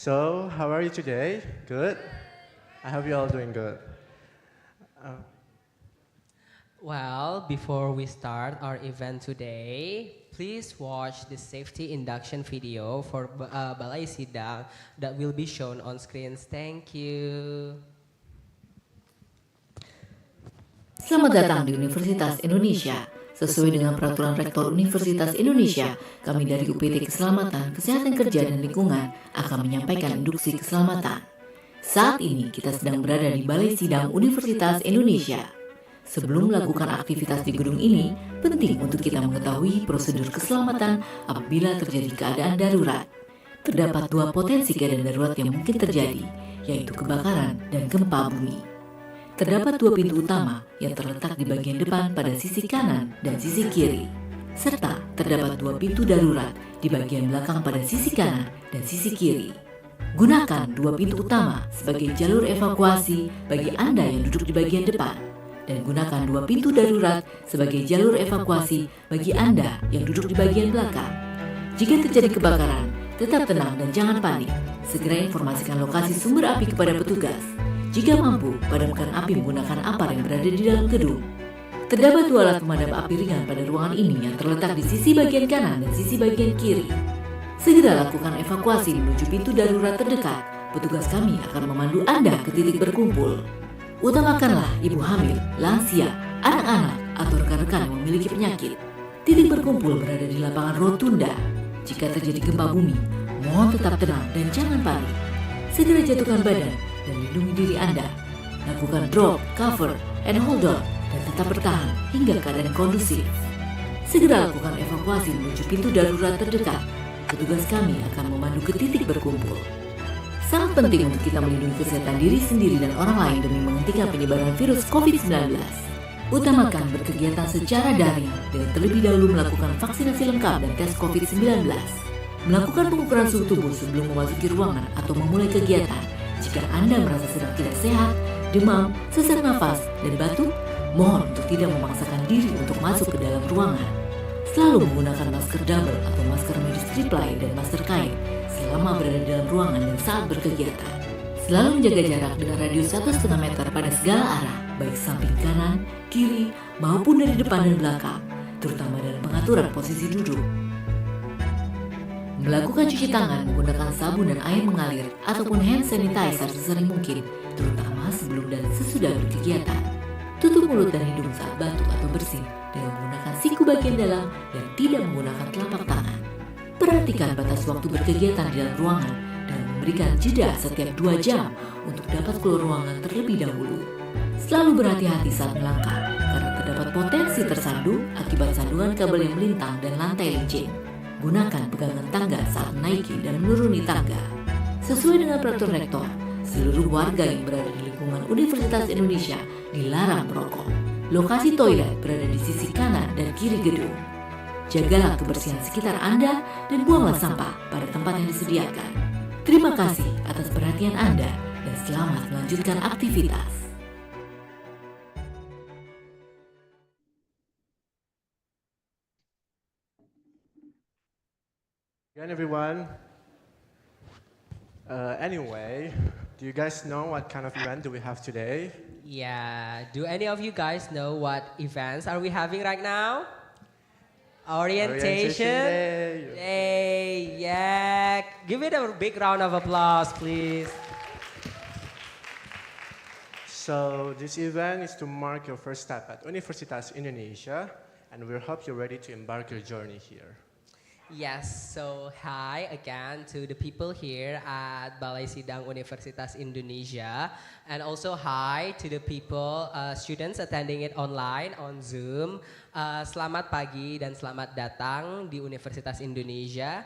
So, how are you today? Good? I hope you're all doing good. Uh, Well, before we start our event today, please watch the safety induction video for Balai Sidang that will be shown on screens. Thank you. Selamat datang di Universitas Indonesia. Sesuai dengan peraturan Rektor Universitas Indonesia, kami dari UPT Keselamatan, Kesehatan Kerja dan Lingkungan akan menyampaikan induksi keselamatan. Saat ini kita sedang berada di Balai Sidang Universitas Indonesia. Sebelum melakukan aktivitas di gedung ini, penting untuk kita mengetahui prosedur keselamatan apabila terjadi keadaan darurat. Terdapat dua potensi keadaan darurat yang mungkin terjadi, yaitu kebakaran dan gempa bumi. Terdapat dua pintu utama yang terletak di bagian depan pada sisi kanan dan sisi kiri, serta terdapat dua pintu darurat di bagian belakang pada sisi kanan dan sisi kiri. Gunakan dua pintu utama sebagai jalur evakuasi bagi Anda yang duduk di bagian depan, dan gunakan dua pintu darurat sebagai jalur evakuasi bagi Anda yang duduk di bagian belakang. Jika terjadi kebakaran, tetap tenang dan jangan panik. Segera informasikan lokasi sumber api kepada petugas. Jika mampu, padamkan api menggunakan apar yang berada di dalam gedung. Terdapat dua alat pemadam api ringan pada ruangan ini yang terletak di sisi bagian kanan dan sisi bagian kiri. Segera lakukan evakuasi menuju pintu darurat terdekat. Petugas kami akan memandu Anda ke titik berkumpul. Utamakanlah ibu hamil, lansia, anak-anak, atau rekan-rekan yang memiliki penyakit. Titik berkumpul berada di lapangan rotunda. Jika terjadi gempa bumi, mohon tetap tenang dan jangan panik. Segera jatuhkan badan dan lindungi diri Anda. Lakukan drop, cover, and hold on, dan tetap bertahan hingga keadaan kondusif. Segera lakukan evakuasi menuju pintu darurat terdekat. Petugas kami akan memandu ke titik berkumpul. Sangat penting untuk kita melindungi kesehatan diri sendiri dan orang lain demi menghentikan penyebaran virus COVID-19. Utamakan berkegiatan secara daring dengan terlebih dahulu melakukan vaksinasi lengkap dan tes COVID-19. Melakukan pengukuran suhu tubuh sebelum memasuki ruangan atau memulai kegiatan. Jika Anda merasa sedang tidak sehat, demam, sesak nafas, dan batuk, mohon untuk tidak memaksakan diri untuk masuk ke dalam ruangan. Selalu menggunakan masker double atau masker medis triple dan masker kain selama berada di dalam ruangan dan saat berkegiatan. Selalu menjaga jarak dengan radius 1,5 meter pada segala arah, baik samping kanan, kiri, maupun dari depan dan belakang, terutama dalam pengaturan posisi duduk. Melakukan cuci tangan menggunakan sabun dan air mengalir ataupun hand sanitizer sesering mungkin, terutama sebelum dan sesudah berkegiatan. Tutup mulut dan hidung saat batuk atau bersin dengan menggunakan siku bagian dalam dan tidak menggunakan telapak tangan. Perhatikan batas waktu berkegiatan di dalam ruangan dan memberikan jeda setiap 2 jam untuk dapat keluar ruangan terlebih dahulu. Selalu berhati-hati saat melangkah karena terdapat potensi tersandung akibat sandungan kabel yang melintang dan lantai licin. Gunakan pegangan tangga saat menaiki dan menuruni tangga. Sesuai dengan peraturan rektor, seluruh warga yang berada di lingkungan Universitas Indonesia dilarang merokok. Lokasi toilet berada di sisi kanan dan kiri gedung. Jagalah kebersihan sekitar Anda dan buanglah sampah pada tempat yang disediakan. Terima kasih atas perhatian Anda dan selamat melanjutkan aktivitas. Again, everyone. Anyway, do you guys know what kind of event do we have today? Yeah, do any of you guys know what events are we having right now? Orientation Day. Day. Yeah, give it a big round of applause, please. So this event is to mark your first step at Universitas Indonesia, and we hope you're ready to embark your journey here. Yes, so hi again to the people here at Balai Sidang Universitas Indonesia, and also hi to the people, students attending it online on Zoom. Selamat pagi dan selamat datang di Universitas Indonesia.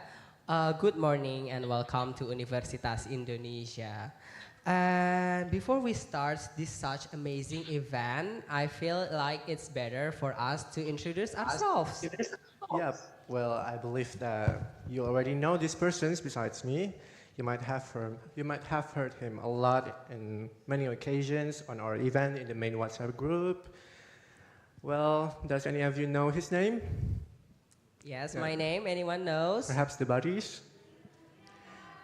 Good morning and welcome to Universitas Indonesia. And before we start this such amazing event, I feel like it's better for us to introduce ourselves. Yep. Well, I believe that you already know these persons besides me. You might have heard him a lot in many occasions on our event in the main WhatsApp group. Well, does any of you know his name? Yes, my name, anyone knows? Perhaps the buddies?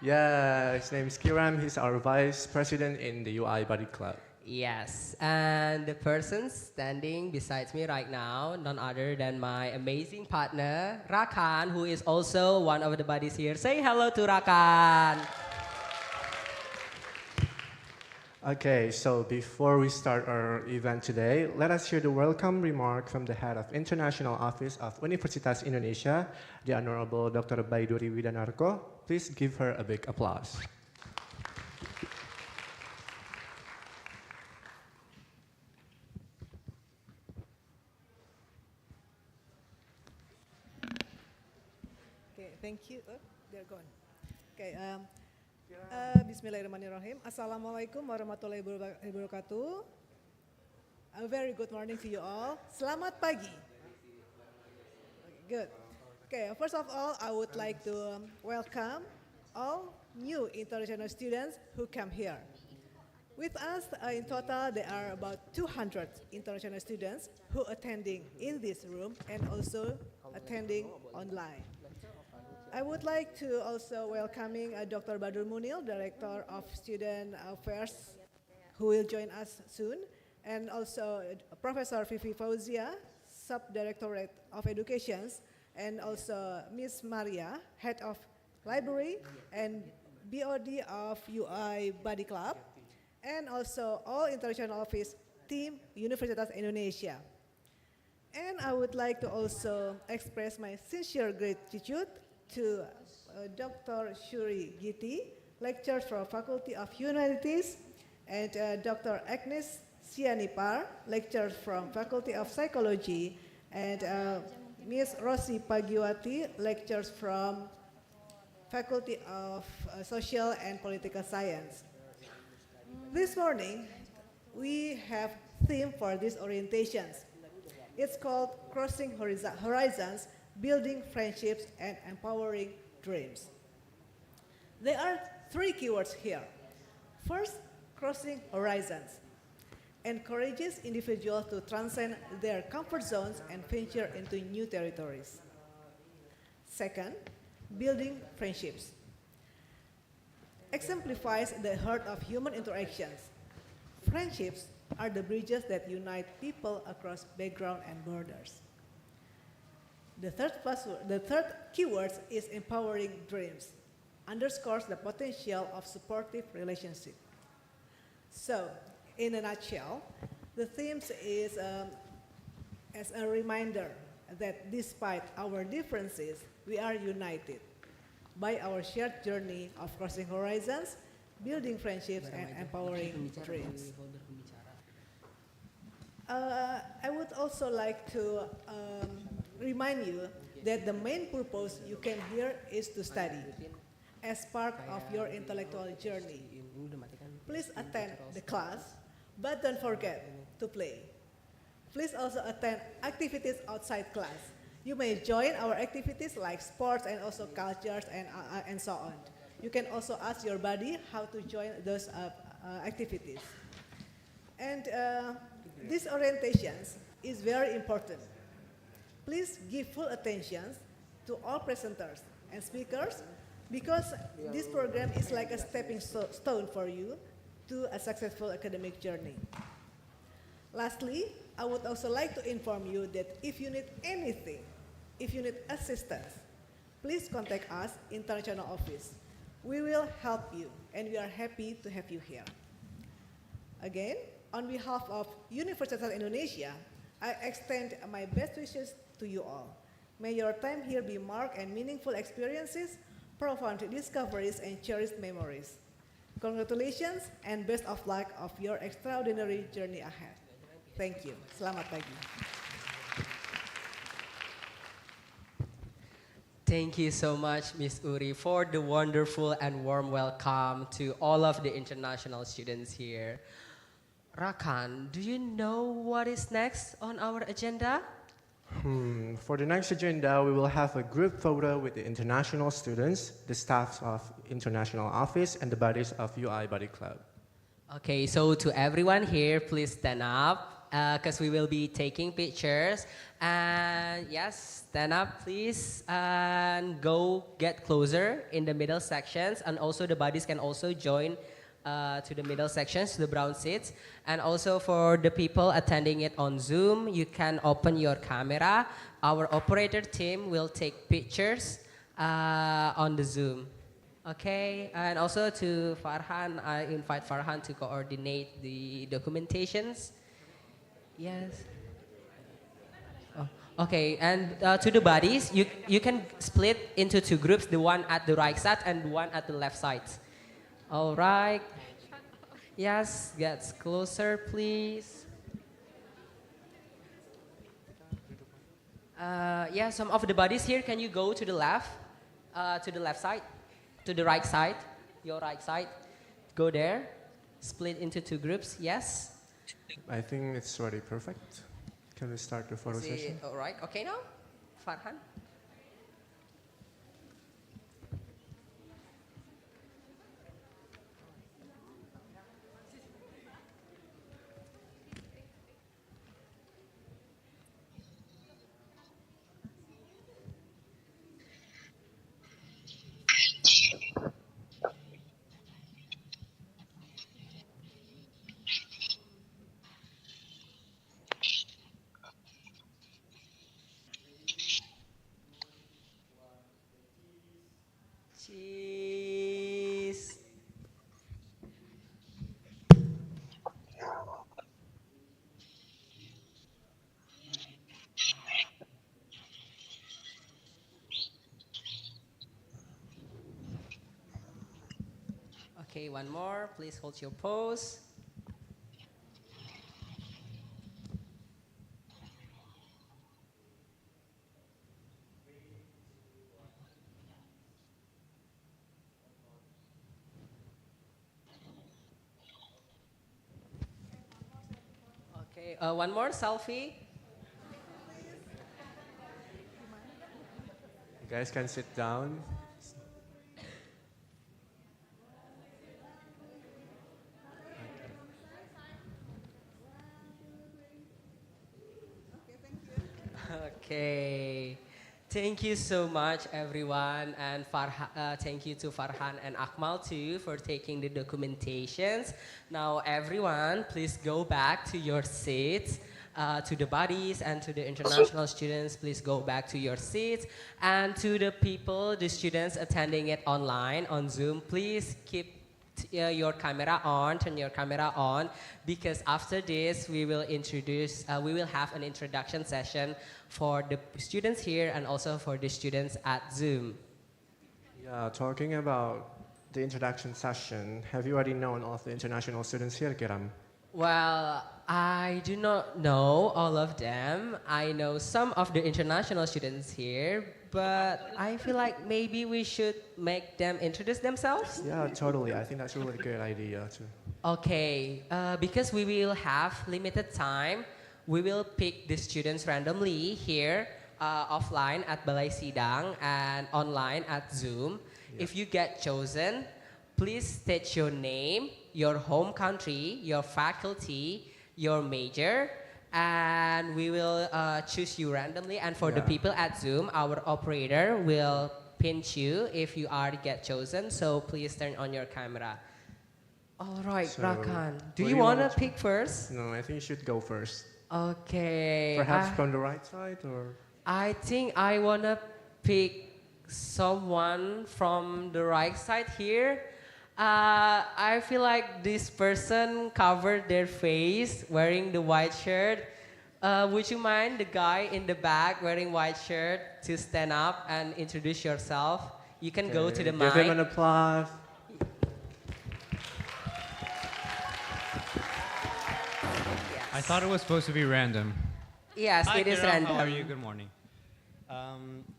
Yeah, his name is Kiram. He's our vice president in the UI Buddy Club. Yes, and the person standing besides me right now, none other than my amazing partner, Rakan, who is also one of the buddies here. Say hello to Rakan. Okay, so before we start our event today, let us hear the welcome remark from the head of International Office of Universitas Indonesia, the Honorable Dr. Baiduri Widanarko. Please give her a big applause. Okay, thank you. Oh, they're gone. Okay, Bismillahirrahmanirrahim. Assalamualaikum warahmatullahi wabarakatuh. A very good morning to you all. Selamat pagi. Okay, good. Okay, first of all, I would like to welcome all new international students who come here. With us, in total, there are about 200 international students who attending in this room and also attending online. I would like to also welcoming Dr. Badrul Munil, Director of Student Affairs, who will join us soon, and also Professor Fifi Fauzia, Subdirectorate of Education, and also Miss Maria, Head of Library and BOD of UI Buddy Club, and also all International Office Team Universitas Indonesia. And I would like to also express my sincere gratitude to Dr. Shuri Giti, lecturer from Faculty of Humanities, and Dr. Agnes Sianipar, lecturer from Faculty of Psychology, and Ms. Rosi Pagiwati, lecturer from Faculty of Social and Political Science. This morning, we have theme for these orientations. It's called Crossing Horizons, Building Friendships and Empowering Dreams. There are three keywords here. First, crossing horizons. Encourages individuals to transcend their comfort zones and venture into new territories. Second, building friendships. Exemplifies the heart of human interactions. Friendships are the bridges that unite people across background and borders. The third keyword is empowering dreams, underscores the potential of supportive relationship. So, in a nutshell, the themes is as a reminder that despite our differences, we are united by our shared journey of crossing horizons, building friendships, and empowering dreams. I would also like to remind you that the main purpose you came here is to study as part of your intellectual journey. Please attend the class, but don't forget to play. Please also attend activities outside class. You may join our activities like sports and also cultures and so on. You can also ask your buddy how to join those activities. And these orientations is very important. Please give full attention to all presenters and speakers because this program is like a stepping stone for you to a successful academic journey. Lastly, I would also like to inform you that if you need anything, if you need assistance, please contact us, International Office. We will help you and we are happy to have you here. Again, on behalf of Universitas Indonesia, I extend my best wishes to you all. May your time here be marked and meaningful experiences, profound discoveries, and cherished memories. Congratulations and best of luck of your extraordinary journey ahead. Thank you. Selamat pagi. Thank you so much, Ms. Uri, for the wonderful and warm welcome to all of the international students here. Rakan, do you know what is next on our agenda? For the next agenda, we will have a group photo with the international students, the staffs of International Office, and the buddies of UI Buddy Club. Okay, so to everyone here, please stand up. because we will be taking pictures. And yes, stand up please and go get closer in the middle sections, and also the buddies can also join to the middle sections, to the brown seats. And also for the people attending it on Zoom, you can open your camera. Our operator team will take pictures on the Zoom. Okay, and also to Farhan, I invite Farhan to coordinate the documentations. Yes. Oh, okay, and to the buddies, you can split into two groups, the one at the right side and the one at the left side. All right. Yes, get closer, please. Yeah, some of the buddies here, can you go to the left side, to the right side, your right side. Go there, split into two groups, yes. I think it's already perfect. Can we start the photo Is session? it all right? Okay now, Farhan? Cheese. Okay, one more. Please hold your pose. Okay, one more selfie. You guys can sit down. Okay. Thank you so much, everyone, and thank you to Farhan and Akmal too for taking the documentations. Now, everyone, please go back to your seats. To the buddies and to the international students, please go back to your seats. And to the people, the students attending it online on Zoom, please keep your camera on, turn your camera on, because after this we will have an introduction session for the students here and also for the students at Zoom. Yeah, talking about the introduction session, have you already known all of the international students here, Kiram? Well, I do not know all of them. I know some of the international students here, but I feel like maybe we should make them introduce themselves. Yeah, totally. I think that's a really good idea too. Okay, because we will have limited time, we will pick the students randomly here, offline at Balai Sidang and online at Zoom. Yeah. If you get chosen, please state your name, your home country, your faculty, your major, and we will choose you randomly. And for the Yeah. people at Zoom, our operator will pinch you if you are to get chosen. So please turn on your camera. All right, So, Rakan, do what you do you want to wanna pick first? No, I think you should go first. Okay. Perhaps from the right side or? I think I want to pick someone from the right side here. I feel like this person covered their face wearing the white shirt. Would you mind the guy in the back wearing white shirt to stand up and introduce yourself? You can go to the Give mic. him an applause. I thought it was supposed to be random. Yes, Hi, it is Kiran. random. How are you? Good morning.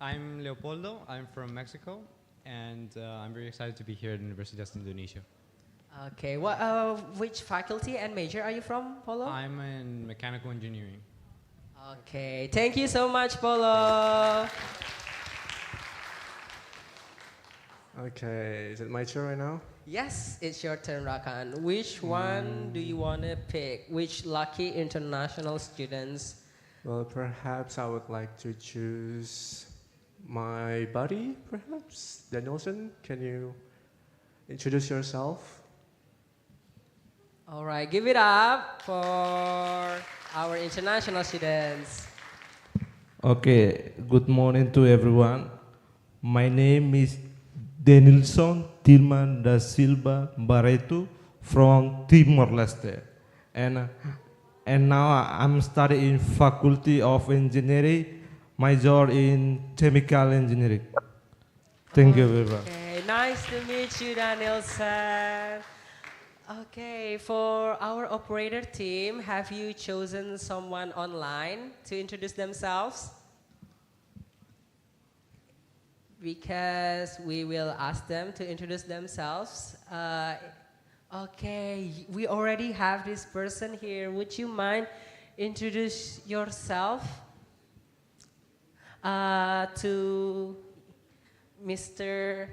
I'm Leopoldo. I'm from Mexico, and I'm very excited to be here at Universitas Indonesia. Okay, which faculty and major are you from, Polo? I'm in mechanical engineering. Okay, thank you so much, Polo. Okay, is it my turn right now? Yes, it's your turn, Rakan. Which one do you want to pick? Which lucky international students? Well, perhaps I would like to choose my buddy, perhaps. Danielson, can you introduce yourself? All right, give it up for our international students. Okay, good morning to everyone. My name is Denilson Tilman da Silva Barreto from Timor-Leste. And now I'm studying Faculty of Engineering, major in Chemical Engineering. Thank you very much. Okay, nice to meet you, Danielson. Okay, for our operator team, have you chosen someone online to introduce themselves? Because we will ask them to introduce themselves. Okay, we already have this person here. Would you mind introduce yourself to Mr.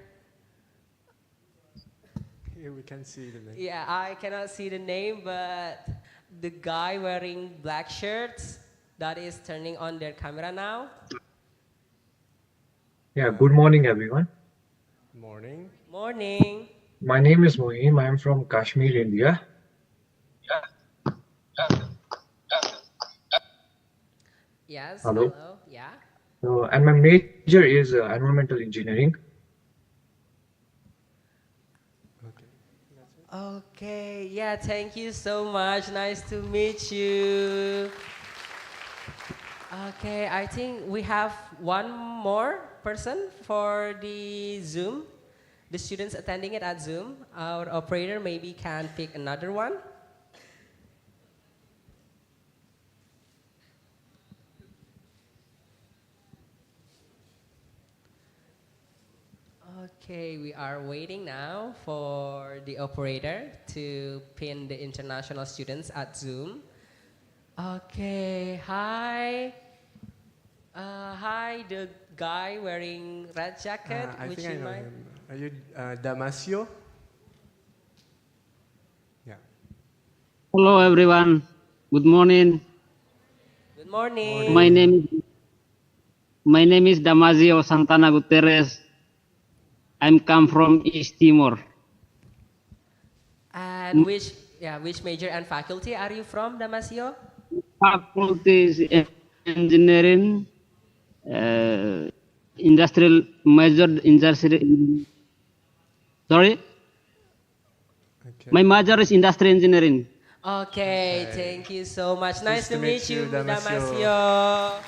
Here we can see the name. Yeah, I cannot see the name, but the guy wearing black shirts that is turning on their camera now. Yeah, good morning, everyone. Morning. Morning. My name is Mohim. I am from Kashmir, India. Yes, Hello. hello. Yeah. And my major is environmental engineering. Okay, yeah, thank you so much. Nice to meet you. Okay, I think we have one more person for the Zoom. The students attending it at Zoom. Our operator maybe can pick another one. Okay, we are waiting now for the operator to pin the international students at Zoom. Okay, hi. Hi, the guy wearing red jacket. I Would think I you know mind? him. Are you Damasio? Yeah. Hello everyone. Good morning. Good morning. My name is Damasio Santana Guterres. I'm come from East Timor. And which major and faculty are you from, Damasio? Faculty is engineering, industrial major industry. Sorry, Okay. my major is industrial engineering. Okay, thank you so much. Nice to meet you, Damasio. Damasio.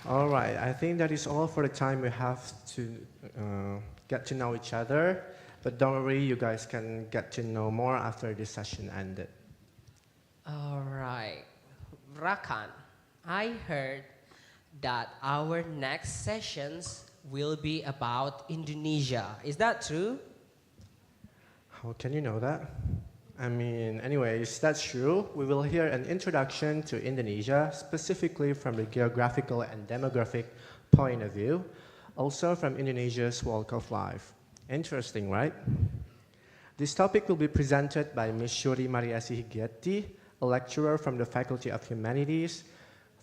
All right, I think that is all for the time we have to get to know each other. But don't worry, you guys can get to know more after this session ended. All right. Rakan, I heard that our next sessions will be about Indonesia. Is that true? How can you know that? I mean, anyways, that's true. We will hear an introduction to Indonesia, specifically from the geographical and demographic point of view, also from Indonesia's walk of life. Interesting, right? This topic will be presented by Ms. Shuri Mariasi Higietti, a lecturer from the Faculty of Humanities,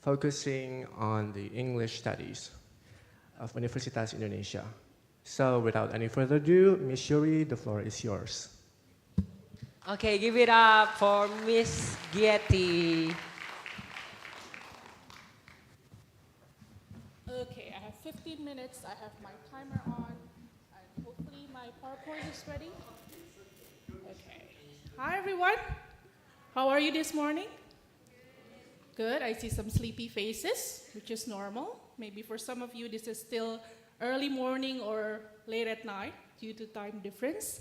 focusing on the English studies of Universitas Indonesia. So, without any further ado, Ms. Shuri, the floor is yours. Okay, give it up for Miss Gietti. Okay, I have 15 minutes. I have my timer on, and hopefully my PowerPoint is ready. Okay. Hi, everyone. How are you this morning? Good. I see some sleepy faces, which is normal. Maybe for some of you, this is still early morning or late at night due to time difference.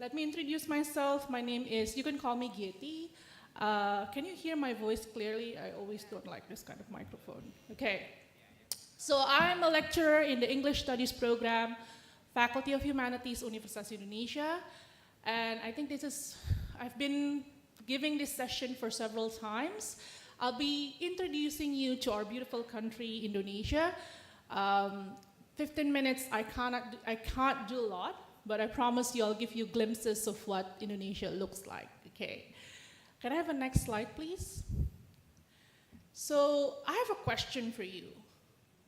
Let me introduce myself. My name is, you can call me Gietti. Can you hear my voice clearly? I always don't like this kind of microphone. Okay. So I'm a lecturer in the English Studies program, Faculty of Humanities, Universitas Indonesia. And I think I've been giving this session for several times. I'll be introducing you to our beautiful country, Indonesia. 15 minutes, I can't do a lot, but I promise you I'll give you glimpses of what Indonesia looks like, okay? Can I have a next slide, please? So I have a question for you.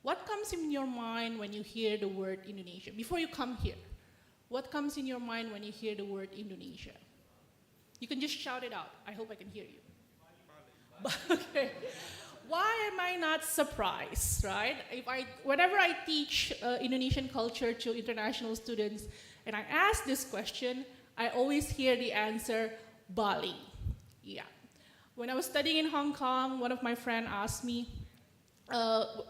What comes in your mind when you hear the word Indonesia? Before you come here, what comes in your mind when you hear the word Indonesia? You can just shout it out. I hope I can hear you. Okay. Why am I not surprised, right? Whenever I teach Indonesian culture to international students and I ask this question, I always hear the answer, Bali. Yeah. When I was studying in Hong Kong, one of my friends asked me,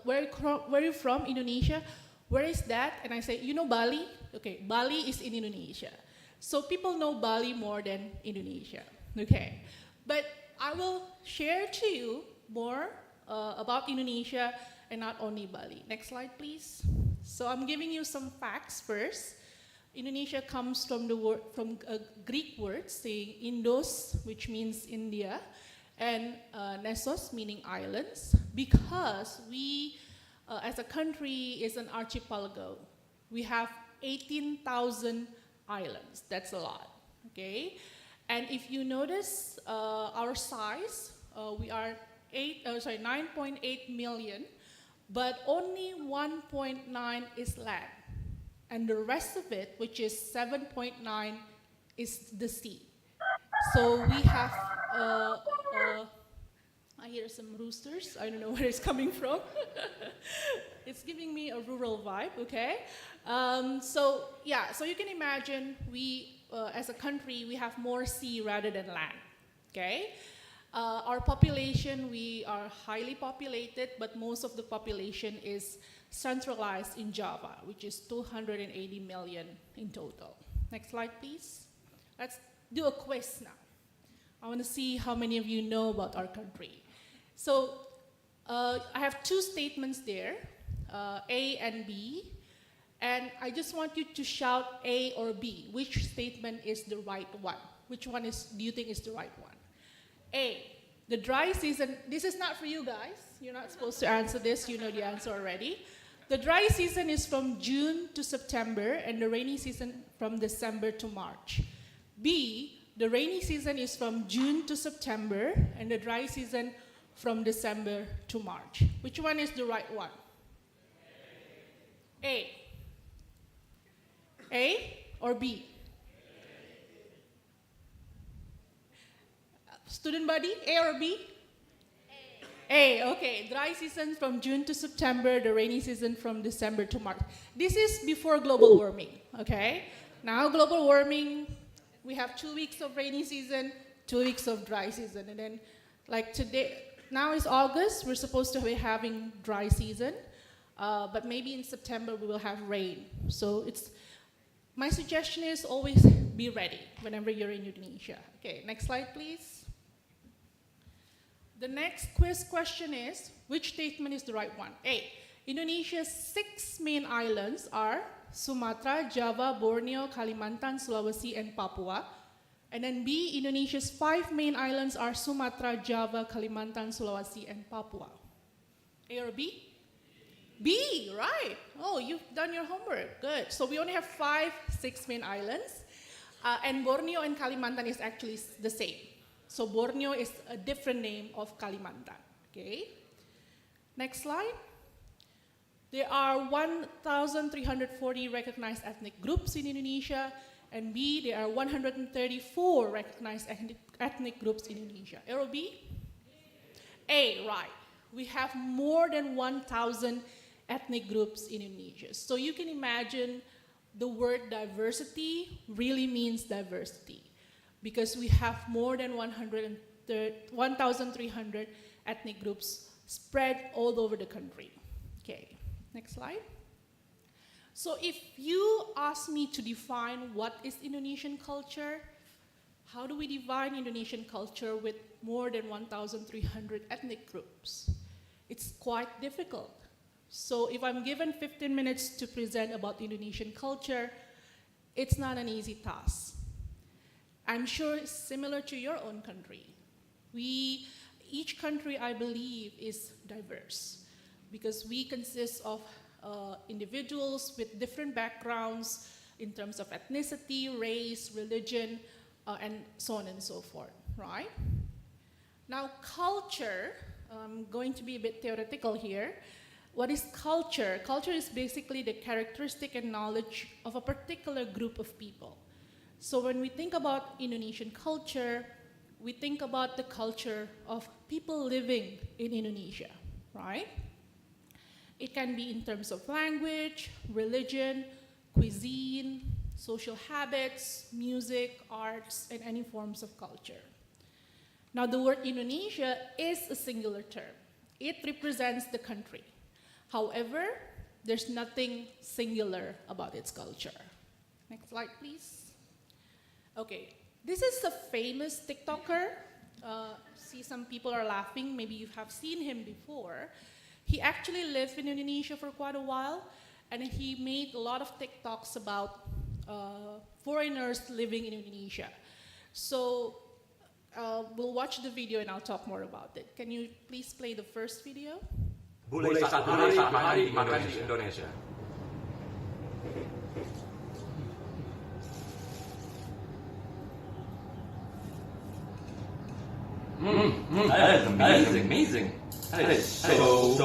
where are you from, Indonesia? Where is that? And I say, you know Bali? Okay, Bali is in Indonesia. So people know Bali more than Indonesia, okay? But I will share to you more about Indonesia and not only Bali. Next slide, please. So I'm giving you some facts first. Indonesia comes from a Greek word saying Indos, which means India, and Nessos, meaning islands, because we, as a country, is an archipelago. We have 18,000 islands. That's a lot, okay? And if you notice our size, we are 9.8 million, but only 1.9 is land. And the rest of it, which is 7.9, is the sea. So we have, I hear some roosters. I don't know where it's coming from. It's giving me a rural vibe, okay? So you can imagine we, as a country, we have more sea rather than land, okay? Our population, we are highly populated, but most of the population is centralized in Java, which is 280 million in total. Next slide, please. Let's do a quiz now. I want to see how many of you know about our country. So I have two statements there, A and B, and I just want you to shout A or B. Which statement is the right one? Which one do you think is the right one? A, the dry season. This is not for you guys. You're not supposed to answer this. You know the answer already. The dry season is from June to September, and the rainy season from December to March. B, the rainy season is from June to September, and the dry season from December to March. Which one is the right one? A. A or B? Student body, A or B? A, okay. Dry season from June to September, the rainy season from December to March. This is before global warming, okay? Now global warming, we have 2 weeks of rainy season, 2 weeks of dry season. And then like today, now is August, we're supposed to be having dry season, but maybe in September we will have rain. So my suggestion is always be ready whenever you're in Indonesia. Okay, next slide, please. The next quiz question is, which statement is the right one? A, Indonesia's 6 main islands are Sumatra, Java, Borneo, Kalimantan, Sulawesi, and Papua. And then B, Indonesia's 5 main islands are Sumatra, Java, Kalimantan, Sulawesi, and Papua. A or B? B, right. Oh, you've done your homework. Good. So we only have 6 main islands. And Borneo and Kalimantan is actually the same. So Borneo is a different name of Kalimantan, okay? Next slide. There are 1,340 recognized ethnic groups in Indonesia, and B, there are 134 recognized ethnic groups in Indonesia. A or B? A, right. We have more than 1,000 ethnic groups in Indonesia. So you can imagine the word diversity really means diversity, because we have more than 1,300 ethnic groups spread all over the country. Okay, next slide. So if you ask me to define what is Indonesian culture, how do we define Indonesian culture with more than 1,300 ethnic groups? It's quite difficult. So if I'm given 15 minutes to present about Indonesian culture, it's not an easy task. I'm sure it's similar to your own country. Each country, I believe, is diverse because we consist of individuals with different backgrounds in terms of ethnicity, race, religion, and so on and so forth, right? Now, culture, I'm going to be a bit theoretical here. What is culture? Culture is basically the characteristic and knowledge of a particular group of people. So when we think about Indonesian culture, we think about the culture of people living in Indonesia, right? It can be in terms of language, religion, cuisine, social habits, music, arts, and any forms of culture. Now, the word Indonesia is a singular term. It represents the country. However, there's nothing singular about its culture. Next slide, please. Okay, this is a famous TikToker. See, some people are laughing. Maybe you have seen him before. He actually lived in Indonesia for quite a while, and he made a lot of TikToks about foreigners living in Indonesia. So we'll watch the video and I'll talk more about it. Can you please play the first video? Boleh satu hari makan di Indonesia. That is amazing. So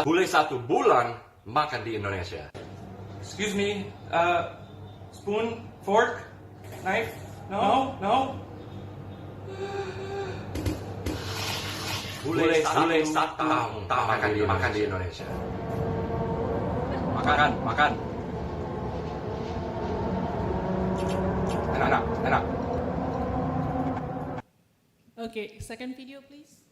boleh satu bulan makan di Indonesia. Excuse me, spoon, fork, knife? No? Boleh satu tahun makan di Indonesia. Makan. Enak. Okay, second video, please.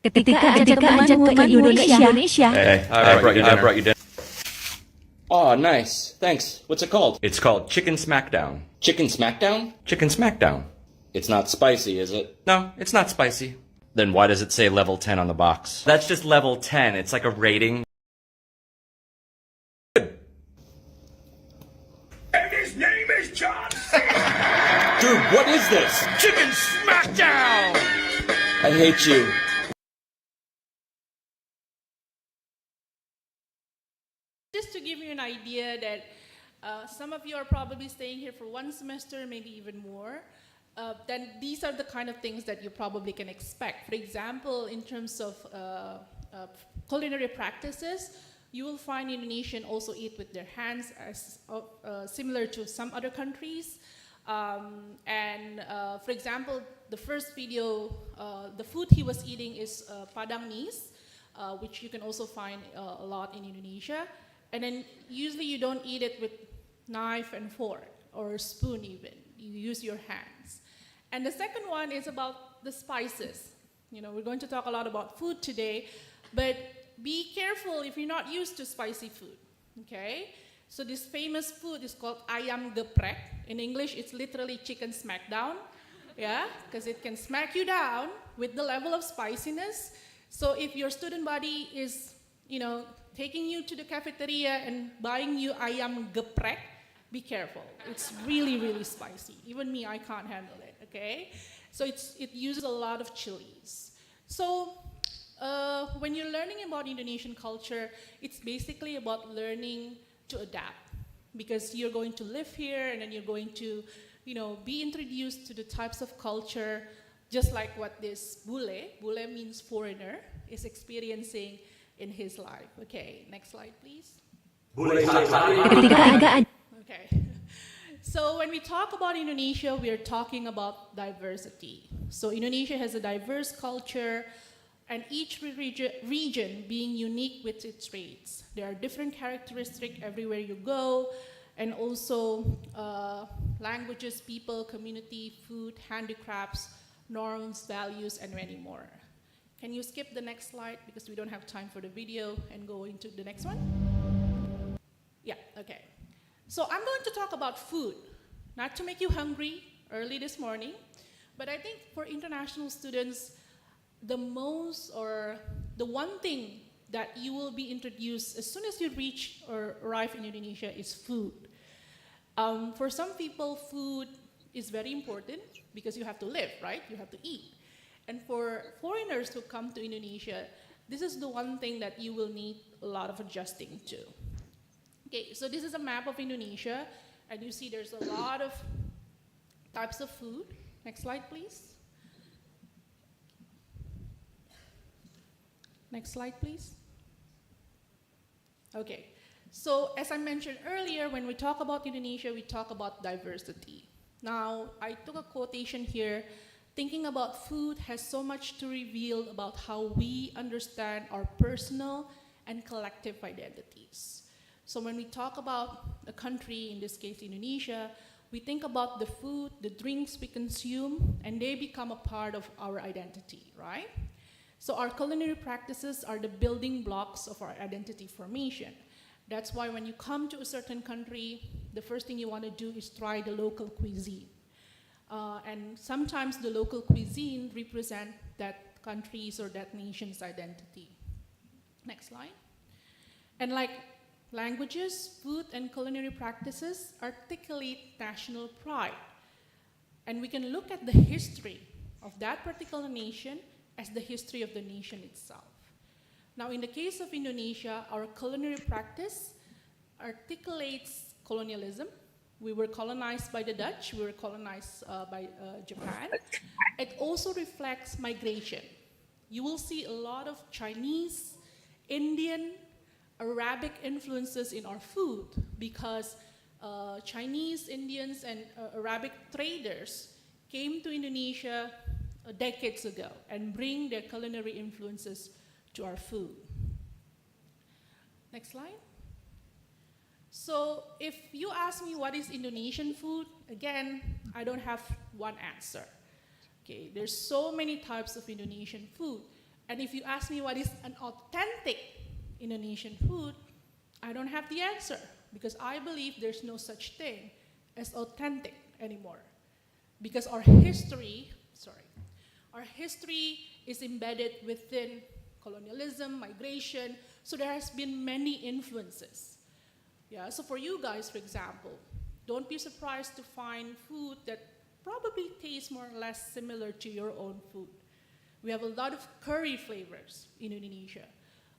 Ketika ajak temanmu ke Indonesia. Hey, I brought you dinner. Oh, nice. Thanks. What's it called? It's called Chicken Smackdown. Chicken Smackdown? Chicken Smackdown. It's not spicy, is it? No, it's not spicy. Then why does it say level 10 on the box? That's just level 10. It's like a rating. And his name is John C. Dude, what is this? Chicken Smackdown! I hate you. Just to give you an idea that some of you are probably staying here for one semester, maybe even more, then these are the kind of things that you probably can expect. For example, in terms of culinary practices, you will find Indonesian also eat with their hands, as similar to some other countries. For example, the first video, the food he was eating is padang nis, which you can also find a lot in Indonesia. And then usually you don't eat it with knife and fork or spoon even. You use your hands. And the second one is about the spices. You know, we're going to talk a lot about food today, but be careful if you're not used to spicy food, okay? So this famous food is called ayam geprek. In English, it's literally chicken smackdown, yeah? Because it can smack you down with the level of spiciness. So if your student body is, you know, taking you to the cafeteria and buying you ayam geprek, be careful. It's really, really spicy. Even me, I can't handle it, okay? So it uses a lot of chilies. So when you're learning about Indonesian culture, it's basically about learning to adapt, because you're going to live here and then you're going to, you know, be introduced to the types of culture, just like what this bule means foreigner, is experiencing in his life. Okay, next slide, please. Okay. So when we talk about Indonesia, we are talking about diversity. So Indonesia has a diverse culture, and each region being unique with its traits. There are different characteristics everywhere you go, and also languages, people, community, food, handicrafts, norms, values, and many more. Can you skip the next slide because we don't have time for the video, and go into the next one? Yeah, okay. So I'm going to talk about food, not to make you hungry early this morning, but I think for international students, the one thing that you will be introduced as soon as you reach or arrive in Indonesia is food. For some people, food is very important because you have to live, right? You have to eat. And for foreigners who come to Indonesia, this is the one thing that you will need a lot of adjusting to. Okay, so this is a map of Indonesia, and you see there's a lot of types of food. Next slide, please. Next slide, please. Okay, so as I mentioned earlier, when we talk about Indonesia, we talk about diversity. Now, I took a quotation here, thinking about food has so much to reveal about how we understand our personal and collective identities. So when we talk about a country, in this case Indonesia, we think about the food, the drinks we consume, and they become a part of our identity, right? So our culinary practices are the building blocks of our identity formation. That's why when you come to a certain country, the first thing you want to do is try the local cuisine. And sometimes the local cuisine represent that country's or that nation's identity. Next slide. And like languages, food, and culinary practices articulate national pride. And we can look at the history of that particular nation as the history of the nation itself. Now, in the case of Indonesia, our culinary practice articulates colonialism. We were colonized by the Dutch, we were colonized by Japan. It also reflects migration. You will see a lot of Chinese, Indian, Arabic influences in our food because Chinese, Indians, and Arabic traders came to Indonesia decades ago and bring their culinary influences to our food. Next slide. So if you ask me what is Indonesian food, again, I don't have one answer. Okay, there's so many types of Indonesian food. And if you ask me what is an authentic Indonesian food, I don't have the answer because I believe there's no such thing as authentic anymore. Because our history is embedded within colonialism, migration, so there has been many influences. Yeah, so for you guys, for example, don't be surprised to find food that probably tastes more or less similar to your own food. We have a lot of curry flavors in Indonesia,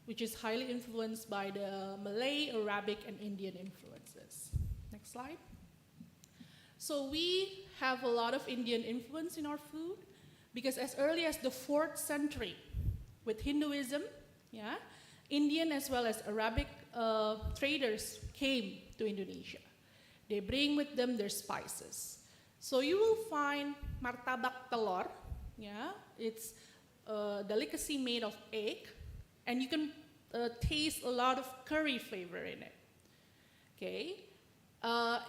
which is highly influenced by the Malay, Arabic, and Indian influences. Next slide. So we have a lot of Indian influence in our food because as early as the 4th century, with Hinduism, yeah, Indian as well as Arabic traders came to Indonesia. They bring with them their spices. So you will find martabak telur, yeah, it's a delicacy made of egg, and you can taste a lot of curry flavor in it. Okay,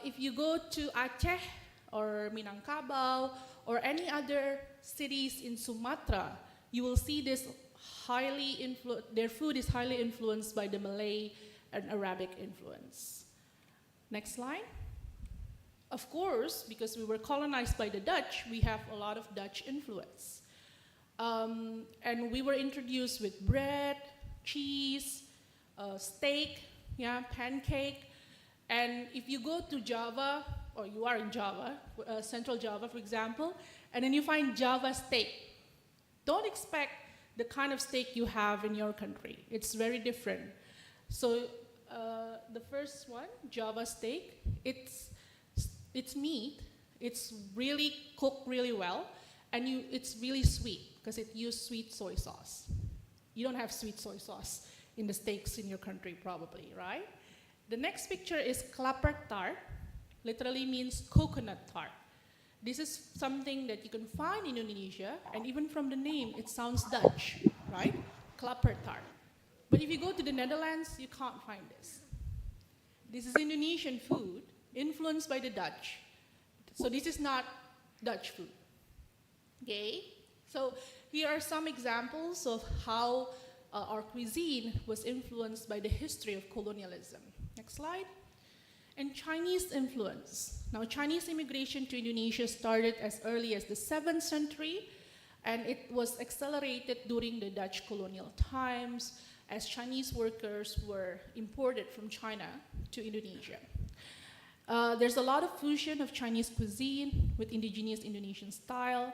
if you go to Aceh or Minangkabau or any other cities in Sumatra, you will see this their food is highly influenced by the Malay and Arabic influence. Next slide. Of course, because we were colonized by the Dutch, we have a lot of Dutch influence. And we were introduced with bread, cheese, steak, yeah, pancake. And if you go to Java, or you are in Java, Central Java, for example, and then you find Java steak, don't expect the kind of steak you have in your country. It's very different. So the first one, Java steak, it's meat. It's really cooked really well, and it's really sweet because it used sweet soy sauce. You don't have sweet soy sauce in the steaks in your country, probably, right? The next picture is klaper tart, literally means coconut tart. This is something that you can find in Indonesia, and even from the name, it sounds Dutch, right? Klaper tart. But if you go to the Netherlands, you can't find this. This is Indonesian food, influenced by the Dutch. So this is not Dutch food. Okay? So here are some examples of how our cuisine was influenced by the history of colonialism. Next slide. And Chinese influence. Now, Chinese immigration to Indonesia started as early as the 7th century, and it was accelerated during the Dutch colonial times as Chinese workers were imported from China to Indonesia. There's a lot of fusion of Chinese cuisine with indigenous Indonesian style,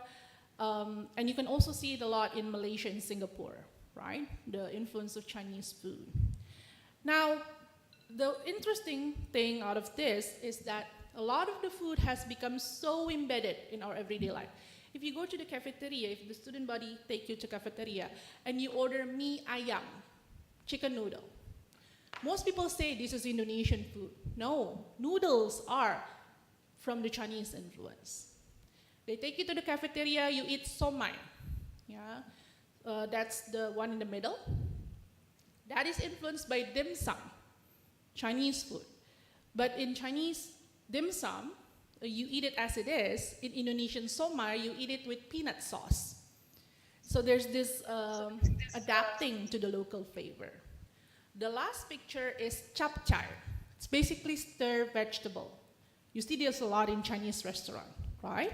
and you can also see it a lot in Malaysia and Singapore, right? The influence of Chinese food. Now, the interesting thing out of this is that a lot of the food has become so embedded in our everyday life. If you go to the cafeteria, if the student body take you to cafeteria and you order mie ayam, chicken noodle, most people say this is Indonesian food. No, noodles are from the Chinese influence. They take you to the cafeteria, you eat somai. Yeah, that's the one in the middle. That is influenced by dim sum, Chinese food. But in Chinese dim sum, you eat it as it is. In Indonesian somai, you eat it with peanut sauce. So there's this adapting to the local flavor. The last picture is chapchay. It's basically stir vegetable. You see this a lot in Chinese restaurant, right?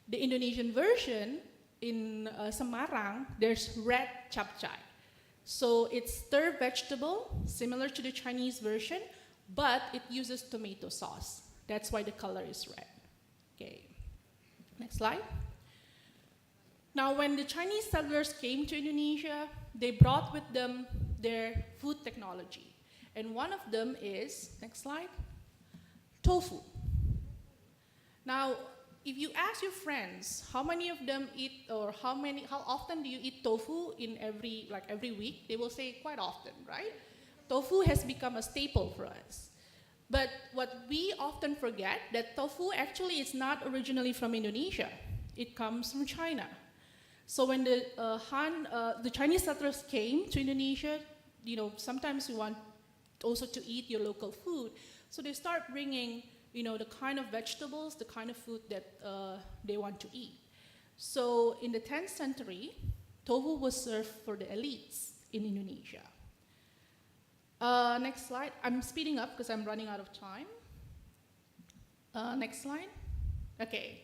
The Indonesian version in Semarang, there's red chapchay. So it's stir vegetable, similar to the Chinese version, but it uses tomato sauce. That's why the color is red. Okay, next slide. Now, when the Chinese settlers came to Indonesia, they brought with them their food technology. And one of them is, next slide, tofu. Now, if you ask your friends how many of them eat, or how often do you eat tofu in every week, they will say quite often, right? Tofu has become a staple for us. But what we often forget, that tofu actually is not originally from Indonesia. It comes from China. So when the Chinese settlers came to Indonesia, sometimes you want also to eat your local food. So they start bringing, the kind of vegetables, the kind of food that they want to eat. So in the 10th century, tofu was served for the elites in Indonesia. Next slide. I'm speeding up because I'm running out of time. Next slide. Okay.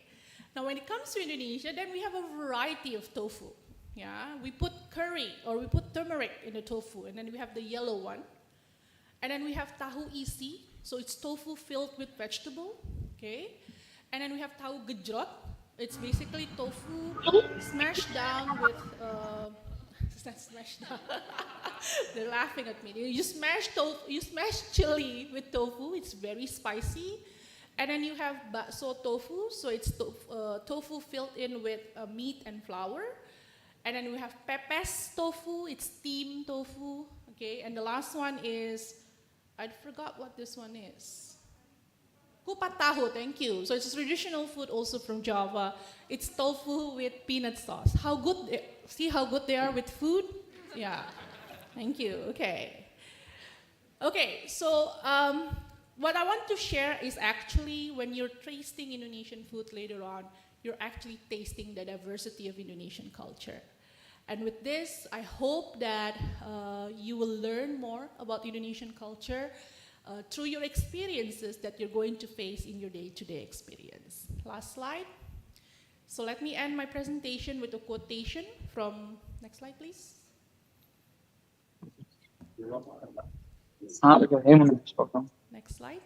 Now, when it comes to Indonesia, then we have a variety of tofu. Yeah, we put curry or we put turmeric in the tofu, and then we have the yellow one. And then we have tahu isi, so it's tofu filled with vegetable. Okay. And then we have tahu gejrot. It's basically tofu smashed down with. Smashed down. They're laughing at me. You smash chili with tofu. It's very spicy. And then you have bakso tofu. So it's tofu filled in with meat and flour. And then we have pepes tofu. It's steamed tofu. Okay. And the last one is, I forgot what this one is. Kupat tahu, thank you. So it's a traditional food also from Java. It's tofu with peanut sauce. See how good they are with food? Yeah. Thank you. Okay. Okay, so what I want to share is actually when you're tasting Indonesian food later on, you're actually tasting the diversity of Indonesian culture. And with this, I hope that you will learn more about Indonesian culture through your experiences that you're going to face in your day-to-day experience. Last slide. So let me end my presentation with a quotation from, next slide please. Next slide.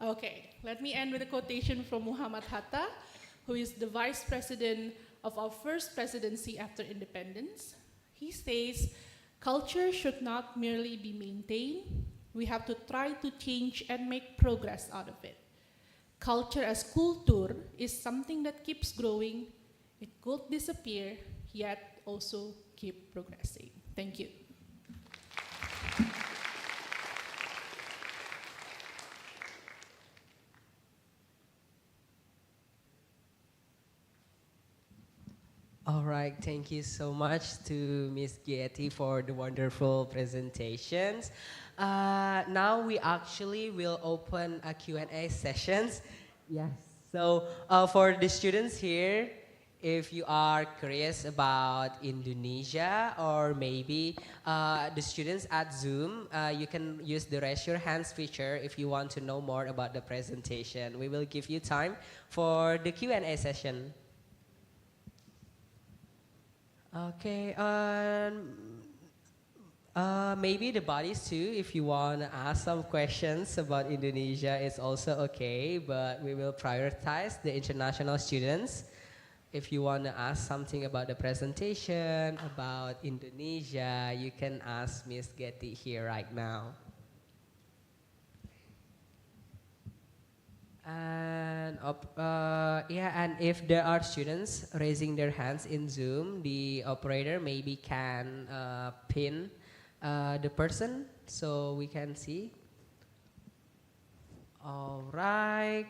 Okay, let me end with a quotation from Muhammad Hatta, who is the vice president of our first presidency after independence. He says, culture should not merely be maintained. We have to try to change and make progress out of it. Culture as kultur is something that keeps growing. It could disappear, yet also keep progressing. Thank you. All right, thank you so much to Ms. Gieti for the wonderful presentations. Now we actually will open a Q&A sessions. Yes. So for the students here, if you are curious about Indonesia or maybe the students at Zoom, you can use the raise your hands feature if you want to know more about the presentation. We will give you time for the Q&A session. Okay, maybe the bodies too, if you want to ask some questions about Indonesia, it's also okay, but we will prioritize the international students. If you want to ask something about the presentation, about Indonesia, you can ask Ms. Getty here right now. Yeah, and if there are students raising their hands in Zoom, the operator maybe can pin the person so we can see. All right.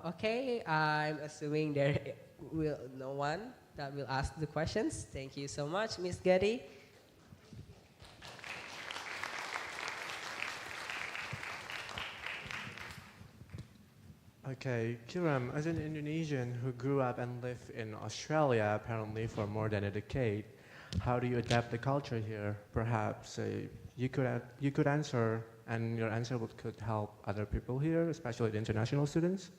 Okay, I'm assuming there will no one that will ask the questions. Thank you so much, Miss Getty. Okay, Kiram, as an Indonesian who grew up and lived in Australia apparently for more than a decade, how do you adapt the culture here? Perhaps you could answer, and your answer could help other people here, especially the international students.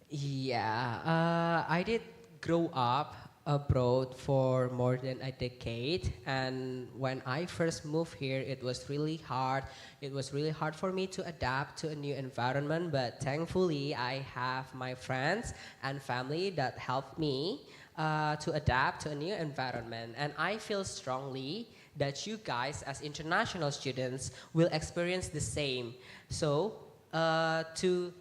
Yeah, I did grow up abroad for more than a decade, and when I first moved here, it was really hard. It was really hard for me to adapt to a new environment, but thankfully, I have my friends and family that helped me to adapt to a new environment, and I feel strongly that you guys, as international students, will experience the same. So, to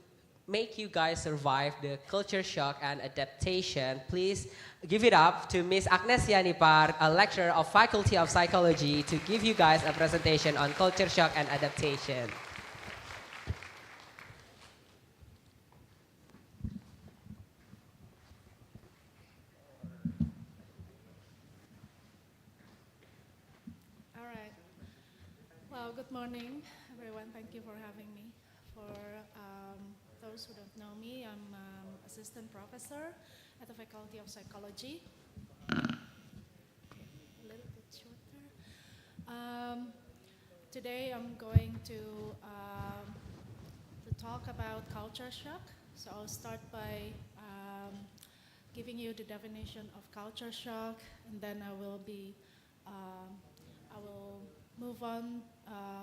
make you guys survive the culture shock and adaptation, please give it up to Miss Agnes Yanipar, a lecturer of Faculty of Psychology, to give you guys a presentation on culture shock and adaptation. All right. Well, good morning, everyone. Thank you for having me. For those who don't know me, I'm assistant professor at the Faculty of Psychology. A little bit shorter. Today I'm going to talk about culture shock. So I'll start by giving you the definition of culture shock, and then I will move on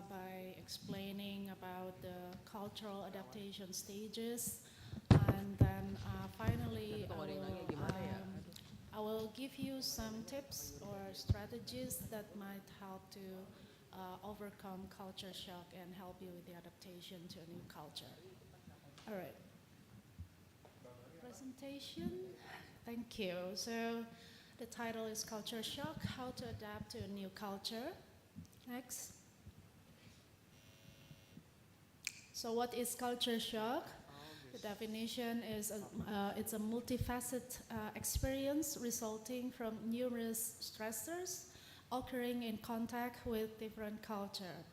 by explaining about the cultural adaptation stages, and then finally I will give you some tips or strategies that might help to overcome culture shock and help you with the adaptation to a new culture. All right. Presentation. Thank you. So the title is Culture Shock, How to Adapt to a New Culture. Next. So what is culture shock? The definition is it's a multifaceted experience resulting from numerous stressors occurring in contact with different culture.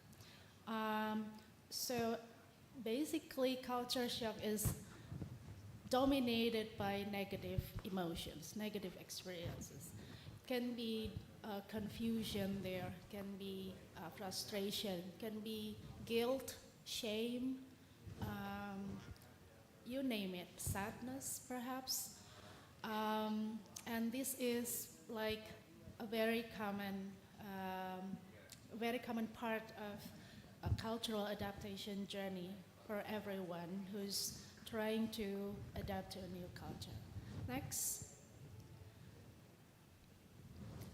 So basically culture shock is dominated by negative emotions, negative experiences. Can be confusion there, can be frustration, can be guilt, shame, you name it, sadness perhaps. And this is like a very common part of a cultural adaptation journey for everyone who's trying to adapt to a new culture. Next.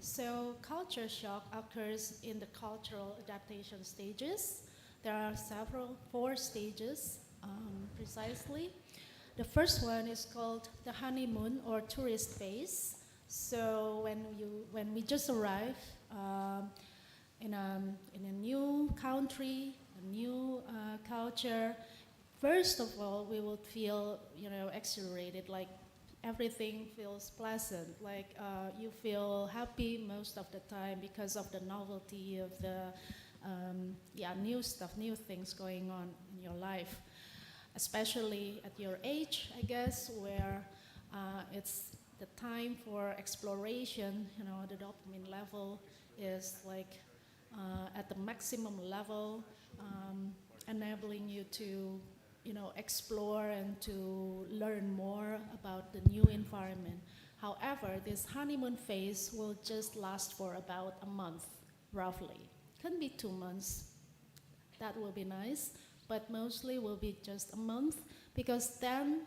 So culture shock occurs in the cultural adaptation stages. There are four stages precisely. The first one is called the honeymoon or tourist phase. So when we just arrive in a new country, a new culture, first of all we would feel exhilarated, like everything feels pleasant, like you feel happy most of the time because of the novelty of the new stuff, new things going on in your life, especially at your age, I guess, where it's the time for exploration. The dopamine level is like at the maximum level, enabling you to explore and to learn more about the new environment. However, this honeymoon phase will just last for about a month, roughly. Can be 2 months. That will be nice, but mostly will be just a month, because then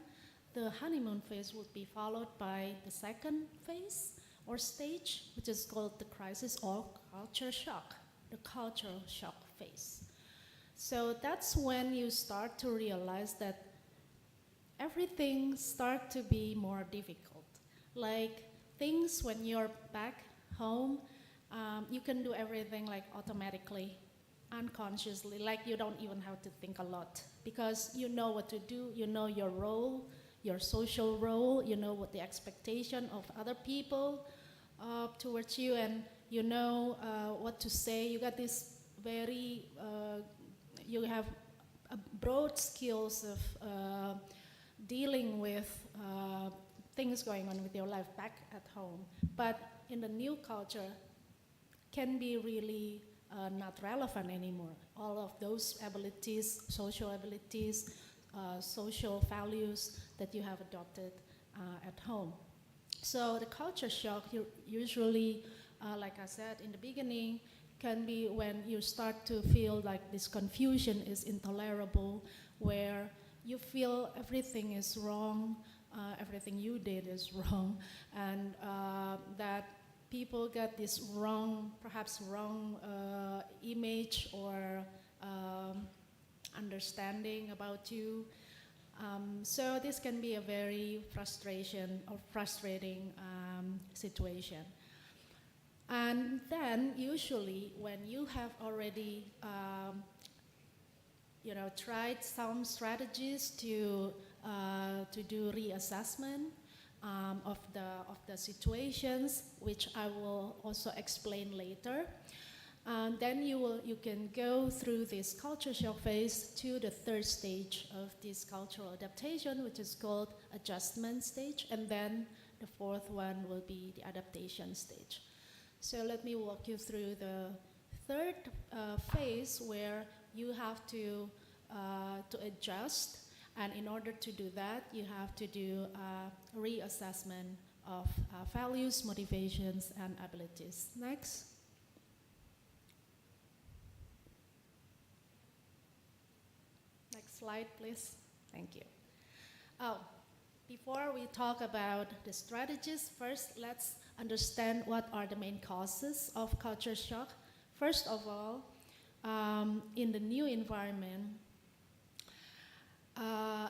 the honeymoon phase would be followed by the second phase or stage, which is called the crisis or culture shock, the cultural shock phase. So that's when you start to realize that everything start to be more difficult. Like things when you're back home, you can do everything like automatically, unconsciously, like you don't even have to think a lot because you know what to do, you know your role, your social role, you know what the expectation of other people towards you, and you know what to say. You got this very, you have a broad skills of dealing with things going on with your life back at home. But in the new culture, can be really not relevant anymore. All of those abilities, social values that you have adopted at home. So the culture shock usually, like I said in the beginning, can be when you start to feel like this confusion is intolerable, where you feel everything is wrong, everything you did is wrong, and that people get this perhaps wrong image or understanding about you. So this can be a very frustrating situation. And then usually when you have already tried some strategies to do reassessment of the situations, which I will also explain later. Then you can go through this culture shock phase to the third stage of this cultural adaptation, which is called adjustment stage, and then the fourth one will be the adaptation stage. So let me walk you through the third phase, where you have to adjust. And in order to do that, you have to do a reassessment of values, motivations, and abilities. Next. Next slide, please. Thank you. Oh, before we talk about the strategies, first let's understand what are the main causes of culture shock. First of all, in the new environment, a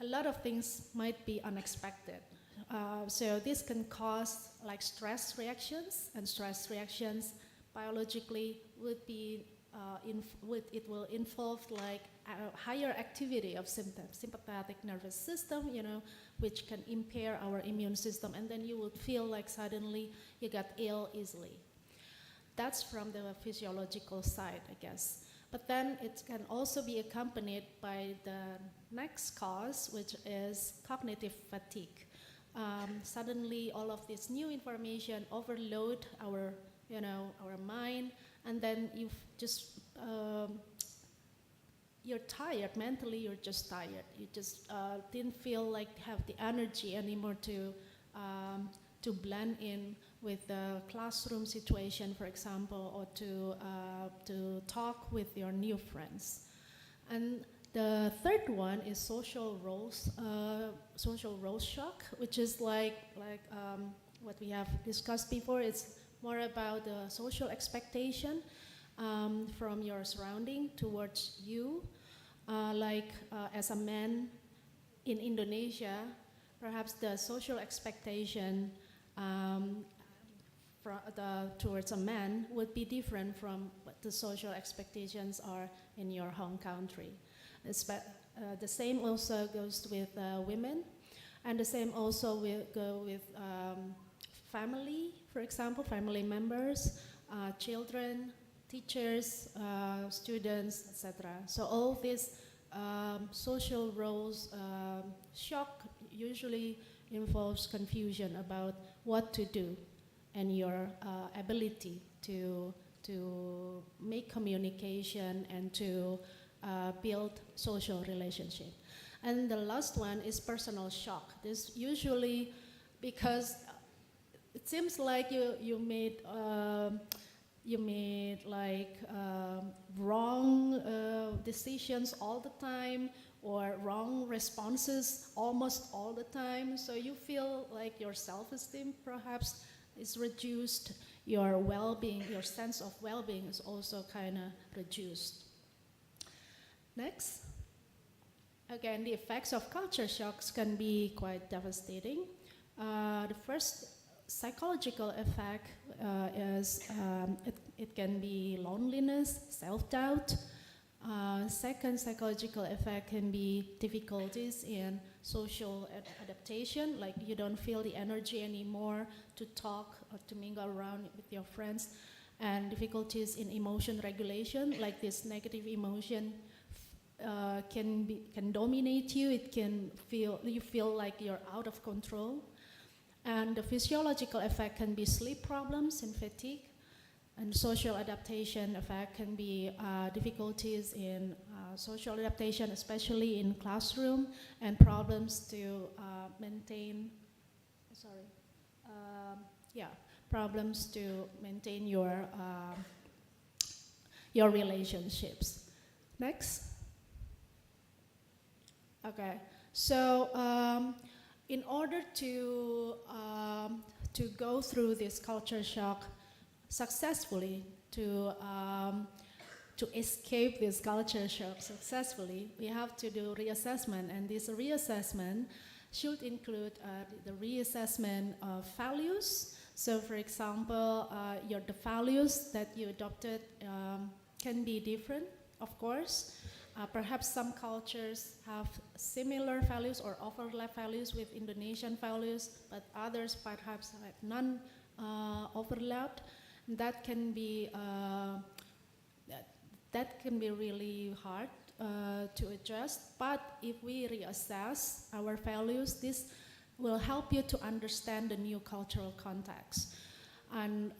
lot of things might be unexpected. So this can cause like stress reactions, and stress reactions biologically would be, it will involve like a higher activity of sympathetic nervous system, which can impair our immune system, and then you would feel like suddenly you get ill easily. That's from the physiological side, I guess. But then it can also be accompanied by the next cause, which is cognitive fatigue. Suddenly, all of this new information overload our mind, and then you're tired mentally. You're just tired. You just didn't feel like have the energy anymore to blend in with the classroom situation, for example, or to talk with your new friends. And the third one is social roles shock, which is like what we have discussed before. It's more about the social expectation from your surrounding towards you. As a man in Indonesia, perhaps the social expectation towards a man would be different from what the social expectations are in your home country. The same also goes with women, and the same also will go with family, for example, family members, children, teachers, students, etc. So all these social roles shock usually involves confusion about what to do and your ability to make communication and to build social relationship. And the last one is personal shock. This usually because it seems like you made like wrong decisions all the time, or wrong responses almost all the time. So you feel like your self-esteem perhaps is reduced, your well-being, your sense of well-being is also kind of reduced. Next. Again, the effects of culture shocks can be quite devastating. The first psychological effect is it can be loneliness, self-doubt. Second psychological effect can be difficulties in social adaptation, like you don't feel the energy anymore to talk or to mingle around with your friends, and difficulties in emotion regulation, like this negative emotion can dominate you. It can you feel like you're out of control. And the physiological effect can be sleep problems and fatigue. And social adaptation effect can be difficulties in social adaptation, especially in classroom, and problems to maintain. Problems to maintain your relationships. Next. Okay. So in order to go through this culture shock successfully, to escape this culture shock successfully, we have to do reassessment, and this reassessment should include the reassessment of values. So, for example, the values that you adopted can be different, of course. Perhaps some cultures have similar values or overlap values with Indonesian values, but others perhaps have none overlapped. That can be really hard to adjust. But if we reassess our values, this will help you to understand the new cultural context. And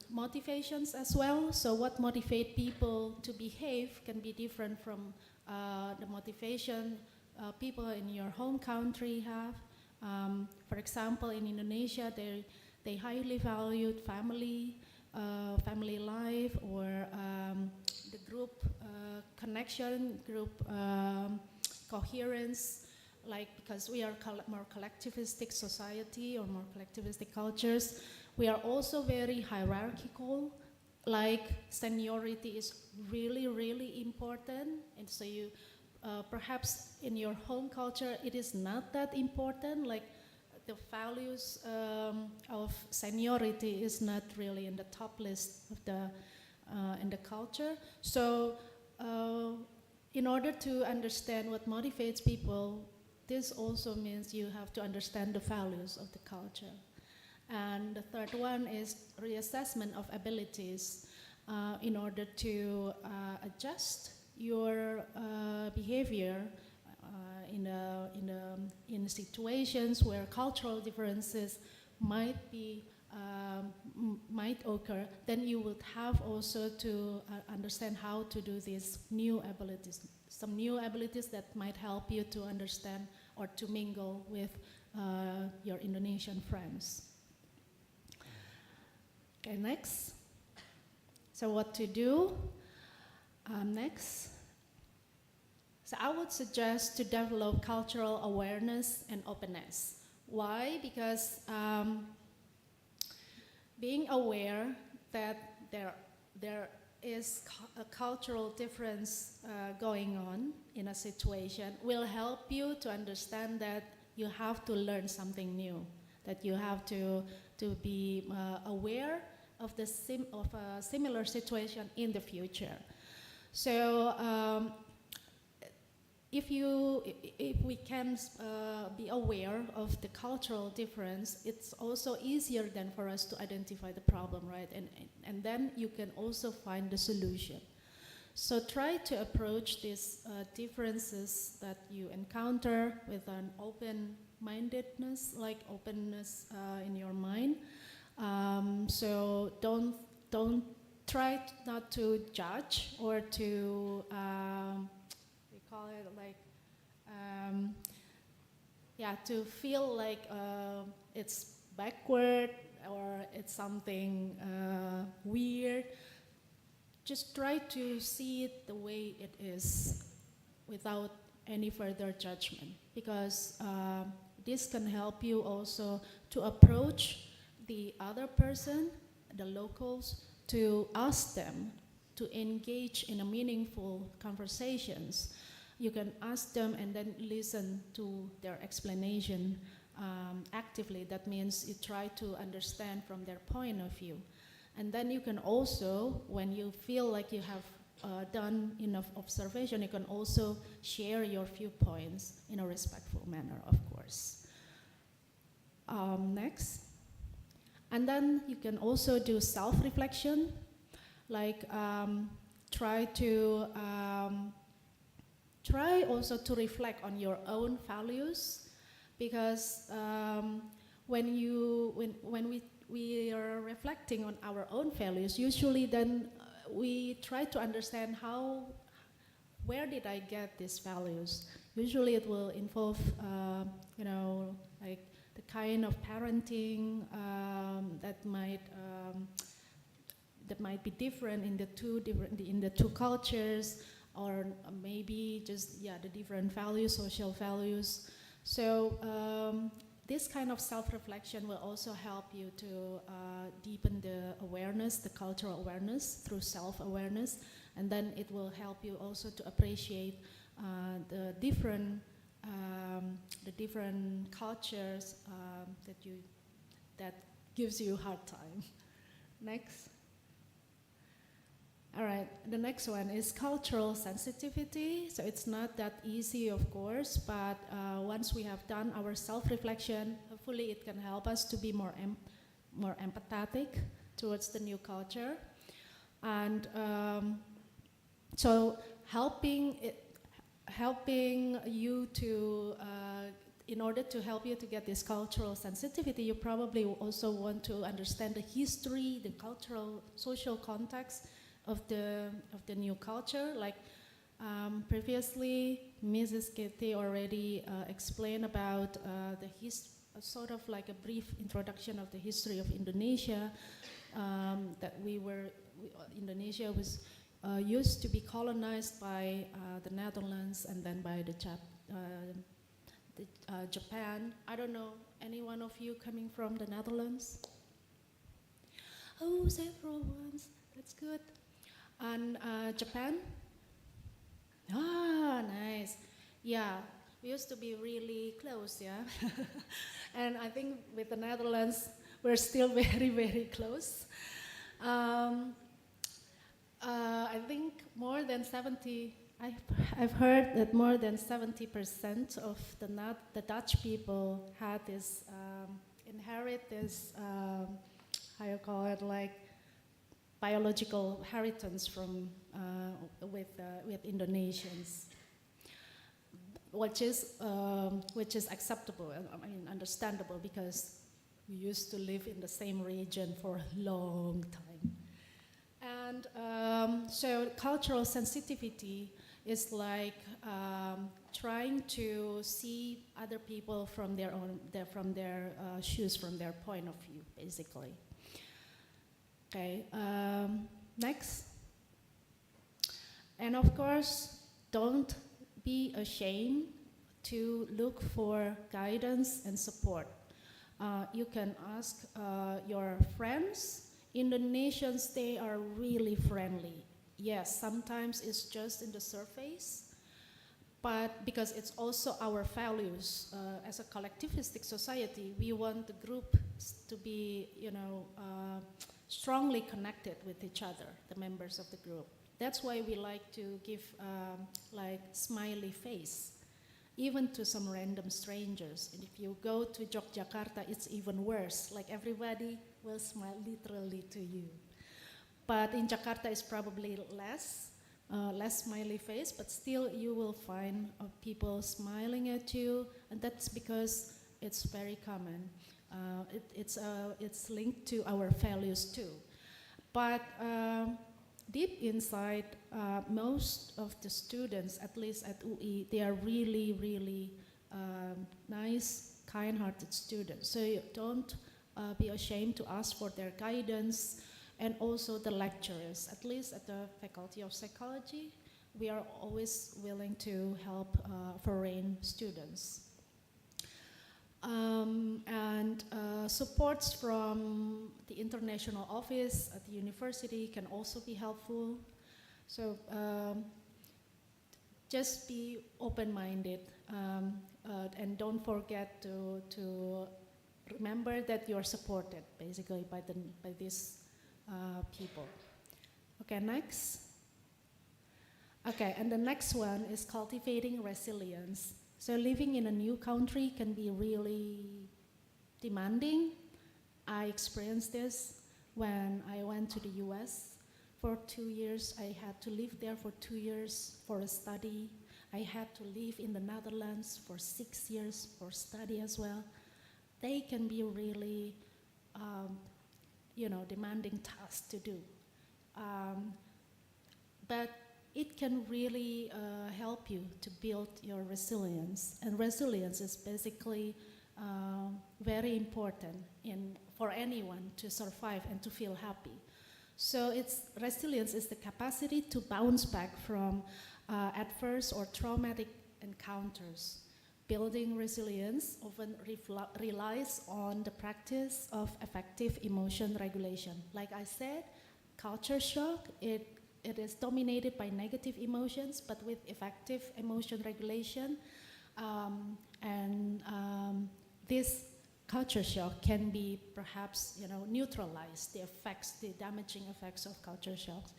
motivations as well. So what motivates people to behave can be different from the motivation people in your home country have. For example, in Indonesia, they highly valued family life, or the group connection, group coherence, like because we are more collectivistic society or more collectivistic cultures. We are also very hierarchical, like seniority is really, really important. And so you, perhaps in your home culture, it is not that important, like the values of seniority is not really in the top list of in the culture. So in order to understand what motivates people, this also means you have to understand the values of the culture. And the third one is reassessment of abilities in order to adjust your behavior in situations where cultural differences might occur. Then you would have also to understand how to do these new abilities, some new abilities that might help you to understand or to mingle with your Indonesian friends. Okay, next. So what to do next? So I would suggest to develop cultural awareness and openness. Why? Because being aware that there is a cultural difference going on in a situation will help you to understand that you have to learn something new, that you have to be aware of a similar situation in the future. So if we can be aware of the cultural difference, it's also easier then for us to identify the problem, right? And then you can also find the solution. So try to approach these differences that you encounter with an open-mindedness, like openness in your mind. So don't try not to judge or to we call it like to feel like it's backward or it's something weird. Just try to see it the way it is without any further judgment, because this can help you also to approach the other person, the locals, to ask them to engage in a meaningful conversations. you can ask them and then listen to their explanation actively. That means you try to understand from their point of view. And then you can also, when you feel like you have done enough observation, you can also share your viewpoints in a respectful manner, of course. Next. And then you can also do self-reflection, like try also to reflect on your own values, because when we are reflecting on our own values, usually then we try to understand where did I get these values. Usually it will involve, like the kind of parenting that might be different in the two cultures, or maybe just the different values, social values. So this kind of self-reflection will also help you to deepen the awareness, the cultural awareness through self-awareness, and then it will help you also to appreciate the different cultures that gives you a hard time. Next. All right, the next one is cultural sensitivity. So it's not that easy, of course, but once we have done our self-reflection, hopefully it can help us to be more empathetic towards the new culture. And so helping you to, in order to help you to get this cultural sensitivity, you probably also want to understand the history, the cultural, social context of the new culture. Like previously, Mrs. Kitty already explained about sort of like a brief introduction of the history of Indonesia. That Indonesia was used to be colonized by the Netherlands and then by Japan. I don't know, any one of you coming from the Netherlands? Oh, several ones. That's good. And Japan? Ah, nice. Yeah, we used to be really close, yeah. And I think with the Netherlands, we're still very, very close. I think more than 70, I've heard that more than 70% of the Dutch people had this, inherit this, how you call it, like biological inheritance from, with Indonesians, which is acceptable, I mean understandable, because we used to live in the same region for a long time. And so cultural sensitivity is like trying to see other people from their shoes, from their point of view, basically. Okay, next. And of course, don't be ashamed to look for guidance and support. You can ask your friends. Indonesians, they are really friendly. Yes, sometimes it's just in the surface, but because it's also our values as a collectivistic society, we want the group to be, strongly connected with each other, the members of the group. That's why we like to give like smiley face, even to some random strangers. And if you go to Yogyakarta, it's even worse. Like everybody will smile literally to you. But in Jakarta, it's probably less smiley face, but still you will find people smiling at you, and that's because it's very common. It's linked to our values too. But deep inside, most of the students, at least at UI, they are really, really nice, kind-hearted students. So you don't be ashamed to ask for their guidance, and also the lecturers. At least at the Faculty of Psychology, we are always willing to help foreign students. And supports from the international office at the university can also be helpful. So just be open-minded, and don't forget to remember that you're supported basically by these people. Okay, next. Okay, and the next one is cultivating resilience. So living in a new country can be really demanding. I experienced this when I went to the US for 2 years. I had to live there for 2 years for a study. I had to live in the Netherlands for 6 years for study as well. They can be really, demanding tasks to do. But it can really help you to build your resilience. And resilience is basically very important for anyone to survive and to feel happy. So resilience is the capacity to bounce back from adverse or traumatic encounters. Building resilience often relies on the practice of effective emotion regulation. Like I said, culture shock, it is dominated by negative emotions, but with effective emotion regulation, this culture shock can be perhaps neutralize the damaging effects of culture shocks.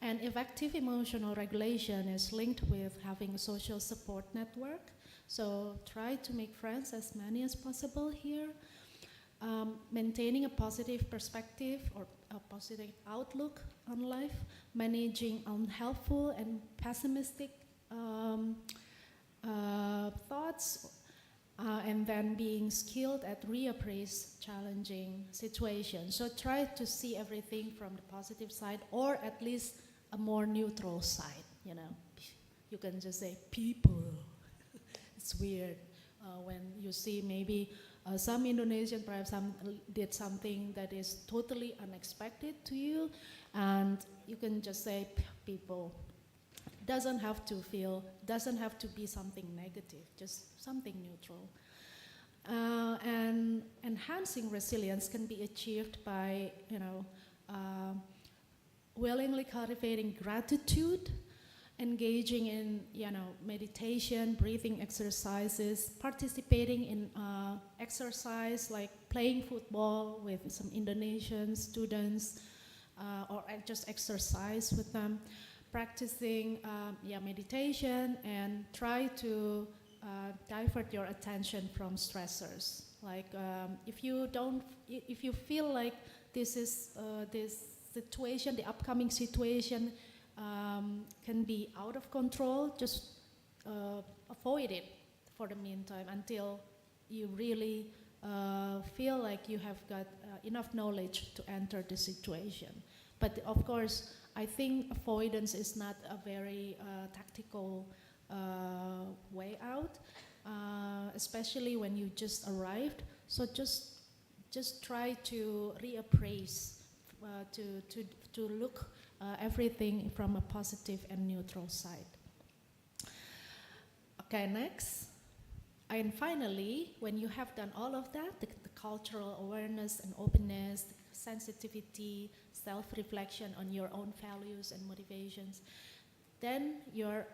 And effective emotional regulation is linked with having a social support network. So try to make friends, as many as possible here. Maintaining a positive perspective or a positive outlook on life, managing unhelpful and pessimistic thoughts, and then being skilled at reappraise challenging situations. So try to see everything from the positive side, or at least a more neutral side. You can just say people. It's weird when you see maybe some Indonesian perhaps did something that is totally unexpected to you, and you can just say people. Doesn't have to be something negative, just something neutral. And enhancing resilience can be achieved by, willingly cultivating gratitude, engaging in, meditation, breathing exercises, participating in exercise like playing football with some Indonesian students, or just exercise with them. Practicing meditation, and try to divert your attention from stressors. Like if you feel like this situation, the upcoming situation can be out of control, just avoid it for the meantime until you really feel like you have got enough knowledge to enter the situation. But of course, I think avoidance is not a very tactical way out, especially when you just arrived. So just try to reappraise, to look everything from a positive and neutral side. Okay, next. And finally, when you have done all of that, the cultural awareness and openness, sensitivity, self-reflection on your own values and motivations, then you're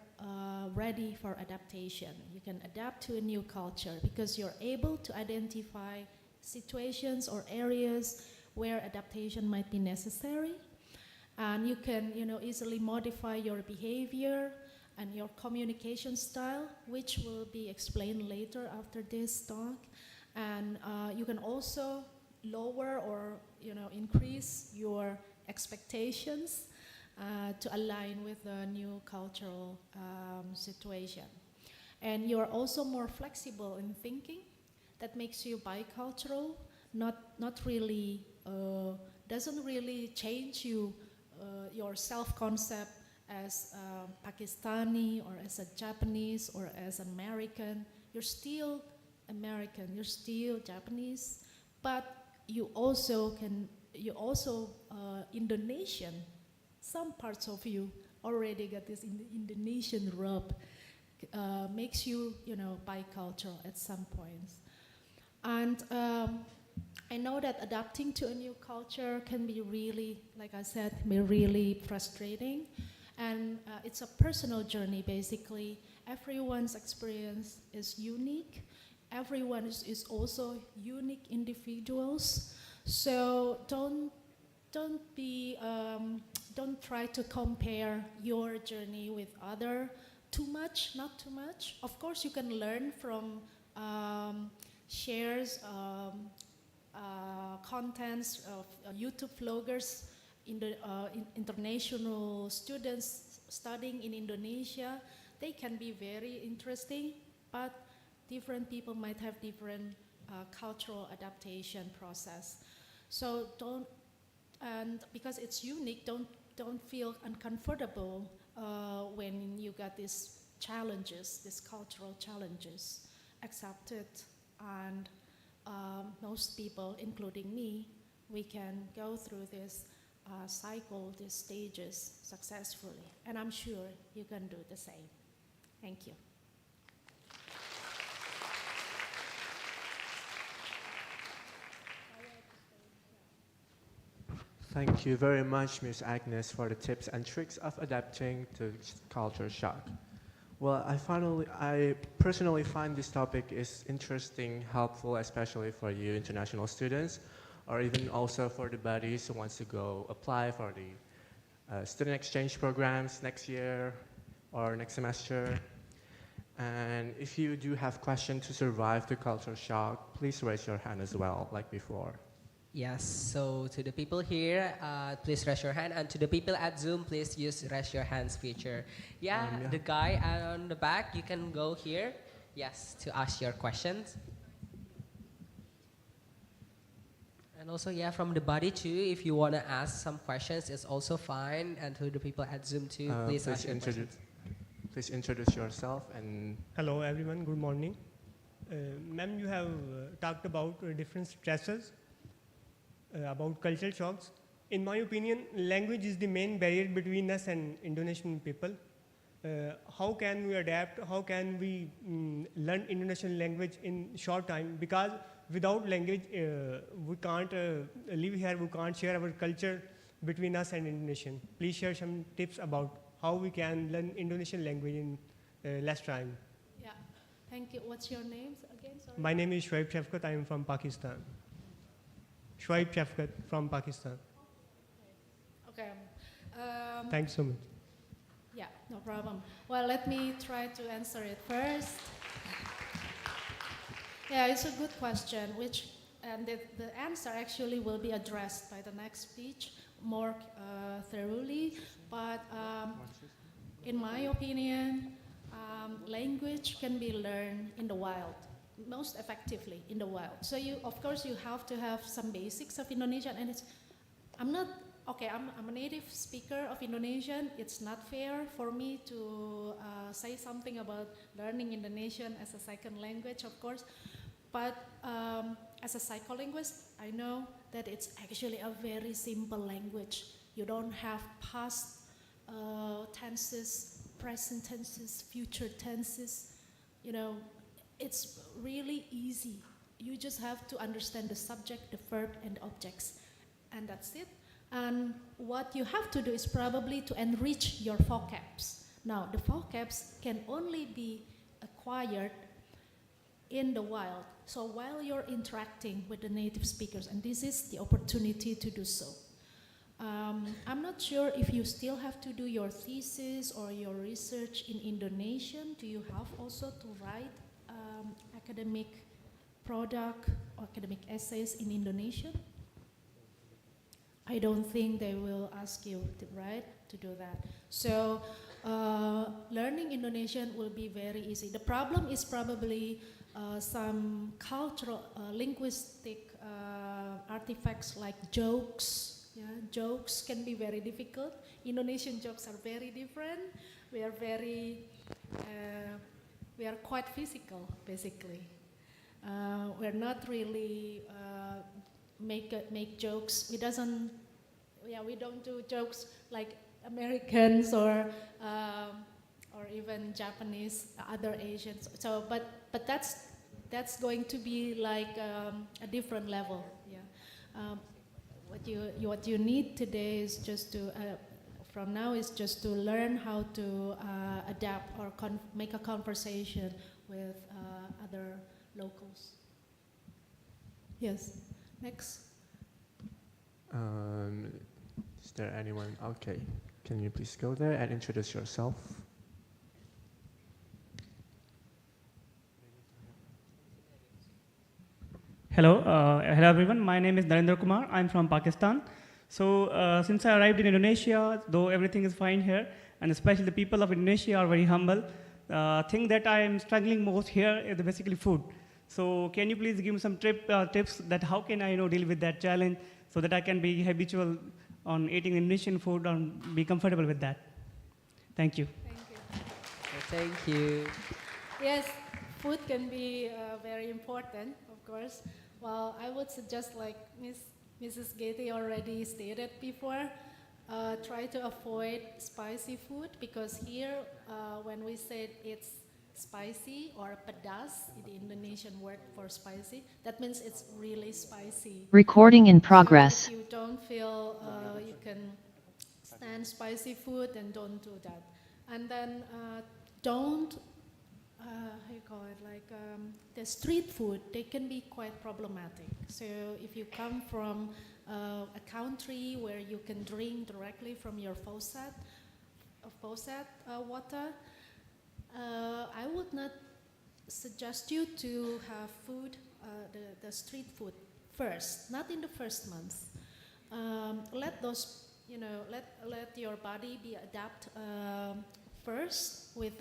ready for adaptation. You can adapt to a new culture because you're able to identify situations or areas where adaptation might be necessary. And you can, easily modify your behavior and your communication style, which will be explained later after this talk. And you can also lower or increase your expectations to align with the new cultural situation. And you're also more flexible in thinking. That makes you bicultural, not really, doesn't really change you, your self-concept as Pakistani or as a Japanese or as American. You're still American, you're still Japanese, but you also Indonesian. Some parts of you already got this Indonesian rub, makes you, bicultural at some points. And I know that adapting to a new culture can be really, like I said, be really frustrating. And it's a personal journey, basically. Everyone's experience is unique. Everyone is also unique individuals. So don't try to compare your journey with other too much, not too much. Of course, you can learn from shares, contents of YouTube vloggers, international students studying in Indonesia. They can be very interesting, but different people might have different cultural adaptation process. So and because it's unique, don't feel uncomfortable when you got these challenges, these cultural challenges. Accept it, and most people, including me, we can go through this cycle, these stages successfully. And I'm sure you can do the same. Thank you. Thank you very much, Ms. Agnes, for the tips and tricks of adapting to culture shock. Well, I personally find this topic is interesting, helpful, especially for you international students, or even also for the buddies who wants to go apply for the student exchange programs next year or next semester. And if you do have questions to survive the culture shock, please raise your hand as well, like before. Yes, so to the people here, please raise your hand. And to the people at Zoom, please use raise your hands feature. Yeah, the guy on the back, you can go here. Yes, to ask your questions. And also, yeah, from the body too, if you want to ask some questions, it's also fine. And to the people at Zoom too, please ask your questions. Please introduce yourself and... Hello everyone, good morning. Ma'am, you have talked about different stresses, about cultural shocks. In my opinion, language is the main barrier between us and Indonesian people. How can we adapt? How can we learn Indonesian language in short time? Because without language, we can't live here, we can't share our culture between us and Indonesian. Please share some tips about how we can learn Indonesian language in less time. Yeah, thank you. What's your name again? Sorry. My name is Shoaib Shafkat. I am from Pakistan. Shoaib Shafkat from Pakistan. Okay. Thanks so much. Yeah, no problem. Well, let me try to answer it first. Yeah, it's a good question, and the answer actually will be addressed by the next speech more thoroughly. But in my opinion, language can be learned in the wild, most effectively in the wild. So of course, you have to have some basics of Indonesian, and I'm a native speaker of Indonesian. It's not fair for me to say something about learning Indonesian as a second language, of course. But as a psycholinguist, I know that it's actually a very simple language. You don't have past tenses, present tenses, future tenses. You know, it's really easy. You just have to understand the subject, the verb, and the objects. And that's it. And what you have to do is probably to enrich your vocabs. Now, the vocabs can only be acquired in the wild. So while you're interacting with the native speakers, and this is the opportunity to do so. I'm not sure if you still have to do your thesis or your research in Indonesian. Do you have also to write academic product or academic essays in Indonesian? I don't think they will ask you to do that. So learning Indonesian will be very easy. The problem is probably some cultural, linguistic artifacts like jokes. Yeah, jokes can be very difficult. Indonesian jokes are very different. We are quite physical, basically. We're not really make jokes. We don't do jokes like Americans or even Japanese, other Asians. So, but that's going to be like a different level. Yeah. What you need today is just to from now is just to learn how to adapt or make a conversation with other locals. Yes, next. Is there anyone? Okay, can you please go there and introduce yourself? Hello, hello everyone. My name is Narendra Kumar. I'm from Pakistan. So since I arrived in Indonesia, though everything is fine here, and especially the people of Indonesia are very humble, thing that I am struggling most here is basically food. So can you please give me some tips that how can I deal with that challenge so that I can be habitual on eating Indonesian food and be comfortable with that? Thank you. Thank you. Yes, food can be very important, of course. Well, I would suggest, like Mrs. Getty already stated before, try to avoid spicy food, because here, when we said it's spicy or pedas, the Indonesian word for spicy, that means it's really spicy. Recording in progress. So if you don't feel you can stand spicy food, then don't do that. And then don't, how you call it, like the street food, they can be quite problematic. So if you come from a country where you can drink directly from your faucet water, I would not suggest you to have food, the street food first, not in the first month. Let those, let your body be adapt first with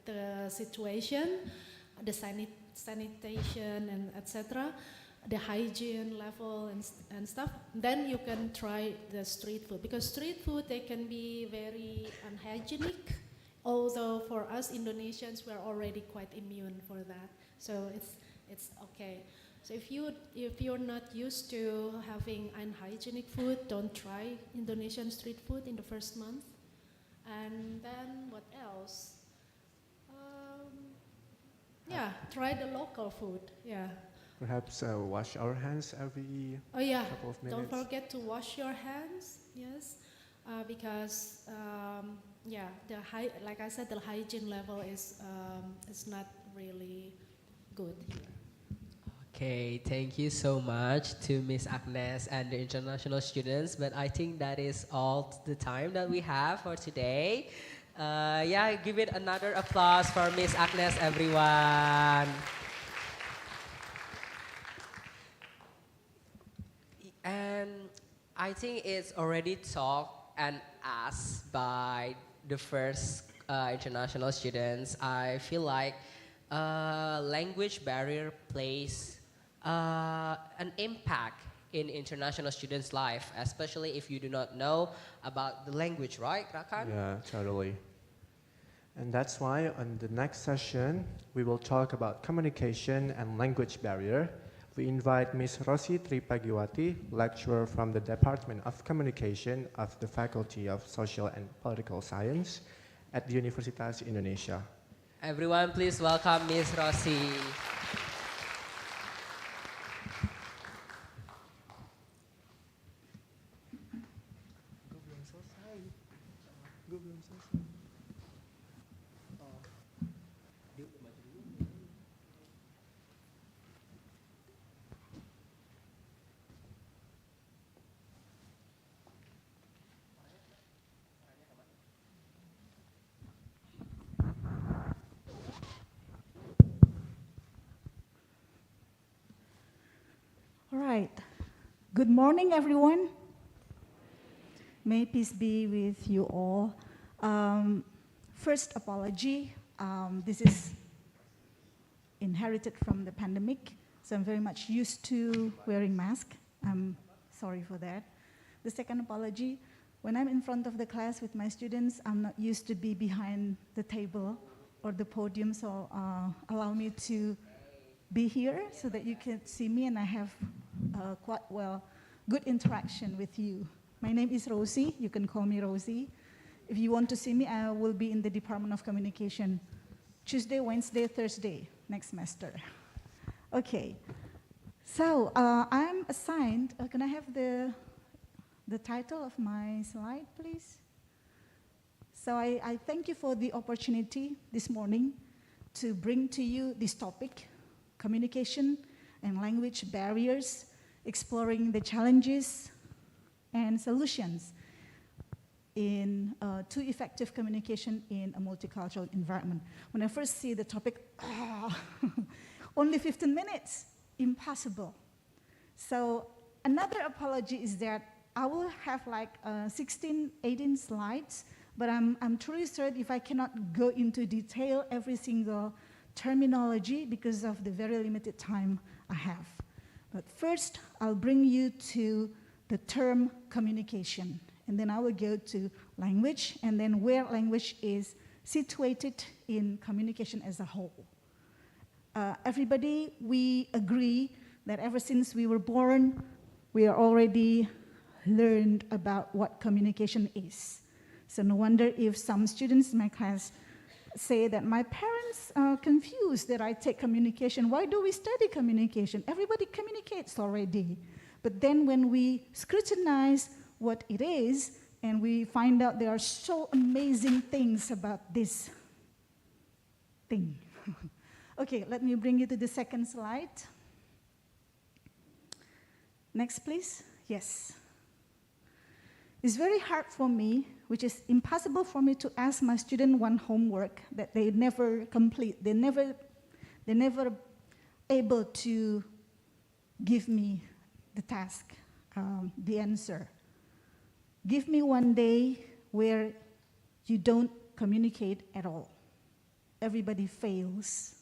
the situation, the sanitation and etc., the hygiene level and stuff. Then you can try the street food, because street food, they can be very unhygienic. Although for us Indonesians, we're already quite immune for that, so it's okay. So if you're not used to having unhygienic food, don't try Indonesian street food in the first month. And then what else? Yeah, try the local food. Yeah. Perhaps wash our hands every couple of minutes. Don't forget to wash your hands. Yes, because like I said, the hygiene level is not really good here. Okay, thank you so much to Miss Agnes and the international students. But I think that is all the time that we have for today. Give it another applause for Miss Agnes, everyone. And I think it's already talked and asked by the first international students. I feel like language barrier plays an impact in international students' life, especially if you do not know about the language, right, Rakan? Yeah, totally. And that's why on the next session, we will talk about communication and language barrier. We invite Ms. Rosi Tripagiwati, lecturer from the Department of Communication of the Faculty of Social and Political Science at the Universitas Indonesia. Everyone, please welcome Ms. Rosi. All right. Good morning, everyone. May peace be with you all. First, apology. This is inherited from the pandemic, so I'm very much used to wearing mask. I'm sorry for that. The second apology, when I'm in front of the class with my students, I'm not used to be behind the table or the podium, so allow me to be here so that you can see me and I have good interaction with you. My name is Rosie. You can call me Rosie. If you want to see me, I will be in the Department of Communication Tuesday, Wednesday, Thursday next semester. Okay. So I'm assigned. Can I have the the title of my slide, please? So I thank you for the opportunity this morning to bring to you this topic, communication and language barriers, exploring the challenges and solutions to effective communication in a multicultural environment. When I first see the topic, only 15 minutes, impossible. So another apology is that I will have like 16, 18 slides, but I'm truly sorry if I cannot go into detail every single terminology because of the very limited time I have. But first, I'll bring you to the term communication, and then I will go to language, and then where language is situated in communication as a whole. Everybody, we agree that ever since we were born, we are already learned about what communication is. So no wonder if some students in my class say that my parents are confused that I take communication. Why do we study communication? Everybody communicates already. But then when we scrutinize what it is, and we find out there are so amazing things about this thing. Okay, let me bring you to the second slide. Next, please. Yes. It's very hard for me, which is impossible for me to ask my student one homework that they never complete. They're never able to give me the task, the answer. Give me one day where you don't communicate at all. Everybody fails.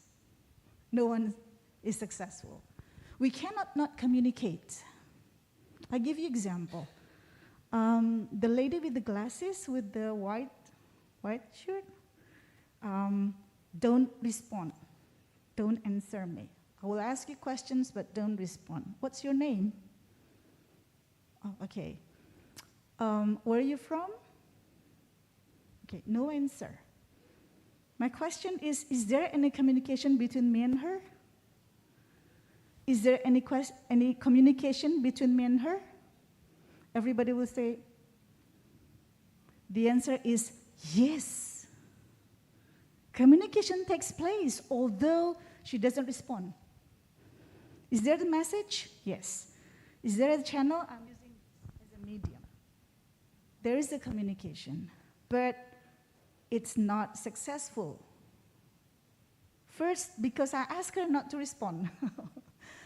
No one is successful. We cannot not communicate. I'll give you an example. The lady with the glasses with the white shirt, don't respond. Don't answer me. I will ask you questions, but don't respond. What's your name? Oh, okay. Where are you from? Okay, no answer. My question is there any communication between me and her? Is there any communication between me and her? Everybody will say, the answer is yes. Communication takes place, although she doesn't respond. Is there the message? Yes. Is there a channel? I'm using as a medium. There is a communication, but it's not successful. First, because I asked her not to respond.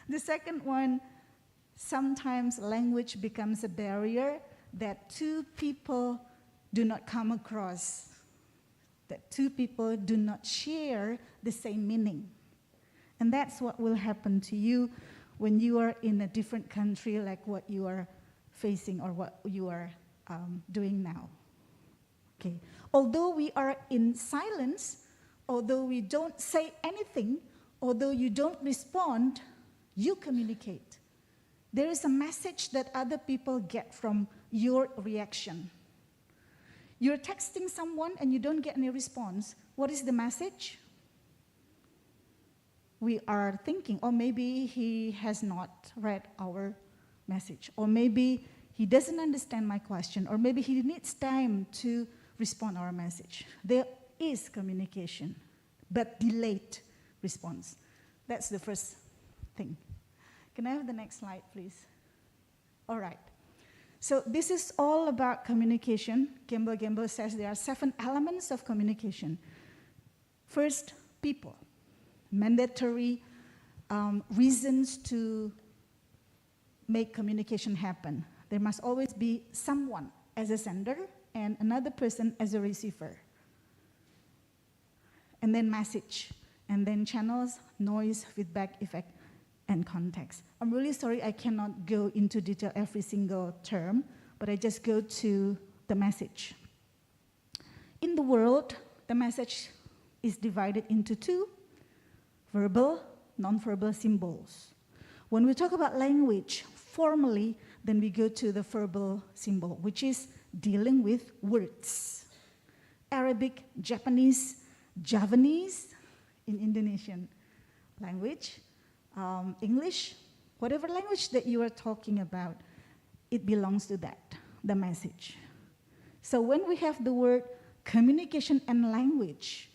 The second one, sometimes language becomes a barrier that two people do not come across, that two people do not share the same meaning. And that's what will happen to you when you are in a different country like what you are facing or what you are doing now. Okay. Although we are in silence, although we don't say anything, although you don't respond, you communicate. There is a message that other people get from your reaction. You're texting someone and you don't get any response. What is the message? We are thinking, or maybe he has not read our message, or maybe he doesn't understand my question, or maybe he needs time to respond our message. There is communication, but delayed response. That's the first thing. Can I have the next slide, please? All right. So this is all about communication. Campbell says there are 7 elements of communication. First, people. Mandatory reasons to make communication happen. There must always be someone as a sender and another person as a receiver. And then message, and then channels, noise, feedback, effect, and context. I'm really sorry I cannot go into detail every single term, but I just go to the message. In the world, the message is divided into 2, verbal, non-verbal symbols. When we talk about language, formally, then we go to the verbal symbol, which is dealing with words. Arabic, Japanese, Javanese in Indonesian language, English, whatever language that you are talking about, it belongs to that. the message. So when we have the word communication and language,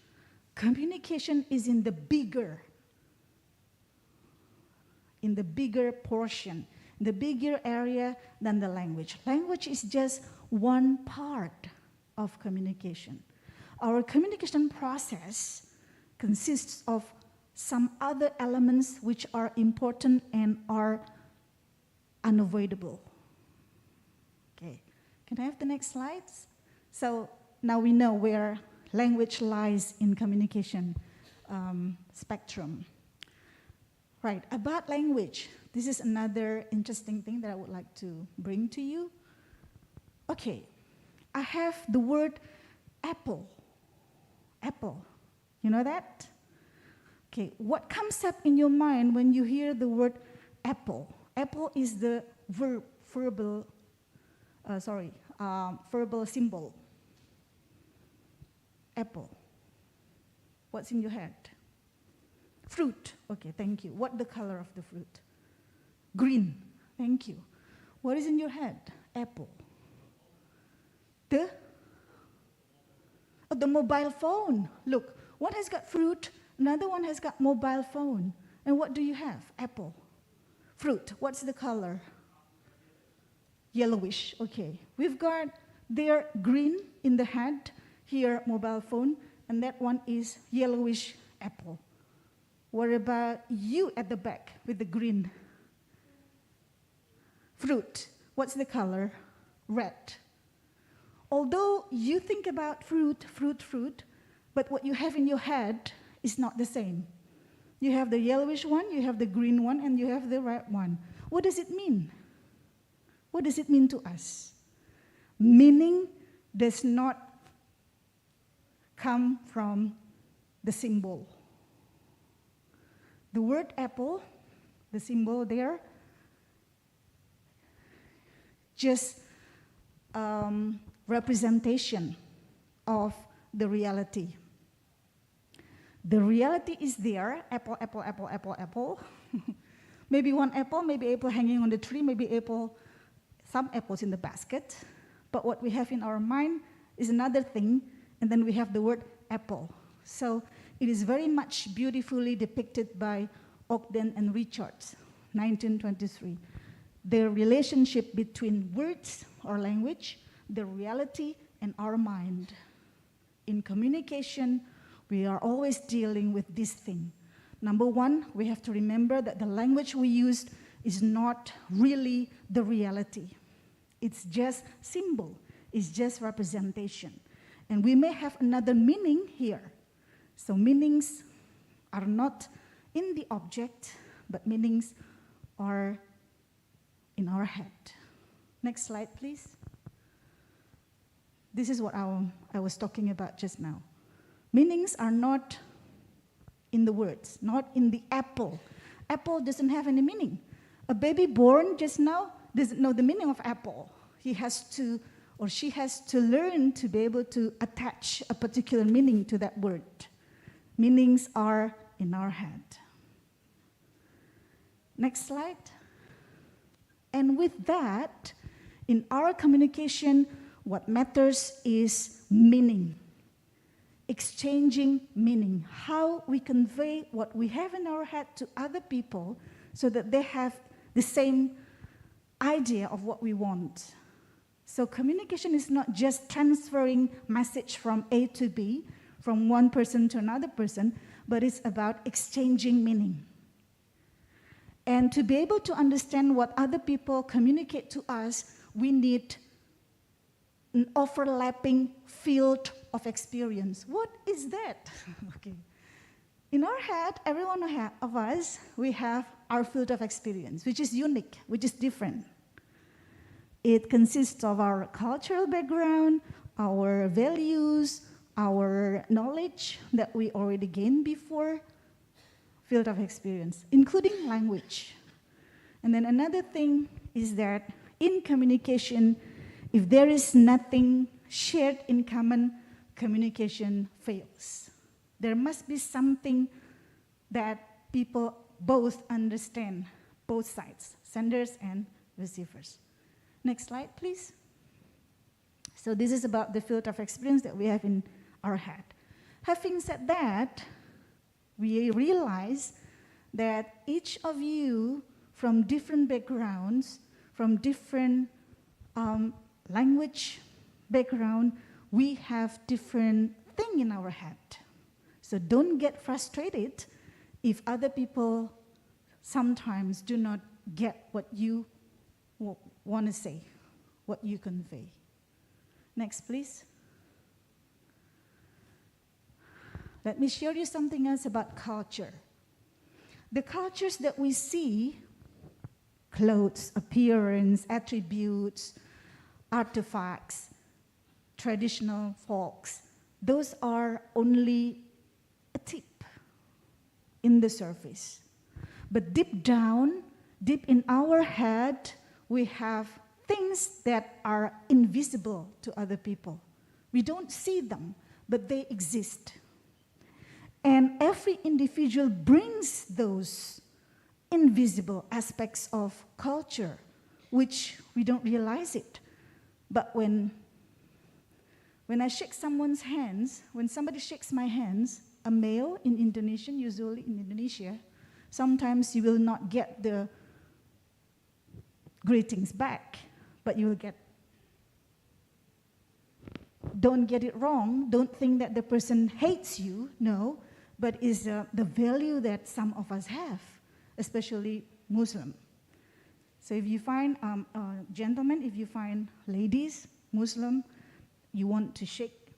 communication is in the bigger portion, the bigger area than the language. Language is just one part of communication. Our communication process consists of some other elements which are important and are unavoidable. Okay, can I have the next slides? So now we know where language lies in communication spectrum. Right, about language, this is another interesting thing that I would like to bring to you. Okay, I have the word apple. Apple, you know that? Okay, what comes up in your mind when you hear the word apple? Apple is the verbal symbol. Apple. What's in your head? Fruit. Okay, thank you. What the color of the fruit? Green. Thank you. What is in your head? Apple. The mobile phone. Look, one has got fruit, another one has got mobile phone. And what do you have? Apple. Fruit. What's the color? Yellowish. Okay. We've got there green in the head, here mobile phone, and that one is yellowish apple. What about you at the back with the green? Fruit. What's the color? Red. Although you think about fruit, but what you have in your head is not the same. You have the yellowish one, you have the green one, and you have the red one. What does it mean? What does it mean to us? Meaning does not come from the symbol. The word apple, the symbol there, just representation of the reality. The reality is there, apple, apple, apple, apple, apple. Maybe one apple, maybe apple hanging on the tree, maybe apple, some apples in the basket. But what we have in our mind is another thing, and then we have the word apple. So it is very much beautifully depicted by Ogden and Richards, 1923. The relationship between words or language, the reality, and our mind. In communication, we are always dealing with this thing. Number one, we have to remember that the language we use is not really the reality. It's just symbol, it's just representation. And we may have another meaning here. So meanings are not in the object, but meanings are in our head. Next slide, please. This is what I was talking about just now. Meanings are not in the words, not in the apple. Apple doesn't have any meaning. A baby born just now doesn't know the meaning of apple. He has to, or she has to learn to be able to attach a particular meaning to that word. Meanings are in our head. Next slide. And with that, in our communication, what matters is meaning. Exchanging meaning. How we convey what we have in our head to other people so that they have the same idea of what we want. So communication is not just transferring message from A to B, from one person to another person, but it's about exchanging meaning. And to be able to understand what other people communicate to us, we need an overlapping field of experience. What is that? Okay. In our head, every one of us, we have our field of experience, which is unique, which is different. It consists of our cultural background, our values, our knowledge that we already gained before, field of experience, including language. And then another thing is that in communication, if there is nothing shared in common, communication fails. There must be something that people both understand, both sides, senders and receivers. Next slide, please. So this is about the field of experience that we have in our head. Having said that, we realize that each of you from different backgrounds, from different language background, we have different thing in our head. So don't get frustrated if other people sometimes do not get what you want to say, what you convey. Next, please. Let me share you something else about culture. The cultures that we see, clothes, appearance, attributes, artifacts, traditional folks, those are only a tip in the surface. But deep down, deep in our head, we have things that are invisible to other people. We don't see them, but they exist. And every individual brings those invisible aspects of culture, which we don't realize it. But when I shake someone's hands, when somebody shakes my hands, a male in Indonesian, usually in Indonesia, sometimes you will not get the greetings back, but you will get. Don't get it wrong. Don't think that the person hates you. No, but is the value that some of us have, especially Muslim. So if you find gentlemen, if you find ladies, Muslim, you want to shake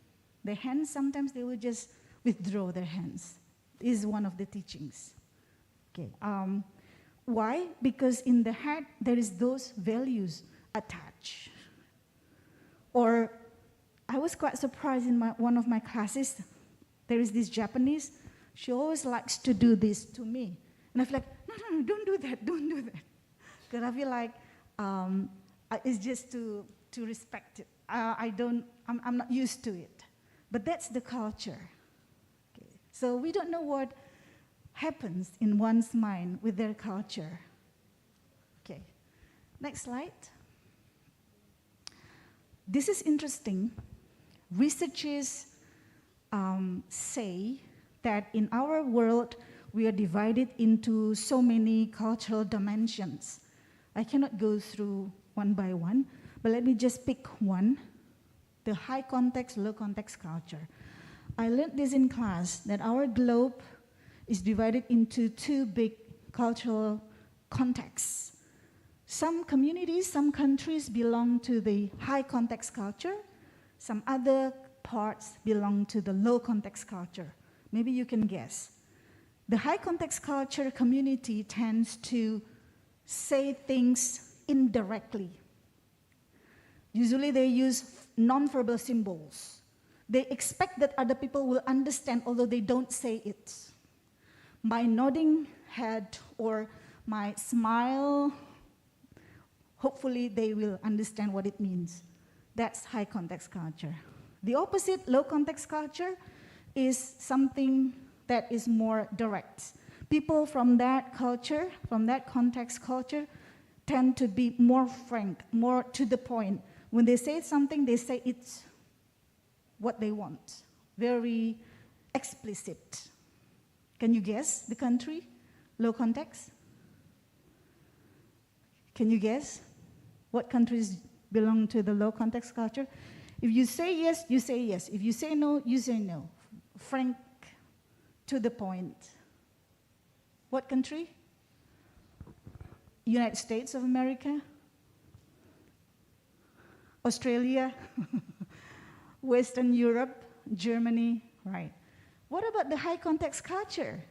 their hands, sometimes they will just withdraw their hands. This is one of the teachings. Okay. Why? Because in the heart, there is those values attached. Or I was quite surprised in one of my classes. There is this Japanese. She always likes to do this to me. And I feel like, no, don't do that, don't do that. Because I feel like it's just to respect it. I'm not used to it. But that's the culture. Okay. So we don't know what happens in one's mind with their culture. Okay. Next slide. This is interesting. Researchers say that in our world, we are divided into so many cultural dimensions. I cannot go through one by one, but let me just pick one. The high context, low context culture. I learned this in class, that our globe is divided into two big cultural contexts. Some communities, some countries belong to the high context culture. Some other parts belong to the low context culture. Maybe you can guess. The high context culture community tends to say things indirectly. Usually they use nonverbal symbols. They expect that other people will understand, although they don't say it. My nodding head or my smile, hopefully they will understand what it means. That's high context culture. The opposite, low context culture, is something that is more direct. People from that culture, from that context culture, tend to be more frank, more to the point. When they say something, they say it's what they want. Very explicit. Can you guess the country? Low context? Can you guess what countries belong to the low context culture? If you say yes, you say yes. If you say no, you say no. Frank, to the point. What country? United States of America? Australia? Western Europe? Germany? Right. What about the high context culture?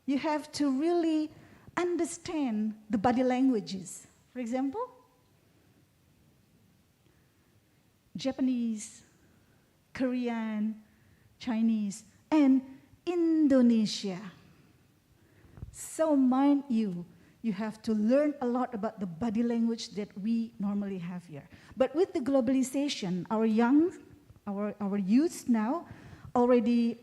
You have to really understand the body languages. For example, Japanese, Korean, Chinese, and Indonesia. So mind you, you have to learn a lot about the body language that we normally have here. But with the globalization, our youth now,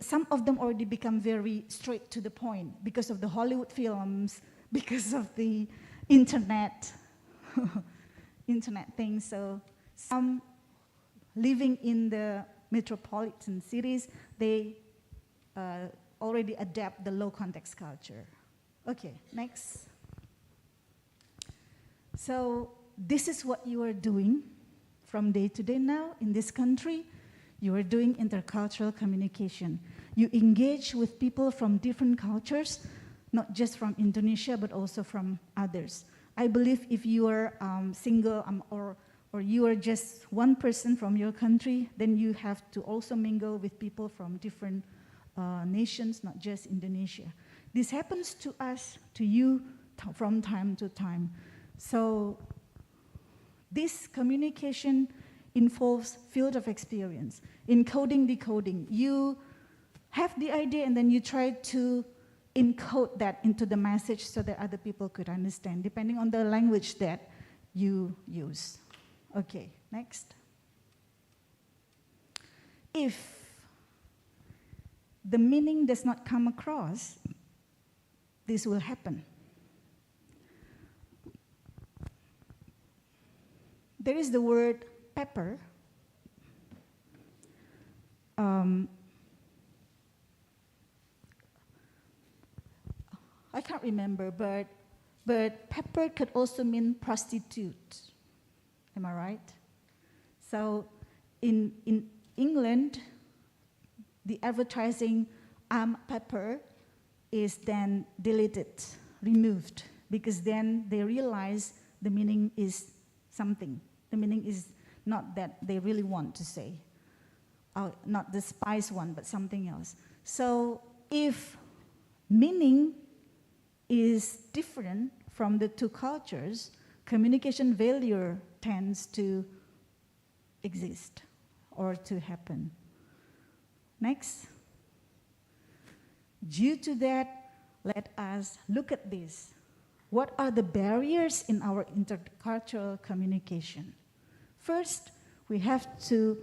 some of them already become very straight to the point because of the Hollywood films, because of the internet things. So some living in the metropolitan cities, they already adapt the low context culture. Okay, next. So this is what you are doing from day to day now in this country. You are doing intercultural communication. You engage with people from different cultures, not just from Indonesia, but also from others. I believe if you are single or you are just one person from your country, then you have to also mingle with people from different nations, not just Indonesia. This happens to us, to you, from time to time. So this communication involves field of experience, encoding, decoding. You have the idea and then you try to encode that into the message so that other people could understand, depending on the language that you use. Okay, next. If the meaning does not come across, this will happen. There is the word pepper. I can't remember, but pepper could also mean prostitute. Am I right? So in England, the advertising pepper is then deleted, removed, because then they realize the meaning is something. The meaning is not that they really want to say, not the spice one, but something else. So if meaning is different from the two cultures, communication failure tends to exist or to happen. Next. Due to that, let us look at this. What are the barriers in our intercultural communication? First, we have to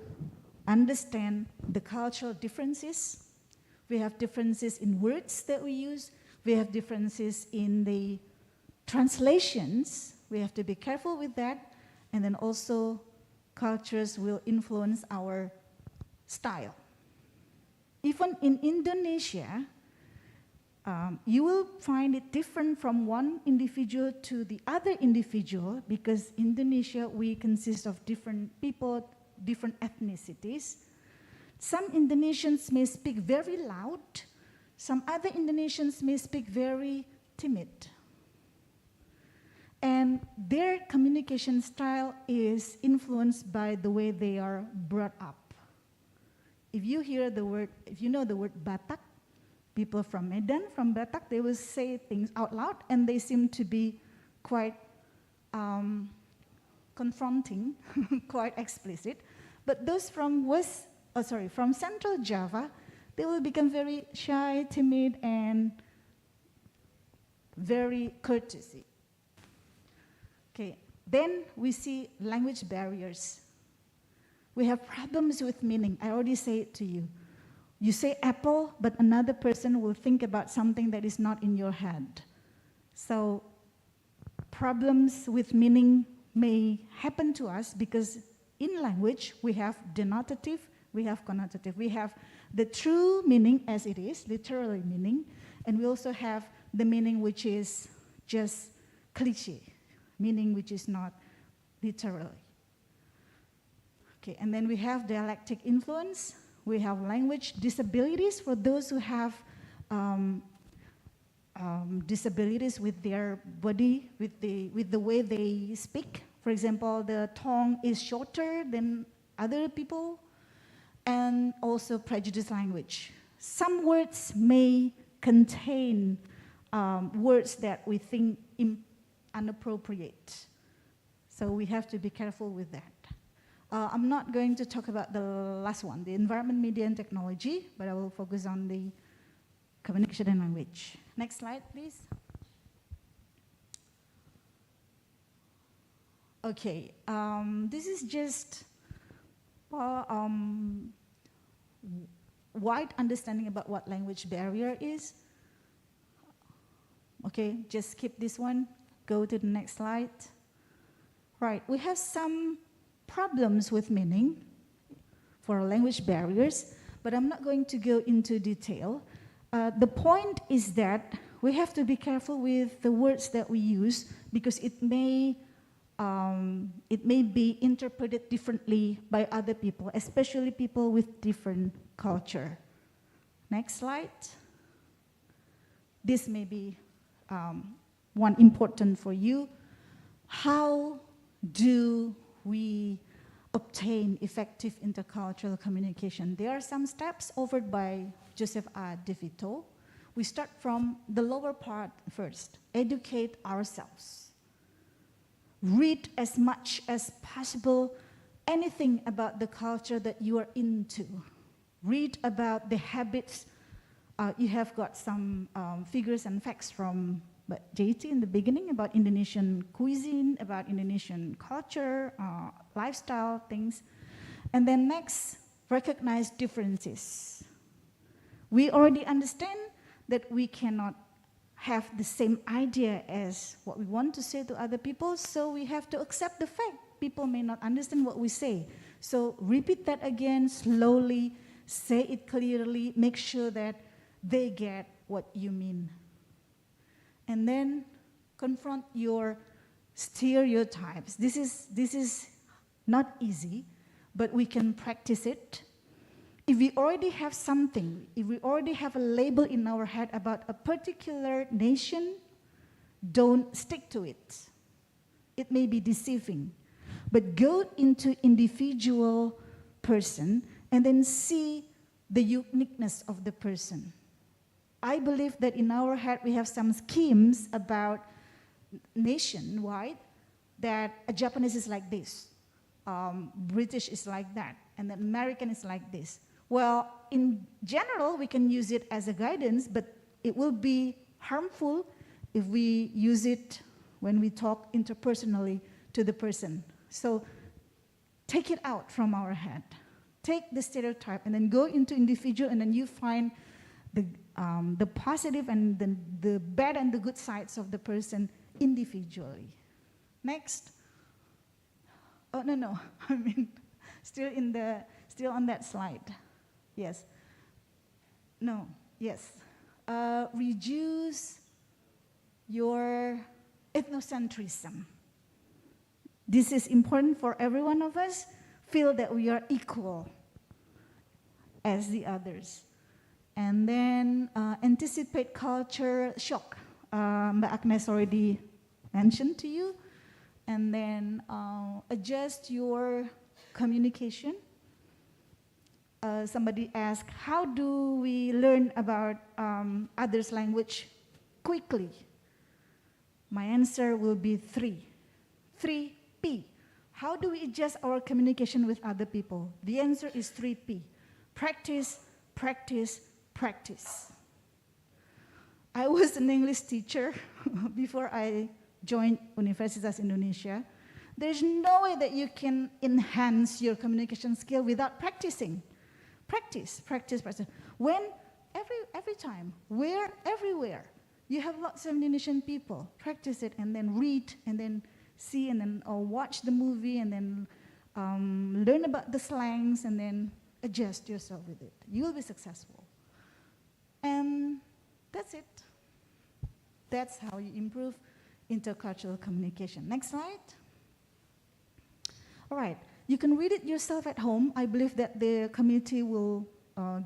understand the cultural differences. We have differences in words that we use. We have differences in the translations. We have to be careful with that. And then also, cultures will influence our style. Even in Indonesia, you will find it different from one individual to the other individual, because Indonesia, we consist of different people, different ethnicities. Some Indonesians may speak very loud. Some other Indonesians may speak very timid. And their communication style is influenced by the way they are brought up. If you know the word Batak, people from Medan, from Batak, they will say things out loud, and they seem to be quite confronting, quite explicit. But those from from Central Java, they will become very shy, timid, and very courtesy. Okay, then we see language barriers. We have problems with meaning. I already said it to you. You say apple, but another person will think about something that is not in your head. So problems with meaning may happen to us because in language we have denotative, we have connotative. We have the true meaning as it is, literally meaning, and we also have the meaning which is just cliche, meaning which is not literally. Okay, and then we have dialectic influence. We have language disabilities for those who have disabilities with their body, with the way they speak. For example, the tongue is shorter than other people, and also prejudice language. Some words may contain words that we think inappropriate. So we have to be careful with that. I'm not going to talk about the last one, the environment, media, and technology, but I will focus on the communication and language. Next slide, please. Okay, this is just wide understanding about what language barrier is. Okay, just skip this one. Go to the next slide. Right, we have some problems with meaning for language barriers, but I'm not going to go into detail. The point is that we have to be careful with the words that we use because it may be interpreted differently by other people, especially people with different culture. Next slide. This may be one important for you. How do we obtain effective intercultural communication? There are some steps offered by Joseph R. DeVito. We start from the lower part first. Educate ourselves. Read as much as possible anything about the culture that you are into. Read about the habits. You have got some figures and facts from JT in the beginning about Indonesian cuisine, about Indonesian culture, lifestyle things. And then next, recognize differences. We already understand that we cannot have the same idea as what we want to say to other people, so we have to accept the fact people may not understand what we say. So repeat that again slowly, say it clearly, make sure that they get what you mean. And then confront your stereotypes. This is not easy, but we can practice it. If we already have something, if we already have a label in our head about a particular nation, don't stick to it. It may be deceiving. But go into individual person and then see the uniqueness of the person. I believe that in our head we have some schemes about nationwide that a Japanese is like this, British is like that, and the American is like this. Well, in general, we can use it as a guidance, but it will be harmful if we use it when we talk interpersonally to the person. So take it out from our head. Take the stereotype and then go into individual, and then you find the positive and the bad and the good sides of the person individually. Next. Oh, no. I mean, still on that slide. Yes. No. Yes. Reduce your ethnocentrism. This is important for every one of us. Feel that we are equal as the others. And then anticipate culture shock. Mbak Agnes already mentioned to you. And then adjust your communication. Somebody asked, how do we learn about others' language quickly? My answer will be 3. 3P. How do we adjust our communication with other people? The answer is 3P. Practice, practice, practice. I was an English teacher before I joined Universitas Indonesia. There's no way that you can enhance your communication skill without practicing. Practice, practice, practice. When, every time, everywhere, you have lots of Indonesian people. Practice it and then read and then see and then watch the movie and then learn about the slangs and then adjust yourself with it. You will be successful. And that's it. That's how you improve intercultural communication. Next slide. All right. You can read it yourself at home. I believe that the community will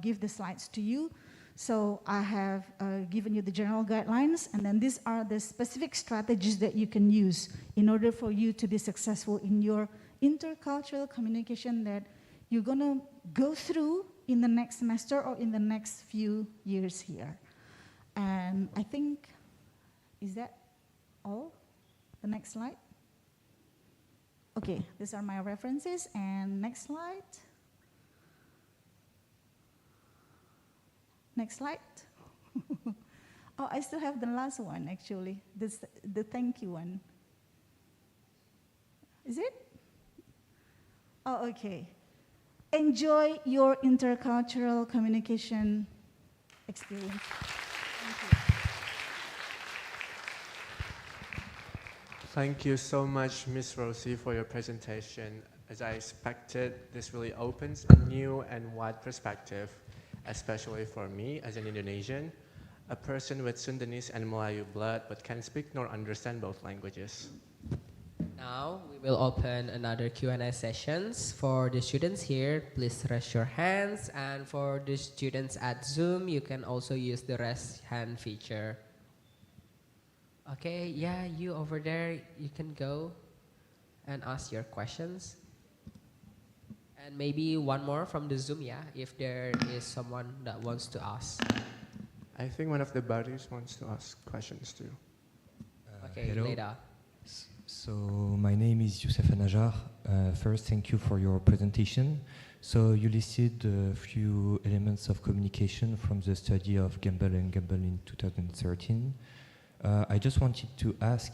give the slides to you. So I have given you the general guidelines, and then these are the specific strategies that you can use in order for you to be successful in your intercultural communication that you're going to go through in the next semester or in the next few years here. And I think, is that all? The next slide? Okay, these are my references, and next slide. Next slide. Oh, I still have the last one, actually, the thank you one. Is it? Oh, okay. Enjoy your intercultural communication experience. Thank you. Thank you so much, Ms. Rosie, for your presentation. As I expected, this really opens a new and wide perspective, especially for me as an Indonesian, a person with Sundanese and Melayu blood but can speak nor understand both languages. Now we will open another Q&A sessions. For the students here, please raise your hands, and for the students at Zoom, you can also use the raise hand feature. Okay, yeah, you over there, you can go and ask your questions. And maybe one more from the Zoom, yeah, if there is someone that wants to ask. I think one of the buddies wants to ask questions too. Okay, hello. later. So my name is Youssef Anajar. First, thank you for your presentation. So you listed a few elements of communication from the study of Gamble and Gamble in 2013. I just wanted to ask,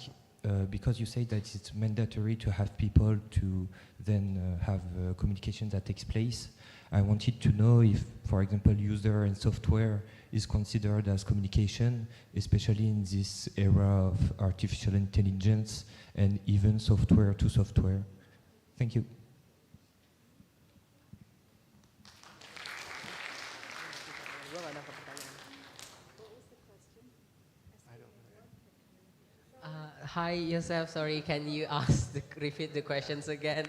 because you say that it's mandatory to have people to then have communication that takes place, I wanted to know if, for example, user and software is considered as communication, especially in this era of artificial intelligence and even software to software. Thank you. Hi, Yosef. Sorry, can you repeat the questions again?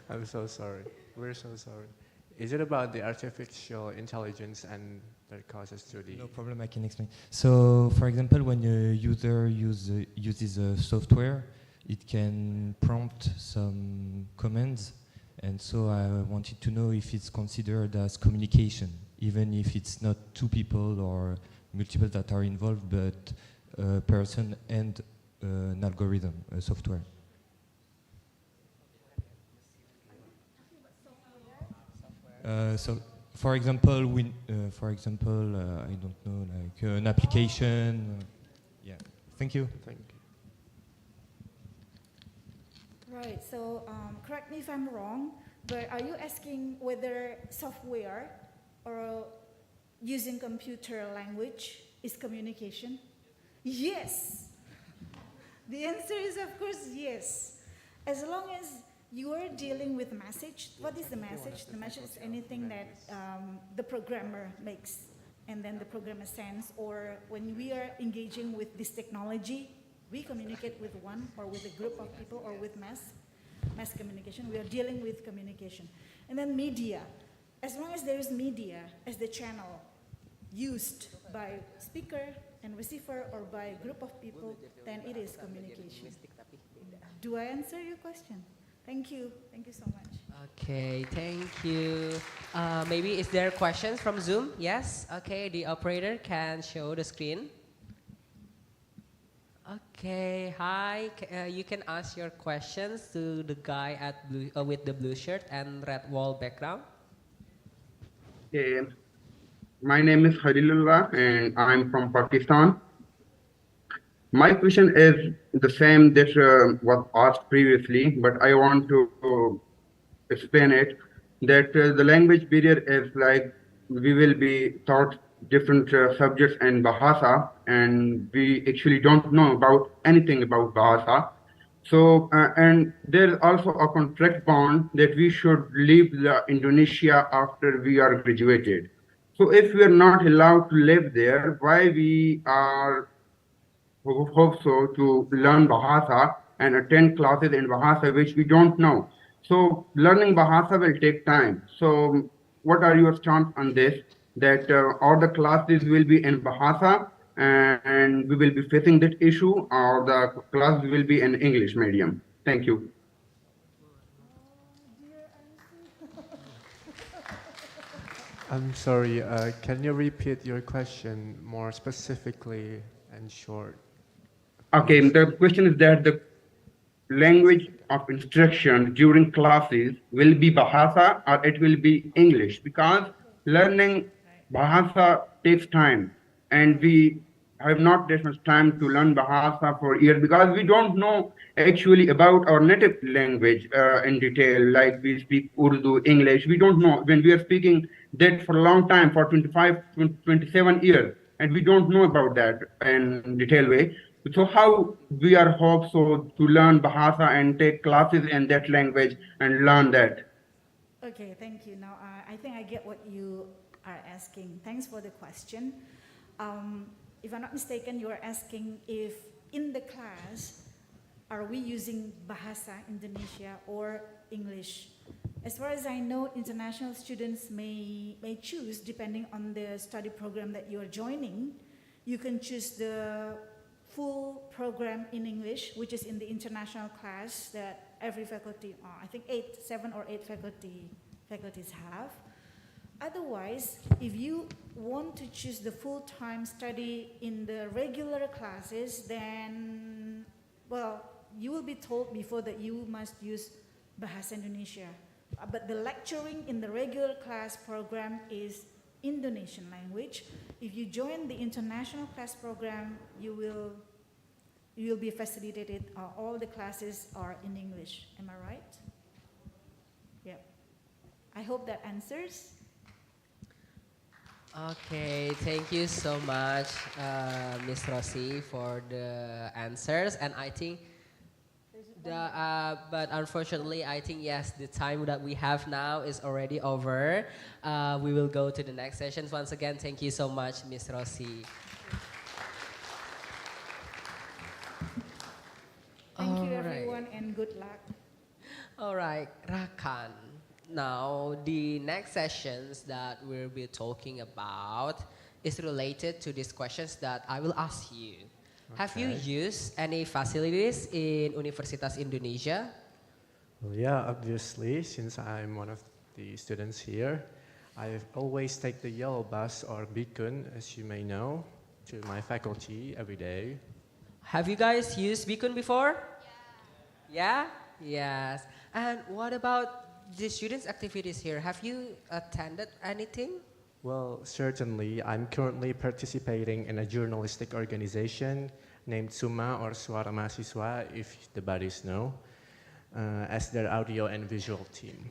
I'm so sorry. We're so sorry. Is it about the artificial intelligence and that causes to the... No problem, I can explain. So, for example, when a user uses a software, it can prompt some commands, and so I wanted to know if it's considered as communication, even if it's not two people or multiple that are involved, but a person and an algorithm, a software. So, for example, I don't know, like an application. Yeah. Thank you. Thank you. Right, so correct me if I'm wrong, but are you asking whether software or using computer language is communication? Yes. The answer is, of course, yes. As long as you are dealing with message. What is the message? The message is anything that the programmer makes, and then the programmer sends, or when we are engaging with this technology, we communicate with one or with a group of people or with mass communication. We are dealing with communication. And then media. As long as there is media as the channel used by speaker and receiver or by a group of people, then it is communication. Do I answer your question? Thank you. Thank you so much. Okay, thank you. Maybe is there questions from Zoom? Yes? Okay, the operator can show the screen. Okay, hi. You can ask your questions to the guy at with the blue shirt and red wall background. Okay. My name is Khalilullah and I'm from Pakistan. My question is the same that was asked previously, but I want to explain it, that the language barrier is like we will be taught different subjects in Bahasa, and we actually don't know about anything about Bahasa. So, and there is also a contract bound that we should leave Indonesia after we are graduated. So if we are not allowed to live there, why we are hope so to learn Bahasa and attend classes in Bahasa which we don't know. So learning Bahasa will take time. So what are your stance on this? That all the classes will be in Bahasa and we will be facing that issue, or the class will be in English medium? Thank you. I'm sorry, can you repeat your question more specifically and short? Okay, the question is that the language of instruction during classes will be Bahasa or it will be English, because learning Bahasa takes time and we have not that much time to learn Bahasa for years because we don't know actually about our native language in detail, like we speak Urdu, English. We don't know when we are speaking that for a long time, for 25, 27 years, and we don't know about that in detailed way. So how we are hope so to learn Bahasa and take classes in that language and learn that. Okay, thank you. Now, I think I get what you are asking. Thanks for the question. If I'm not mistaken, you are asking if in the class, are we using Bahasa Indonesia or English? As far as I know, international students may choose, depending on the study program that you are joining, you can choose the full program in English, which is in the international class that every faculty, I think 7 or 8 faculties have. Otherwise, if you want to choose the full-time study in the regular classes, then, well, you will be told before that you must use Bahasa Indonesia. But the lecturing in the regular class program is Indonesian language. If you join the international class program, you will be facilitated. All the classes are in English. Am I right? Yeah. I hope that answers. Okay, thank you so much, Miss Rosie, for the answers. And I think, but unfortunately, I think yes, the time that we have now is already over. We will go to the next sessions. Once again, thank you so much, Miss Rosie. Thank you, everyone, and good luck. All right, Rakan. Now, the next sessions that we'll be talking about is related to these questions that I will ask you. Okay. Have you used any facilities in Universitas Indonesia? Well, yeah, obviously, since I'm one of the students here, I always take the yellow bus or beacon, as you may know, to my faculty every day. Have you guys used beacon before? Yeah? Yes. And what about the students' activities here? Have you attended anything? Well, certainly. I'm currently participating in a journalistic organization named SUMA, or Suara Mahasiswa, if the buddies know, as their audio and visual team.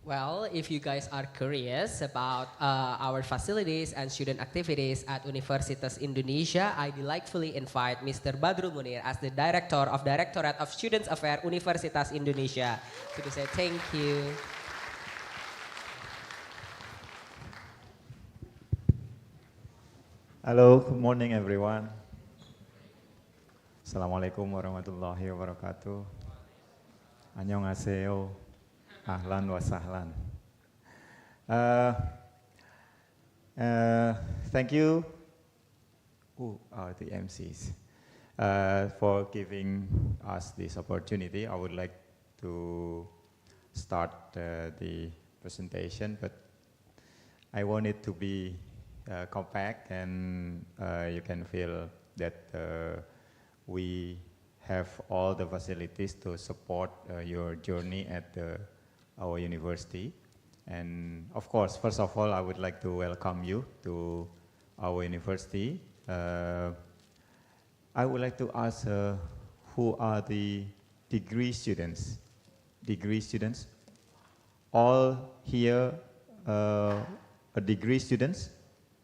Well, if you guys are curious about our facilities and student activities at Universitas Indonesia, I delightfully invite Mr. Badrul Munir as the Director of Directorate of Students Affairs Universitas Indonesia to say thank you. Hello, good morning everyone. Assalamualaikum warahmatullahi wabarakatuh. Annyeonghaseyo. Ahlan wa sahlan. Thank you, who are the MCs, for giving us this opportunity. I would like to start the presentation, but I want it to be compact and you can feel that we have all the facilities to support your journey at our university. And of course, first of all, I would like to welcome you to our university. I would like to ask who are the degree students? Degree students? All here are degree students?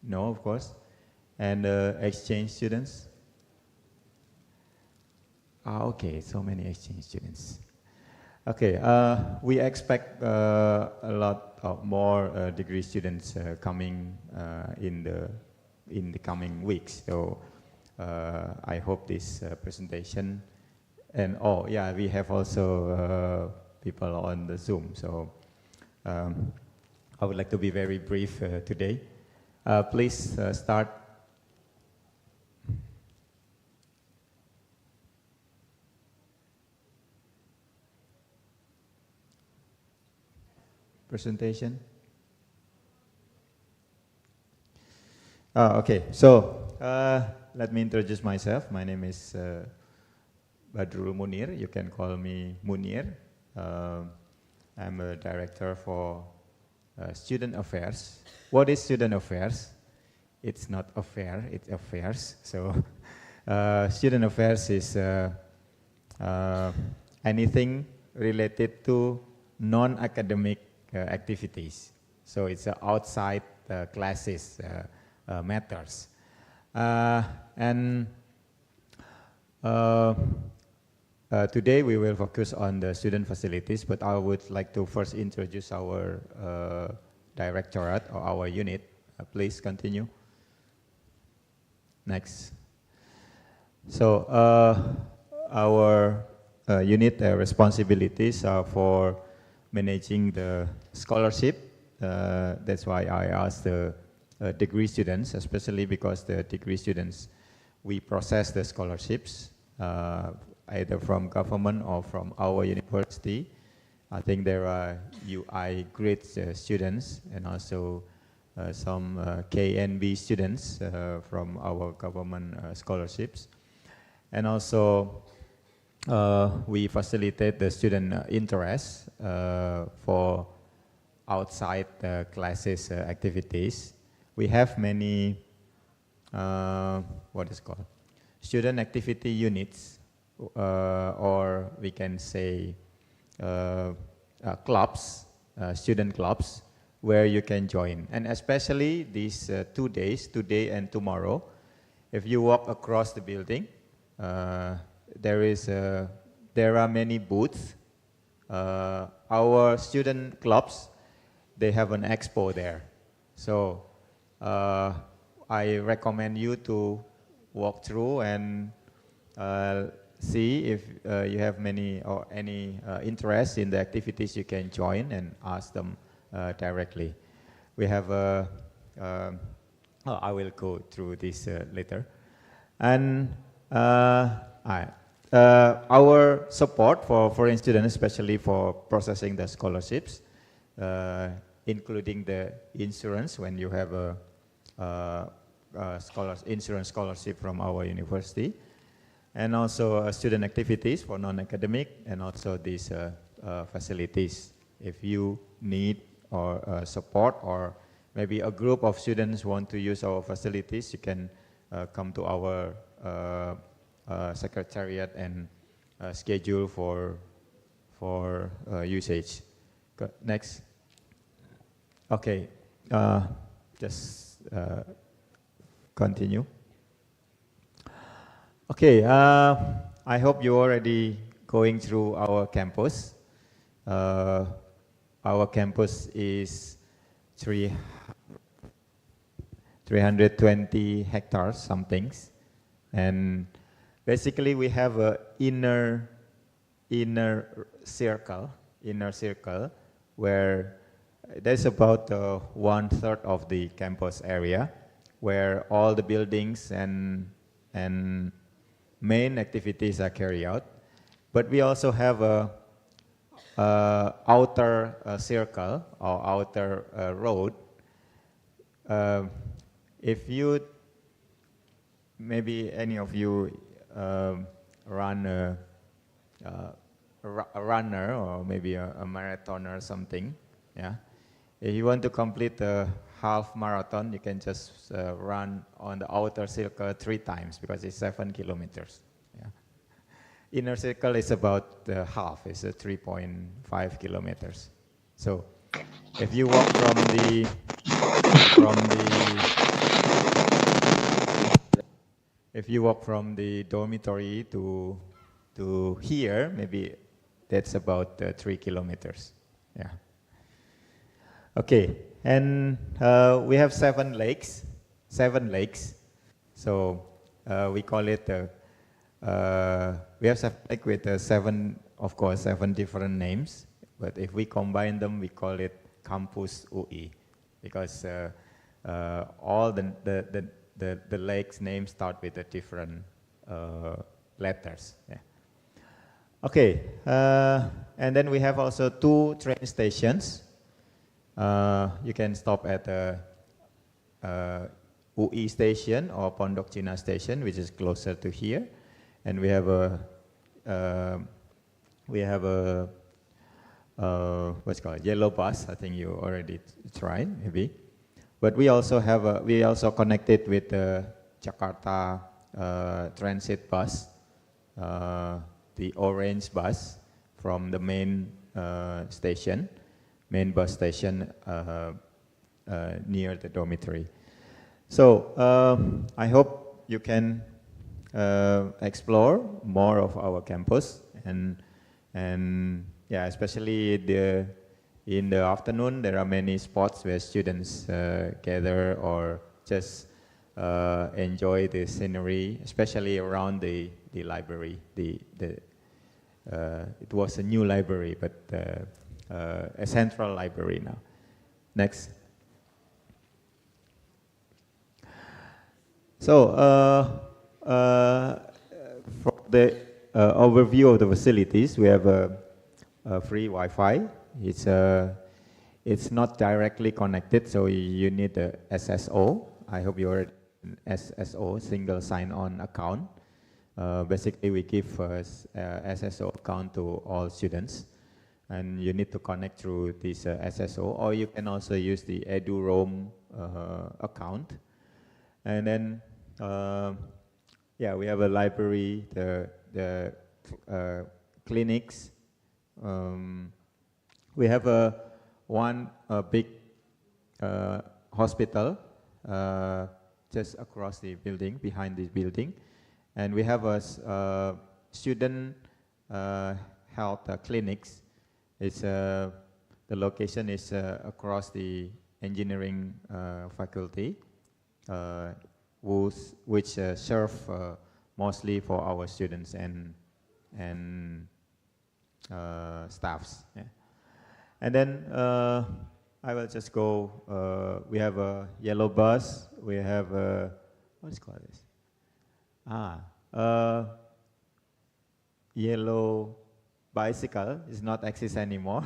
No, of course. And exchange students? Okay, so many exchange students. Okay, we expect a lot of more degree students coming in the coming weeks. So I hope this presentation, and oh yeah, we have also people on the Zoom. So I would like to be very brief today. Please start. Presentation. Okay, so let me introduce myself. My name is Badrul Munir. You can call me Munir. I'm a director for student affairs. What is student affairs? It's not affair, it's affairs. So student affairs is anything related to non-academic activities. So it's outside classes matters. And Today we will focus on the student facilities, but I would like to first introduce our directorate or our unit. Please continue. Next. So our unit responsibilities are for managing the scholarship. That's why I asked the degree students, especially because the degree students, we process the scholarships either from government or from our university. I think there are UI grade students and also some KNB students from our government scholarships. And also we facilitate the student interest for outside classes activities. We have many, what is called, student activity units, or we can say clubs, student clubs, where you can join. And especially these 2 days, today and tomorrow, if you walk across the building, there are many booths. Our student clubs, they have an expo there. So I recommend you to walk through and see if you have many or any interest in the activities. You can join and ask them directly. We have I will go through this later. And our support for foreign students, especially for processing the scholarships, including the insurance when you have a insurance scholarship from our university, and also student activities for non-academic, and also these facilities. If you need or support, or maybe a group of students want to use our facilities, you can come to our secretariat and schedule for usage. Next. Okay, just continue. Okay, I hope you already going through our campus. Our campus is 320 hectares somethings, and basically we have a inner circle where there's about 1/3 of the campus area, where all the buildings and main activities are carried out. But we also have a outer circle or outer road. If you, maybe any of you run a runner or maybe a marathon or something, yeah. If you want to complete a half marathon, you can just run on the outer circle 3 times because it's 7 kilometers. Yeah. Inner circle is about half, it's 3.5 kilometers. So if you walk from the dormitory to here, maybe that's about 3 kilometers. Yeah. Okay, and we have 7 lakes. So we call it we have like with 7, of course, 7 different names. But if we combine them, we call it Campus UI, because all the lakes names start with a different letters. Yeah. Okay, and then we have also 2 train stations. You can stop at the UI station or Pondok Cina station, which is closer to here, and we have a what's called yellow bus. I think you already tried, maybe. But we also have we also connected with the Jakarta transit bus, the orange bus from the main station. Main bus station near the dormitory. So I hope you can explore more of our campus, and yeah, especially in the afternoon, there are many spots where students gather or just enjoy the scenery, especially around the library. It was a new library, but a central library now. Next. So, for the overview of the facilities, we have a free Wi-Fi. It's not directly connected, so you need a SSO. I hope you're an SSO, single sign-on account. Basically, we give SSO account to all students, and you need to connect through this SSO, or you can also use the EduRoam account. And then, yeah, we have a library, the clinics. We have one big hospital just across the building, behind this building. And we have a student health clinics. It's, the location is across the engineering faculty, which serve mostly for our students and staffs. Yeah. And then I will just go, we have a yellow bus, we have a, what is called this? Yellow bicycle is not exist anymore.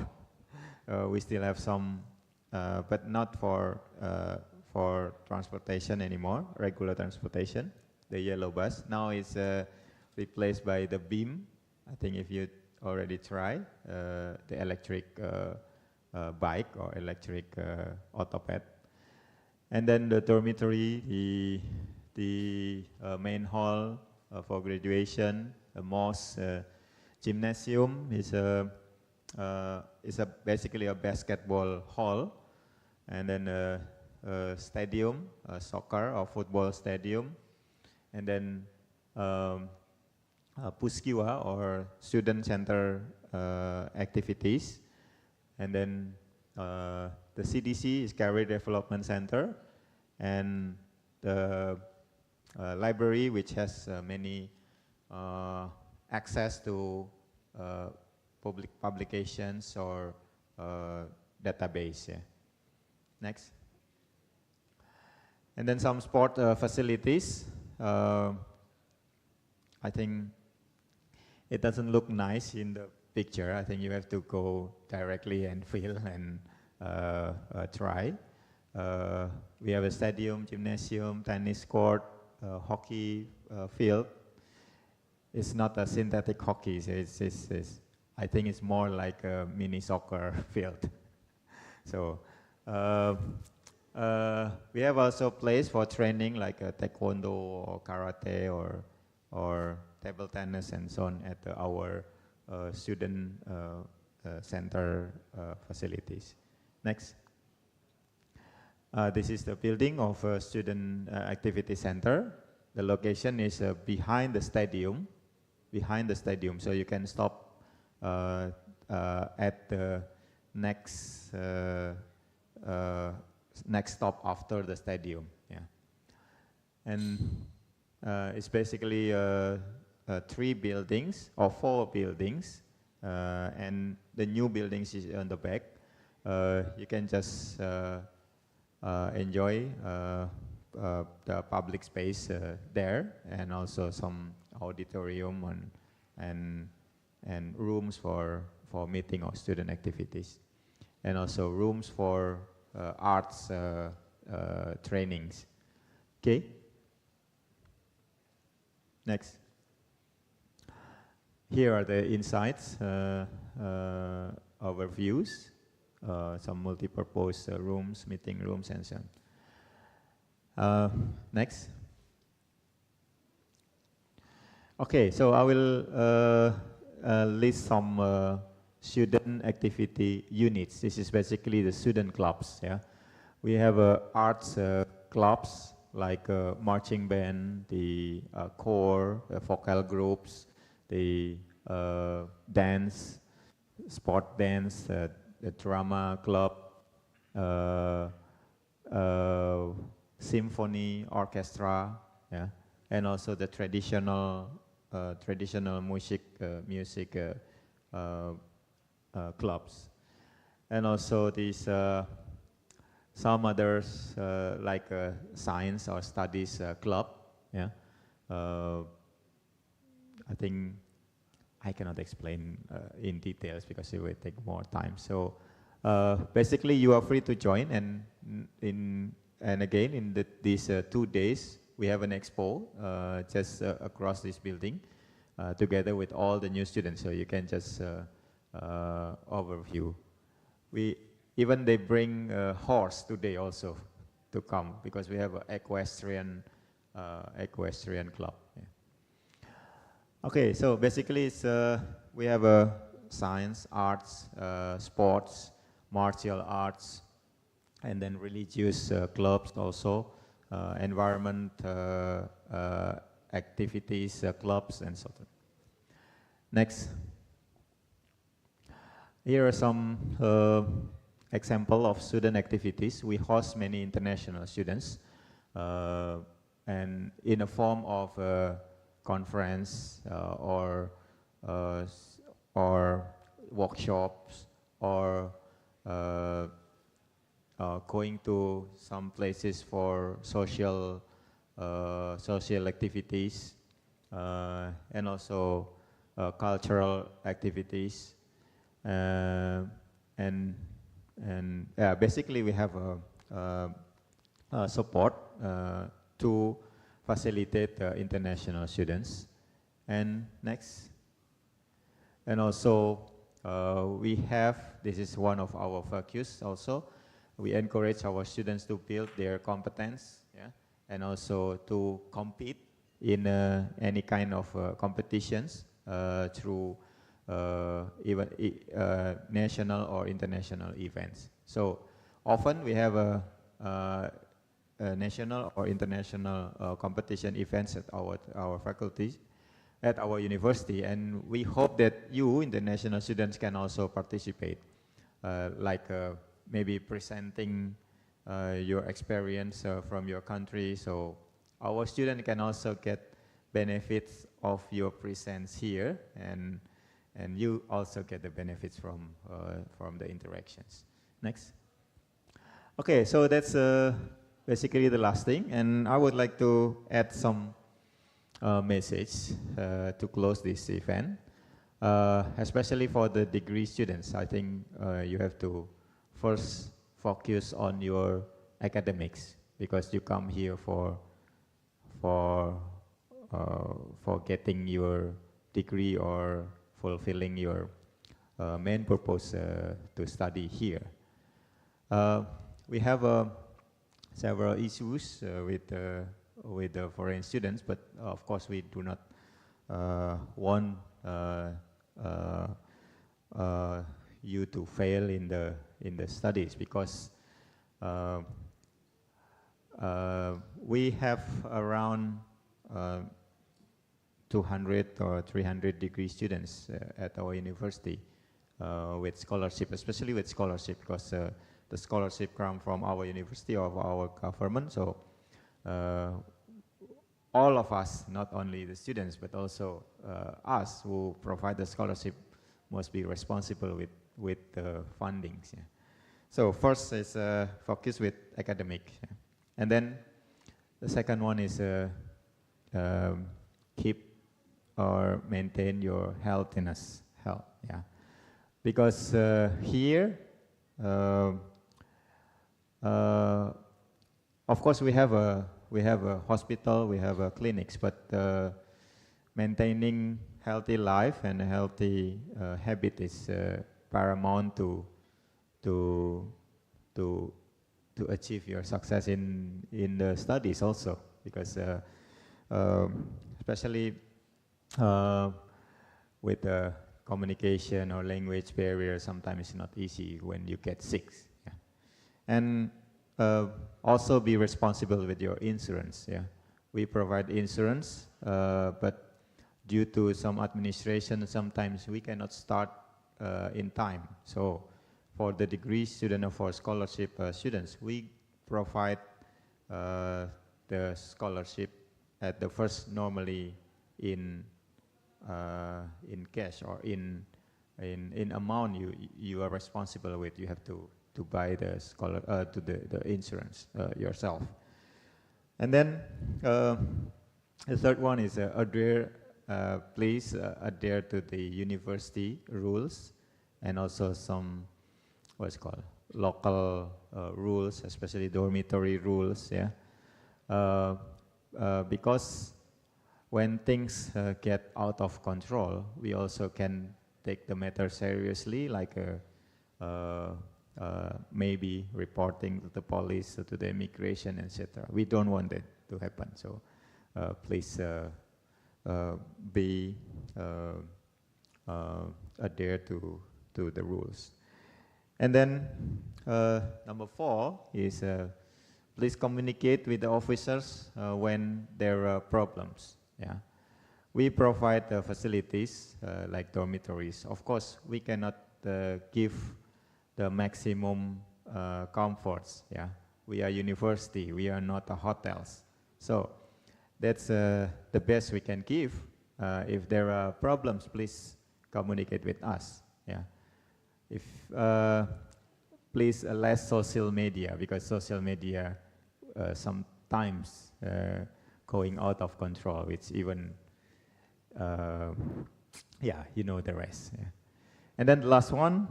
We still have some, but not for transportation anymore, regular transportation. The yellow bus now is replaced by the beam. I think if you already try the electric bike or electric autoped. And then the dormitory, the main hall for graduation, a mosque, gymnasium is basically a basketball hall, and then a stadium, a soccer or football stadium, and then Puskiwa or student center activities, and then the CDC is Career Development Center, and the library, which has many access to public publications or database. Yeah. Next. And then some sport facilities. I think it doesn't look nice in the picture. I think you have to go directly and feel and try. We have a stadium, gymnasium, tennis court, hockey field. It's not a synthetic hockey. I think it's more like a mini soccer field. So we have also a place for training like taekwondo or karate or table tennis and so on at our student center facilities. Next. This is the building of a student activity center. The location is behind the stadium. So you can stop at the next stop after the stadium. Yeah. And it's basically 3 buildings or 4 buildings, and the new buildings is on the back. You can just enjoy the public space there, and also some auditorium and rooms for meeting or student activities, and also rooms for arts trainings. Okay. Next. Here are the insights, overviews, some multi-purpose rooms, meeting rooms, and so on. Next. Okay, so I will list some student activity units. This is basically the student clubs. Yeah, we have arts clubs, like marching band, the choir, vocal groups, the dance, sport dance, the drama club, symphony orchestra, yeah, and also the traditional music clubs, and also these some others like science or studies club, yeah. I think I cannot explain in details because it will take more time. So basically, you are free to join, and again in these 2 days we have an expo just across this building together with all the new students. So you can just overview. Even they bring a horse today also to come because we have an equestrian club. Yeah. Okay, so basically it's, we have science, arts, sports, martial arts, and then religious clubs also, environment activities, clubs, and so on. Next. Here are some example of student activities. We host many international students, and in a form of conference or workshops or going to some places for social activities and also cultural activities, and basically we have a support to facilitate international students. And next. And also we have, this is one of our focus also, we encourage our students to build their competence, yeah, and also to compete in any kind of competitions through even national or international events. So often we have a national or international competition events at our faculty, at our university, and we hope that you, international students, can also participate, like maybe presenting your experience from your country, so our students can also get benefits of your presence here, and you also get the benefits from the interactions. Next. Okay, so that's basically the last thing, and I would like to add some message to close this event, especially for the degree students. I think you have to first focus on your academics because you come here for getting your degree or fulfilling your main purpose to study here. We have several issues with the foreign students, but of course we do not want you to fail in the studies, because we have around 200 or 300 degree students at our university with scholarship, especially with scholarship, because the scholarship come from our university or our government. So all of us, not only the students, but also us who provide the scholarship, must be responsible with the fundings. Yeah. So first is focus with academic, yeah. And then the second one is keep or maintain your healthiness, yeah. Because here, of course we have a hospital, we have clinics, but maintaining healthy life and a healthy habit is paramount to achieve your success in the studies also, because especially with the communication or language barrier, sometimes it's not easy when you get sick. Yeah. And also be responsible with your insurance. Yeah, we provide insurance, but due to some administration, sometimes we cannot start in time. So for the degree student or for scholarship students, we provide the scholarship at the first normally in cash or in amount you are responsible with. You have to buy the the insurance yourself. And then the third one is adhere. Please adhere to the university rules and also some what's called local rules, especially dormitory rules. Yeah, because when things get out of control, we also can take the matter seriously, like maybe reporting to the police, to the immigration, etc. We don't want it to happen. So please be adhere to the rules. And then number 4 is please communicate with the officers when there are problems. Yeah, we provide facilities like dormitories. Of course, we cannot give the maximum comforts. Yeah, we are university. We are not hotels. So that's the best we can give. If there are problems, please communicate with us. Yeah, if please less social media, because social media sometimes going out of control. It's even yeah, you know the rest. Yeah. And then the last one,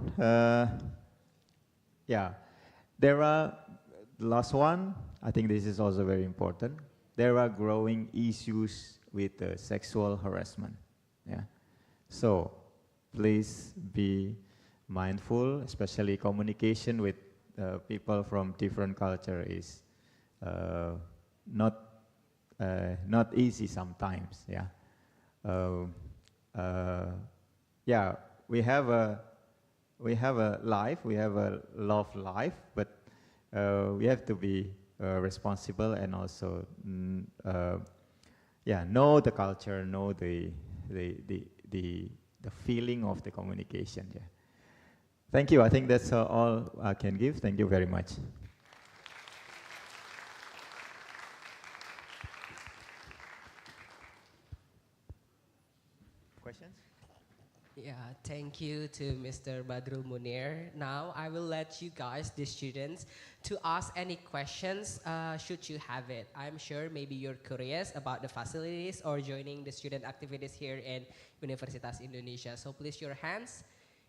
yeah, there are the last one. I think this is also very important. There are growing issues with sexual harassment. Yeah, so please be mindful, especially communication with people from different culture is not easy sometimes. Yeah, yeah. We have a life, we have a love life, but we have to be responsible and also yeah, know the culture, know the feeling of the communication. Yeah. Thank you. I think that's all I can give. Thank you very much. Questions? Yeah, thank you to Mr. Badrul Munir. Now I will let you guys, the students, to ask any questions should you have it. I'm sure maybe you're curious about the facilities or joining the student activities here in Universitas Indonesia. So please your hands.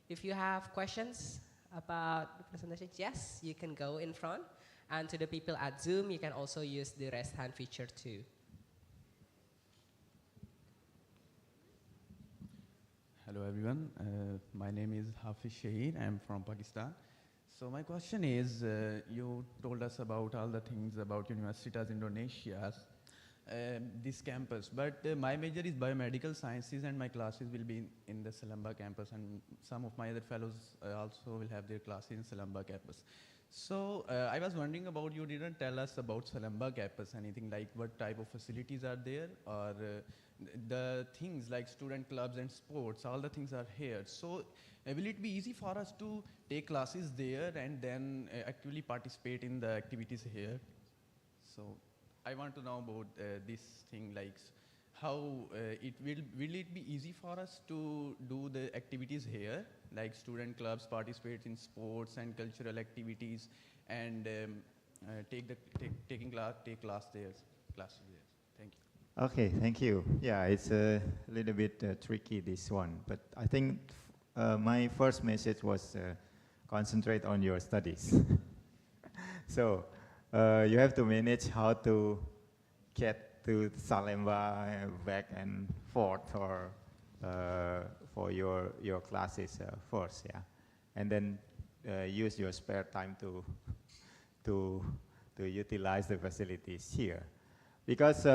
If you have questions about the presentation, yes, you can go in front. And to the people at Zoom, you can also use the raise hand feature too. Hello everyone, my name is Hafiz Shaheen, I'm from Pakistan. So my question is, you told us about all the things about Universitas Indonesia, this campus, but my major is biomedical sciences and my classes will be in the Selamba campus, and some of my other fellows also will have their classes in Selamba campus. So I was wondering about, you didn't tell us about Selamba campus, anything like what type of facilities are there, or the things like student clubs and sports, all the things are here. So will it be easy for us to take classes there and then actually participate in the activities here? So I want to know about this thing, like how will it be easy for us to do the activities here, like student clubs, participate in sports and cultural activities, and take classes there. Thank you. Okay, thank you. Yeah, it's a little bit tricky, this one, but I think my first message was concentrate on your studies. So you have to manage how to get to Salemba back and forth, or for your classes first, yeah, and then use your spare time to utilize the facilities here, because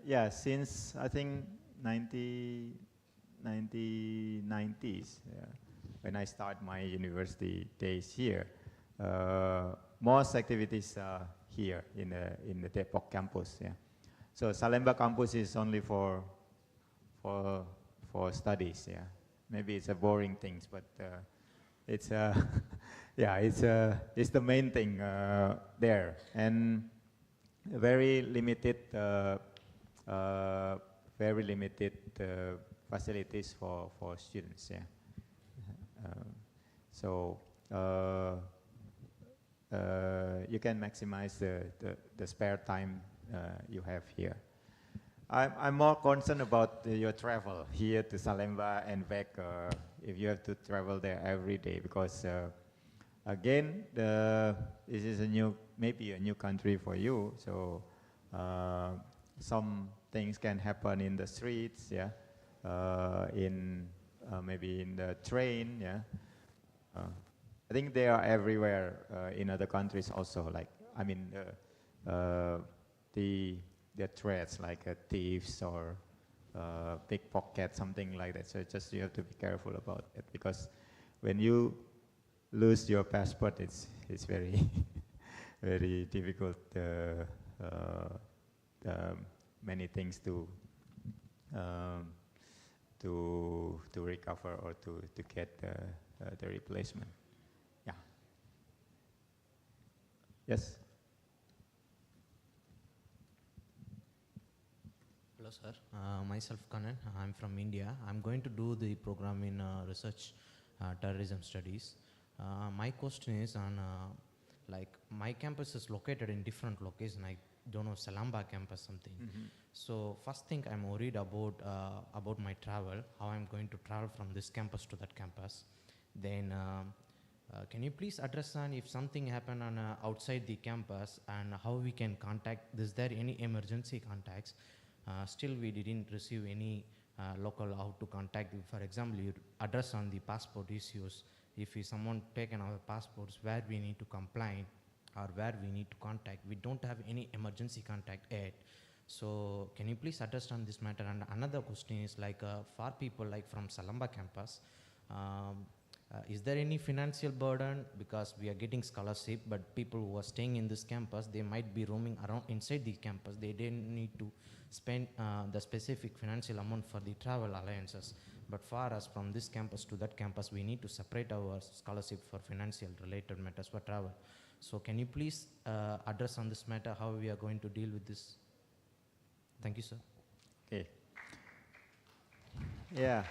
yeah, since I think 1990s, when I start my university days here, most activities are here in the Depok campus. Yeah. So Salemba campus is only for studies. Yeah. Maybe it's a boring things, but it's yeah, it's the main thing there, and very limited facilities for students. Yeah. So you can maximize the spare time you have here. I'm more concerned about your travel here to Salemba and back if you have to travel there every day, because again, this is maybe a new country for you, so some things can happen in the streets, yeah, maybe in the train, yeah. I think they are everywhere in other countries also. Like, I mean, the threats like thieves or pickpocket, something like that. So just you have to be careful about it, because when you lose your passport, it's very very difficult. Many things to recover or to get the replacement. Yeah. Yes. Hello, sir. Myself Kanan. I'm from India. I'm going to do the program in research terrorism studies. My question is on like my campus is located in different locations. I don't know, Salamba campus something. So first thing I'm worried about my travel, how I'm going to travel from this campus to that campus. Then can you please address on if something happened on outside the campus and how we can contact? Is there any emergency contacts? Still we didn't receive any local how to contact. For example, you address on the passport issues. If someone taken our passports, where we need to complain or where we need to contact. We don't have any emergency contact yet. So can you please address on this matter? And another question is like for people like from Salamba campus, is there any financial burden? Because we are getting scholarship, but people who are staying in this campus, they might be roaming around inside the campus. They didn't need to spend the specific financial amount for the travel alliances. But for us, from this campus to that campus, we need to separate our scholarship for financial related matters for travel. So can you please address on this matter, how we are going to deal with this? Thank you, sir. Okay. Yeah.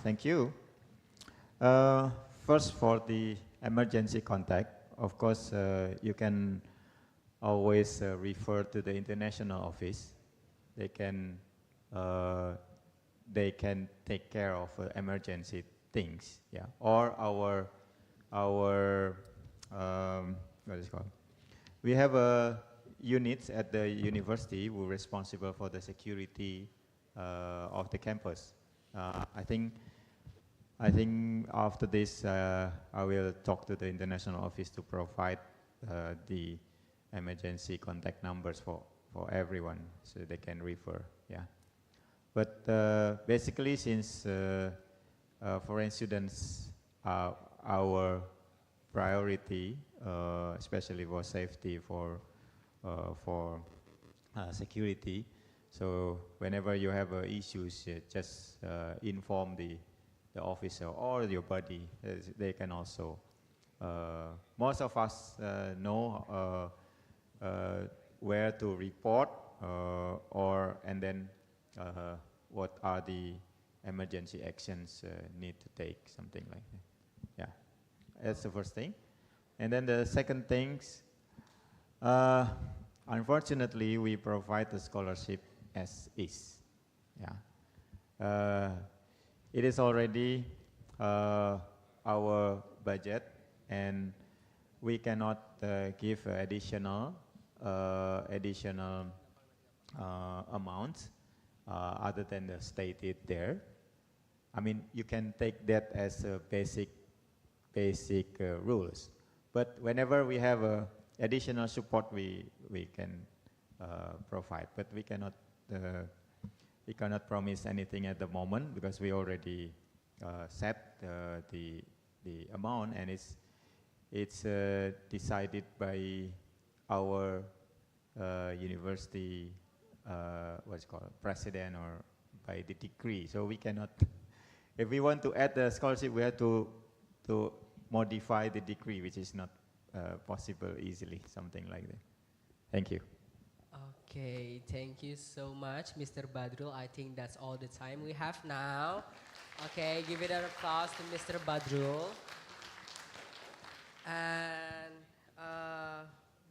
Thank you. First, for the emergency contact, of course, you can always refer to the international office. They can take care of emergency things, yeah. Or our what is it called? We have units at the university who are responsible for the security of the campus. I think after this, I will talk to the international office to provide the emergency contact numbers for everyone, so they can refer. Yeah. But basically, since foreign students are our priority, especially for safety, for security. So whenever you have issues, just inform the officer or your buddy. They can also. Most of us know where to report, and then what are the emergency actions need to take, something like that. Yeah, that's the first thing. And then the second things, unfortunately, we provide the scholarship as is. Yeah, it is already our budget, and we cannot give additional amounts other than the stated there. I mean, you can take that as a basic rules. But whenever we have additional support, we can provide. But we cannot promise anything at the moment, because we already set the amount, and it's decided by our university, what's it called, president, or by the decree. So we cannot, if we want to add the scholarship, we have to modify the decree, which is not possible easily, something like that. Thank you. Okay, thank you so much, Mr. Badrul. I think that's all the time we have now. Okay, give it an applause to Mr. Badrul. And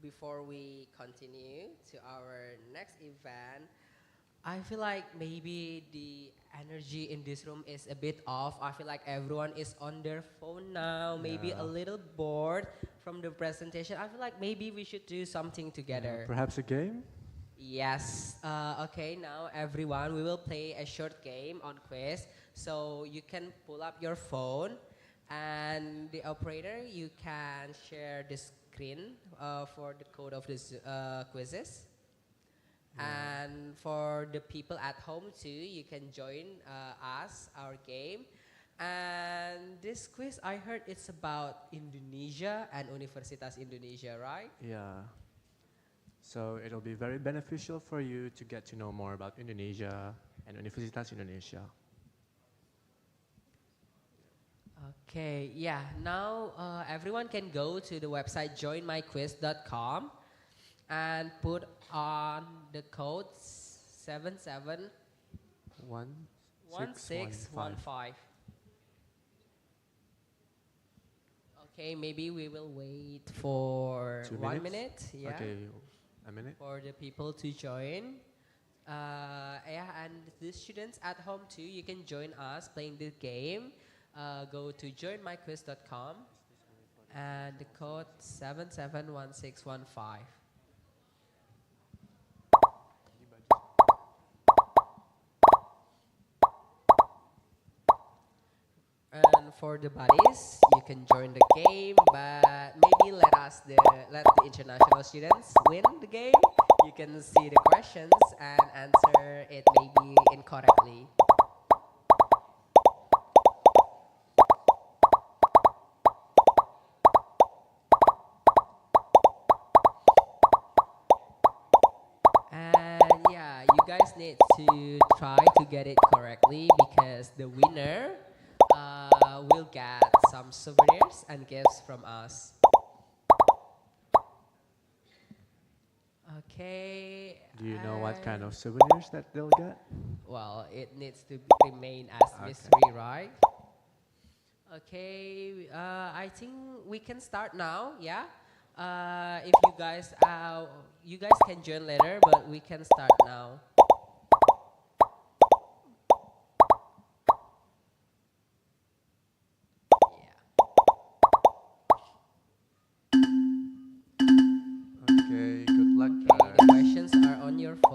before we continue to our next event, I feel like maybe the energy in this room is a bit off. I feel like everyone is on their phone now, maybe a little bored from the presentation. I feel like maybe we should do something together. Perhaps a game? Yes. Okay, now everyone, we will play a short game on quiz. So you can pull up your phone, and the operator, you can share the screen for the code of this quizzes. And for the people at home too, you can join us, our game. And this quiz, I heard it's about Indonesia and Universitas Indonesia, right? Yeah. So it'll be very beneficial for you to get to know more about Indonesia and Universitas Indonesia. Okay, yeah, now everyone can go to the website joinmyquiz.com and put on the code 771615. Okay, maybe we will wait for 2 1 minutes? minute. Yeah. Okay, a minute. For the people to join. Yeah, and the students at home too, you can join us playing the game. Go to joinmyquiz.com and the code 771615. And for the buddies, you can join the game, but maybe let the international students win the game. You can see the questions and answer it maybe incorrectly. And yeah, you guys need to try to get it correctly, because the winner will get some souvenirs and gifts from us. Okay. Do you know what kind of souvenirs that they'll get? Well, it needs to remain as mystery, right? Okay, I think we can start now. Yeah. If you guys can join later, but we can start now. Okay, good luck. Okay, the questions are on your phone.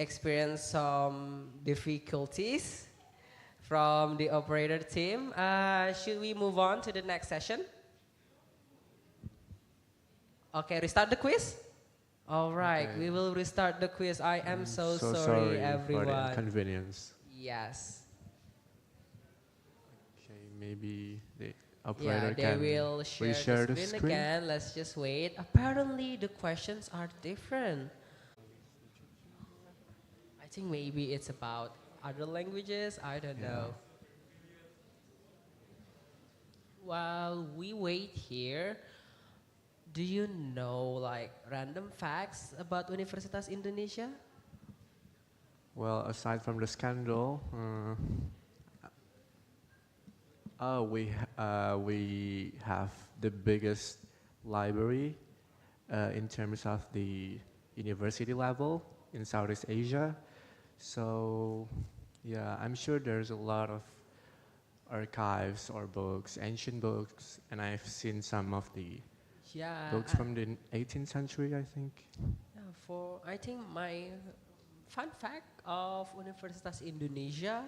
experienced some difficulties from the operator team. Should we move on to the next session? Okay, restart the quiz? All right, Okay. we will restart the quiz. I am so, So sorry, sorry everyone. for the inconvenience. Yes. Okay, maybe the Yeah, operator they can will share reshare the screen again. Let's just wait. Apparently, the questions are different. I think maybe it's about other languages. I don't know. While we wait here, do you know like random facts about Universitas Indonesia? Well, aside from the scandal, we have the biggest library in terms of the university level in Southeast Asia. So, yeah, I'm sure there's a lot of archives or books, ancient books, and I've seen some of the Yeah. books from the 18th century, I think. For I think my fun fact of Universitas Indonesia,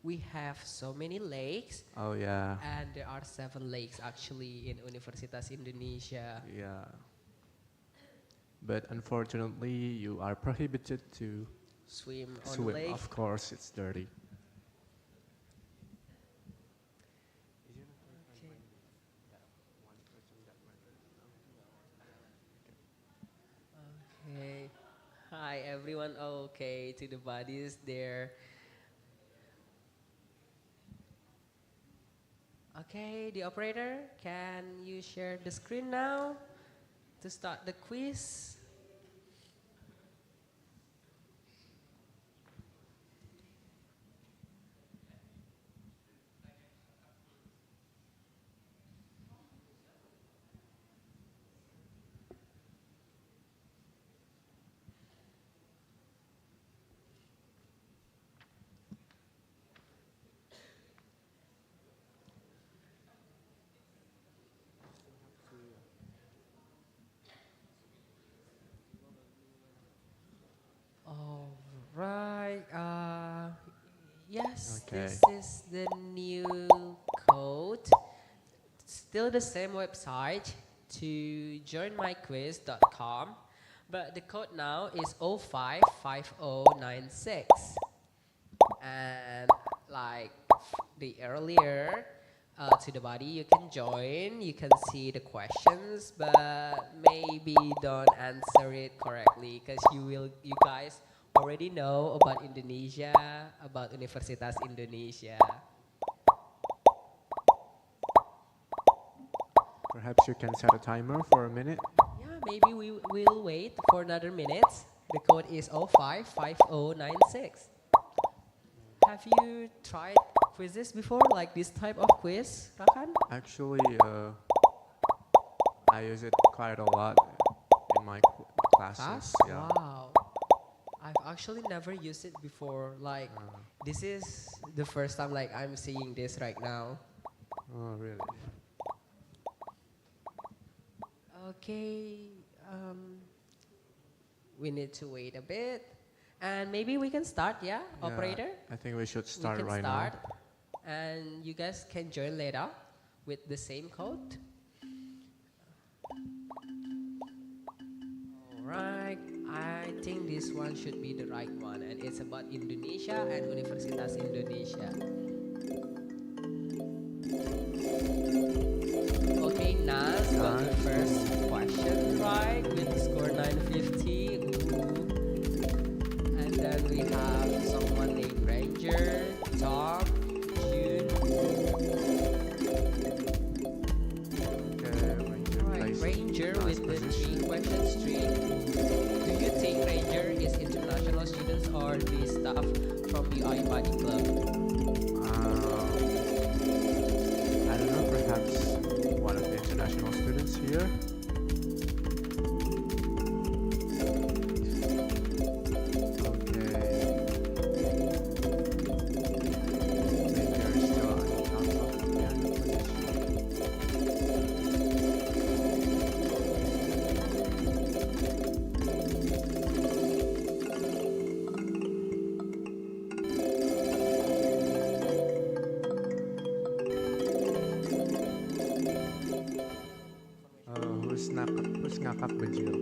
we have so many lakes. Oh, yeah. And there are 7 lakes actually in Universitas Indonesia. Yeah. But unfortunately, you are prohibited to Swim on swim. lake. Of course, it's dirty. Okay. Hi everyone. Okay, to the buddies there. Okay, the operator, can you share the screen now to start the quiz? All right. Yes, Okay. this is the new code. Still the same website to joinmyquiz.com, but the code now is 055096. And like the earlier, to the body, you can join, you can see the questions, but maybe don't answer it correctly because you guys already know about Indonesia, about Universitas Indonesia. Perhaps you can set a timer for a minute. Yeah, maybe we will wait for another minute. The code is 055096. Have you tried quizzes before, like this type of quiz, Rakan? Actually, I use it quite a lot in my classes. Yeah. Wow. I've actually never used it before. Like, this is the first time like I'm seeing this right now. Oh, really? Okay. We need to wait a bit. And maybe we can start, yeah, operator? I think we should start we can right start, now. and you guys can join later with the same code. Alright, I think this one should be the right one, and it's about Indonesia and Universitas Indonesia. Okay, Nas got the first question right with the score 950. And then we have someone named Ranger, Tom, June. Right, Ranger with the 3 question streak. Do you think Ranger is international students or the staff from the iBody Club? I don't know, perhaps one of the international students here. Who's ngakak bejil?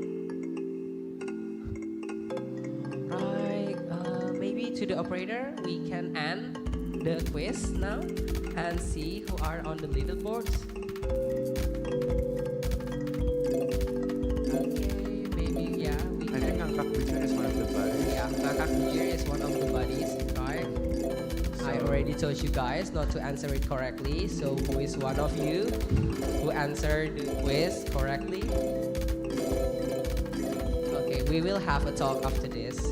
Right, maybe to the operator, we can end the quiz now and see who are on the leaderboards. Okay, maybe, yeah, we I think ngakak bejil is one of the buddies. Yeah, ngakak bejil is one of the buddies, right? I already told you guys not to answer it correctly, so who is one of you who answered the quiz correctly? Okay, we will have a talk after this.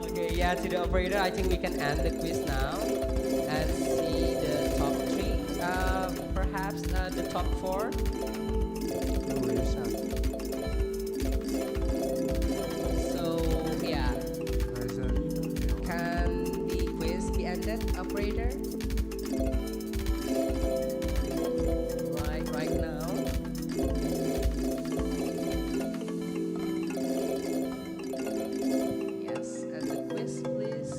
Okay, yeah, to the operator, I think we can end the quiz now and see the top 3, perhaps the top 4. So, yeah. Can the quiz be ended, operator? Right now. Yes, and the quiz, please.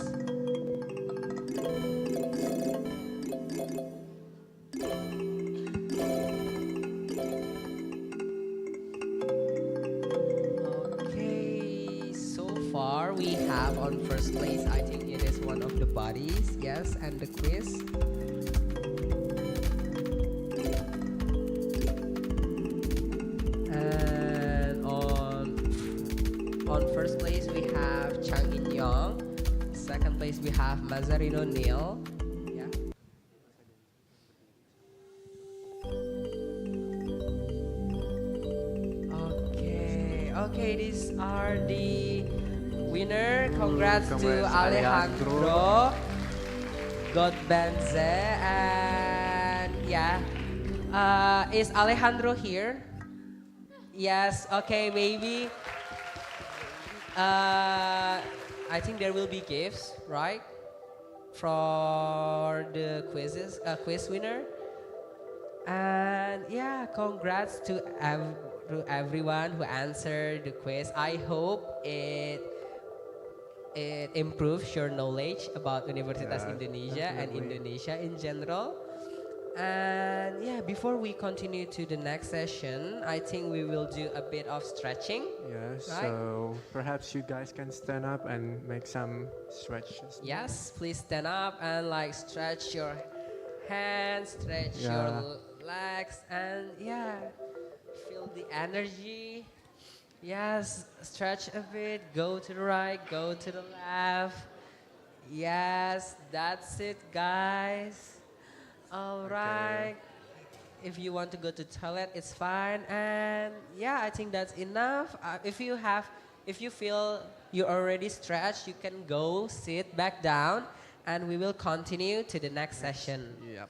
Okay, so far we have on first place, I think it is one of the buddies, yes, and the quiz. And on first place we have Chang In Yong. Second place we have Mazarino Neil. Yeah. Okay, these are the winner. Congrats to Alejandro Godbenze. And yeah, is Alejandro here? Yes, okay, maybe. I think there will be gifts, right? For the quiz winner. And yeah, congrats to everyone who answered the quiz. I hope it improves your knowledge about Universitas Indonesia and Indonesia in general. And yeah, before we continue to the next session, I think we will do a bit of stretching. Yeah, right? so perhaps you guys can stand up and make some stretches. Yes, please stand up and like stretch your hands, stretch your legs, and yeah, feel the energy. Yes, stretch a bit, go to the right, go to the left. Yes, that's it, guys. All right. If you want to go to toilet, it's fine. And yeah, I think that's enough. If you feel you're already stretched, you can go sit back down, and we will continue to the next session. Yep.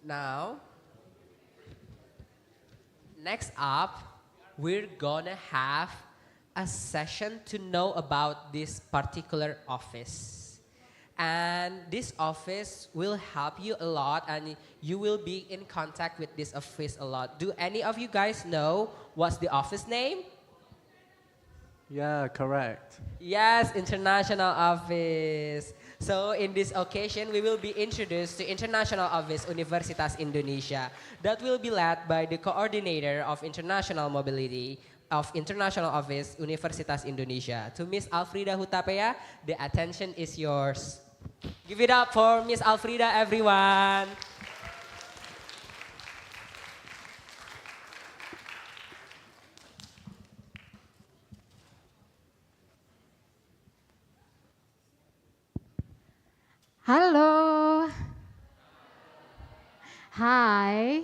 Now, next up, we're gonna have a session to know about this particular office. And this office will help you a lot, and you will be in contact with this office a lot. Do any of you guys know what's the office name? Yeah, correct. Yes, International Office. So in this occasion, we will be introduced to International Office Universitas Indonesia that will be led by the coordinator of international mobility of International Office Universitas Indonesia. To Miss Alfrida Hutapea, the attention is yours. Give it up for Miss Alfrida, everyone. Hello. Hi.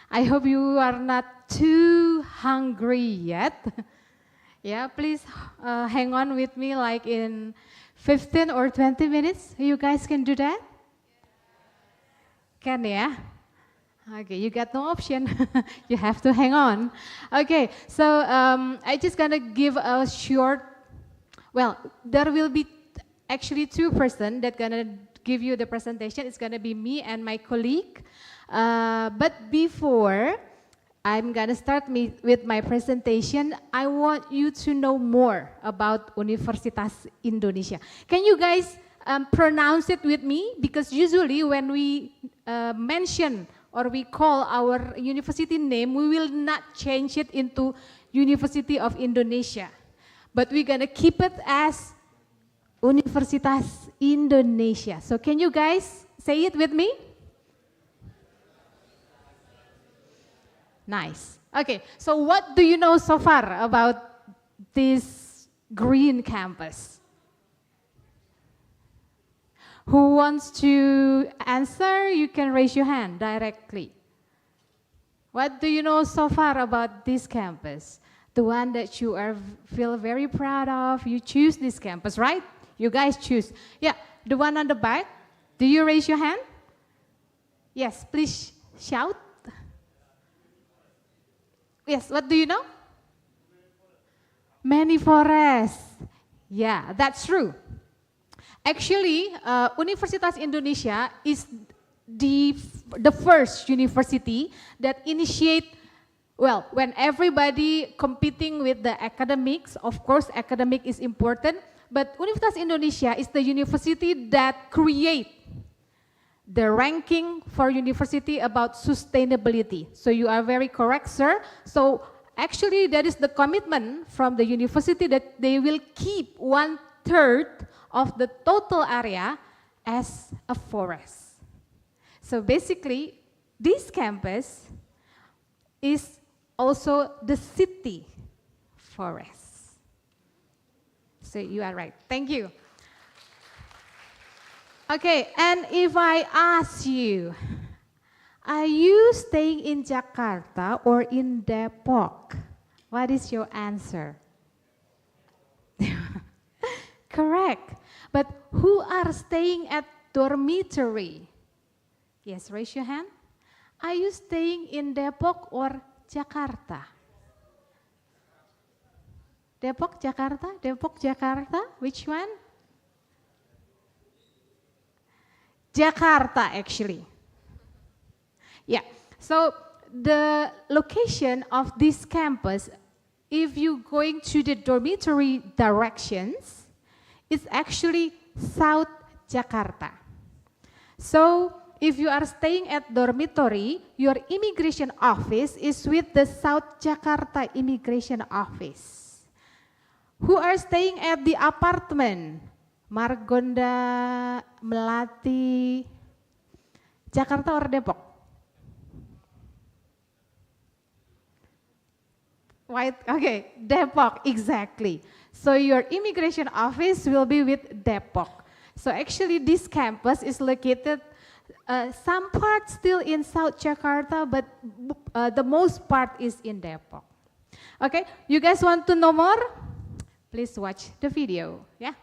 I hope you are not too hungry yet. Yeah, please hang on with me like in 15 or 20 minutes. You guys can do that? Can, yeah? Okay, you got no option. You have to hang on. Okay, so I just gonna give a short, well, there will be actually two persons that gonna give you the presentation. It's gonna be me and my colleague. But before I'm gonna start with my presentation, I want you to know more about Universitas Indonesia. Can you guys pronounce it with me, because usually when we mention or we call our university name, we will not change it into University of Indonesia, but we're gonna keep it as Universitas Indonesia. So can you guys say it with me? Nice. Okay, so what do you know so far about this green campus? Who wants to answer? You can raise your hand directly. What do you know so far about this campus? The one that you feel very proud of. You choose this campus, right? You guys choose. Yeah, the one on the back. Do you raise your hand? Yes, please shout. Yes, what do you know? Many forests. Yeah, that's true. Actually, Universitas Indonesia is the first university that initiate, well, when everybody competing with the academics, of course academic is important, but Universitas Indonesia is the university that create the ranking for university about sustainability. So you are very correct, sir. So actually that is the commitment from the university that they will keep 1/3 of the total area as a forest. So basically, this campus is also the city forest. So you are right. Thank you. Okay, and if I ask you, are you staying in Jakarta or in Depok? What is your answer? Correct. But who are staying at dormitory? Yes, raise your hand. Are you staying in Depok or Jakarta? Depok, Jakarta? Depok, Jakarta? Which one? Jakarta, actually. Yeah, so the location of this campus, if you're going to the dormitory directions, it's actually South Jakarta. So if you are staying at dormitory, your immigration office is with the South Jakarta Immigration Office. Who are staying at the apartment? Margonda, Melati, Jakarta or Depok? Right, okay, Depok, exactly. So your immigration office will be with Depok. So actually this campus is located, some part still in South Jakarta, but the most part is in Depok. Okay, you guys want to know more? Please watch the video, yeah?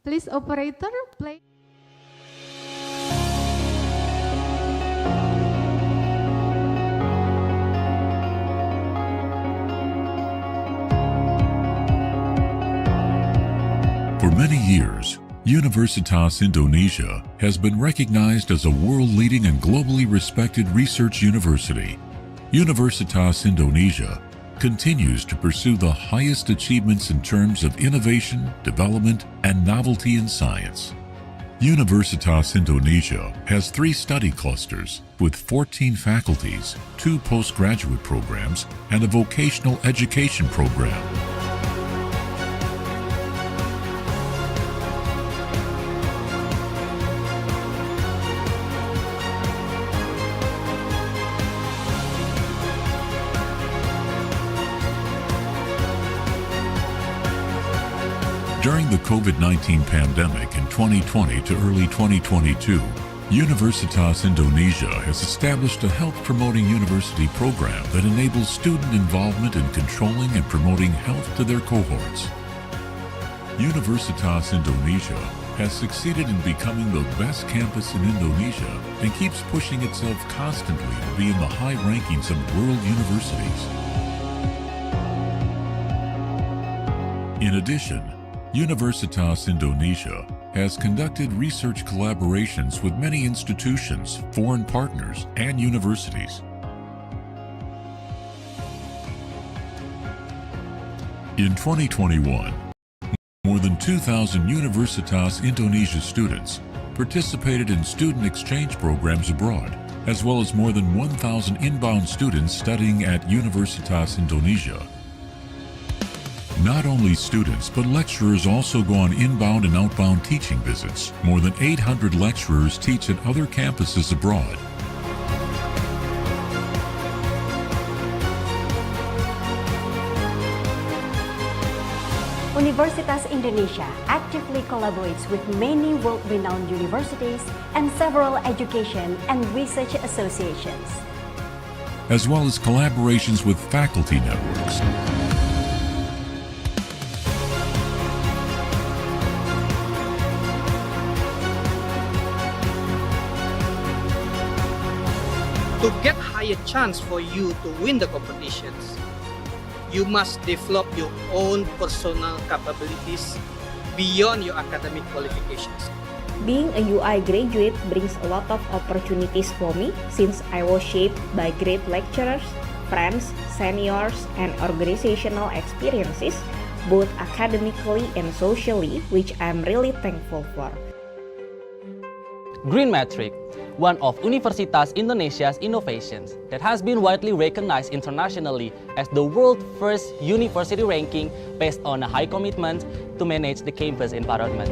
Please, operator, play. For many years, Universitas Indonesia has been recognized as a world-leading and globally respected research university. Universitas Indonesia continues to pursue the highest achievements in terms of innovation, development, and novelty in science. Universitas Indonesia has 3 study clusters with 14 faculties, 2 postgraduate programs, and a vocational education program. During the COVID-19 pandemic in 2020 to early 2022, Universitas Indonesia has established a health-promoting university program that enables student involvement in controlling and promoting health to their cohorts. Universitas Indonesia has succeeded in becoming the best campus in Indonesia and keeps pushing itself constantly to be in the high rankings of world universities. In addition, Universitas Indonesia has conducted research collaborations with many institutions, foreign partners, and universities. In 2021, more than 2,000 Universitas Indonesia students participated in student exchange programs abroad, as well as more than 1,000 inbound students studying at Universitas Indonesia. Not only students, but lecturers also go on inbound and outbound teaching visits. More than 800 lecturers teach at other campuses abroad. Universitas Indonesia actively collaborates with many world-renowned universities and several education and research associations, as well as collaborations with faculty networks. To get higher chance for you to win the competitions, you must develop your own personal capabilities beyond your academic qualifications. Being a UI graduate brings a lot of opportunities for me since I was shaped by great lecturers, friends, seniors, and organizational experiences, both academically and socially, which I'm really thankful for. Green Metric, one of Universitas Indonesia's innovations that has been widely recognized internationally as the world's first university ranking based on a high commitment to manage the campus environment.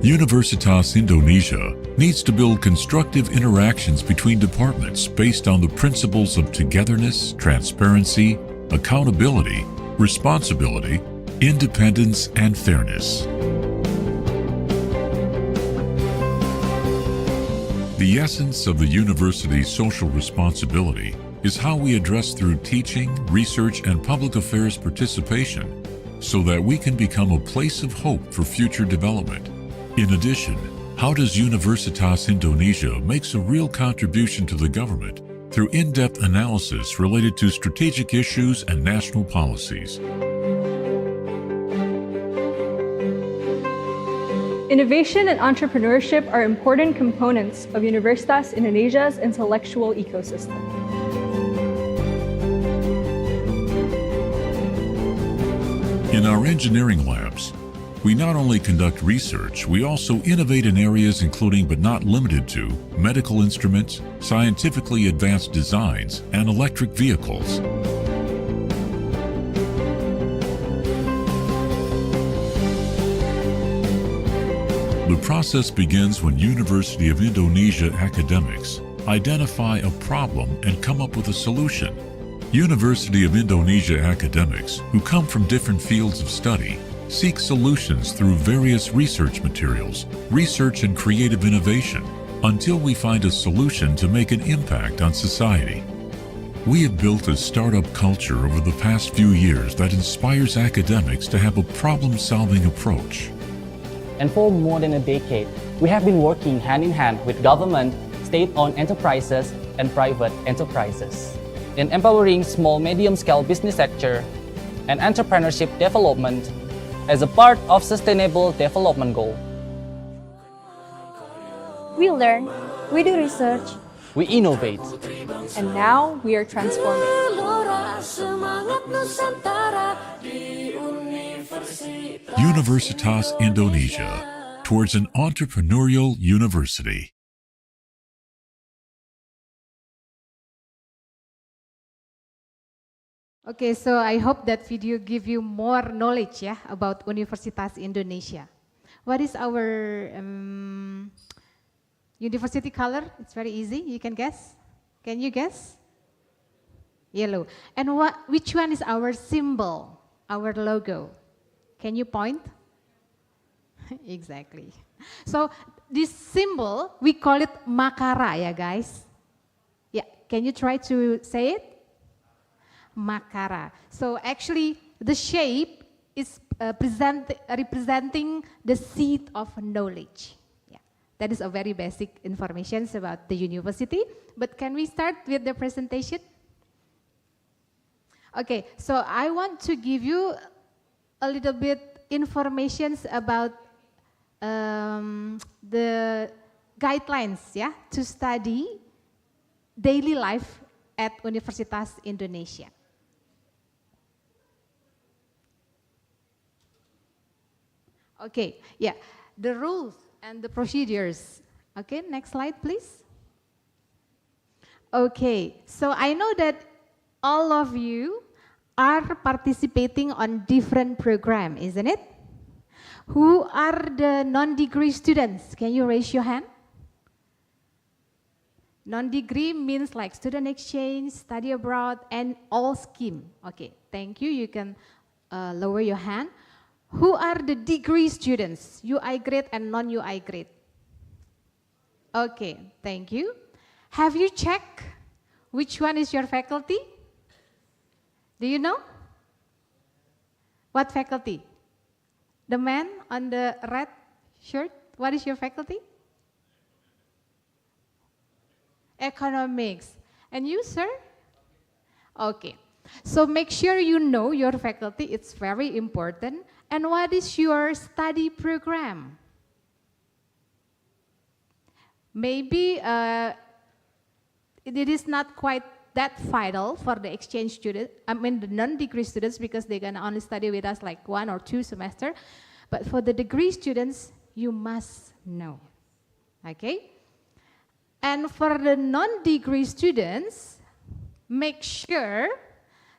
Universitas Indonesia needs to build constructive interactions between departments based on the principles of togetherness, transparency, accountability, responsibility, independence, and fairness. The essence of the university's social responsibility is how we address through teaching, research, and public affairs participation so that we can become a place of hope for future development. In addition, how does Universitas Indonesia makes a real contribution to the government through in-depth analysis related to strategic issues and national policies. Innovation and entrepreneurship are important components of Universitas Indonesia's intellectual ecosystem. In our engineering labs, we not only conduct research, we also innovate in areas including but not limited to medical instruments, scientifically advanced designs, and electric vehicles. The process begins when University of Indonesia academics identify a problem and come up with a solution. University of Indonesia academics, who come from different fields of study, seek solutions through various research materials, research and creative innovation, until we find a solution to make an impact on society. We have built a startup culture over the past few years that inspires academics to have a problem-solving approach. And for more than a decade, we have been working hand in hand with government, state-owned enterprises, and private enterprises in empowering small medium-scale business sector and entrepreneurship development as a part of Sustainable Development Goal. We learn, we do research, we innovate, and now we are transforming. Universitas Indonesia, towards an entrepreneurial university. Okay, so I hope that video give you more knowledge about Universitas Indonesia. What is our university color? It's very easy, you can guess. Can you guess? Yellow. And which one is our symbol, our logo? Can you point? Exactly. So this symbol, we call it Makara, guys. Yeah, can you try to say it? Makara. So actually, the shape is representing the seed of knowledge. Yeah, that is a very basic information about the university. But can we start with the presentation? Okay, so I want to give you a little bit information about the guidelines, to study daily life at Universitas Indonesia. Okay, yeah, the rules and the procedures. Okay, next slide, please. Okay, so I know that all of you are participating on different program, isn't it? Who are the non-degree students? Can you raise your hand? Non-degree means like student exchange, study abroad, and all scheme. Okay, thank you. You can lower your hand. Who are the degree students? UI grade and non-UI grade. Okay, thank you. Have you checked which one is your faculty? Do you know? What faculty? The man on the red shirt, what is your faculty? Economics. And you, sir? Okay. So make sure you know your faculty, it's very important. And what is your study program? Maybe it is not quite that vital for the exchange students, I mean the non-degree students, because they're gonna only study with us like 1 or 2 semesters. But for the degree students, you must know, okay? And for the non-degree students, make sure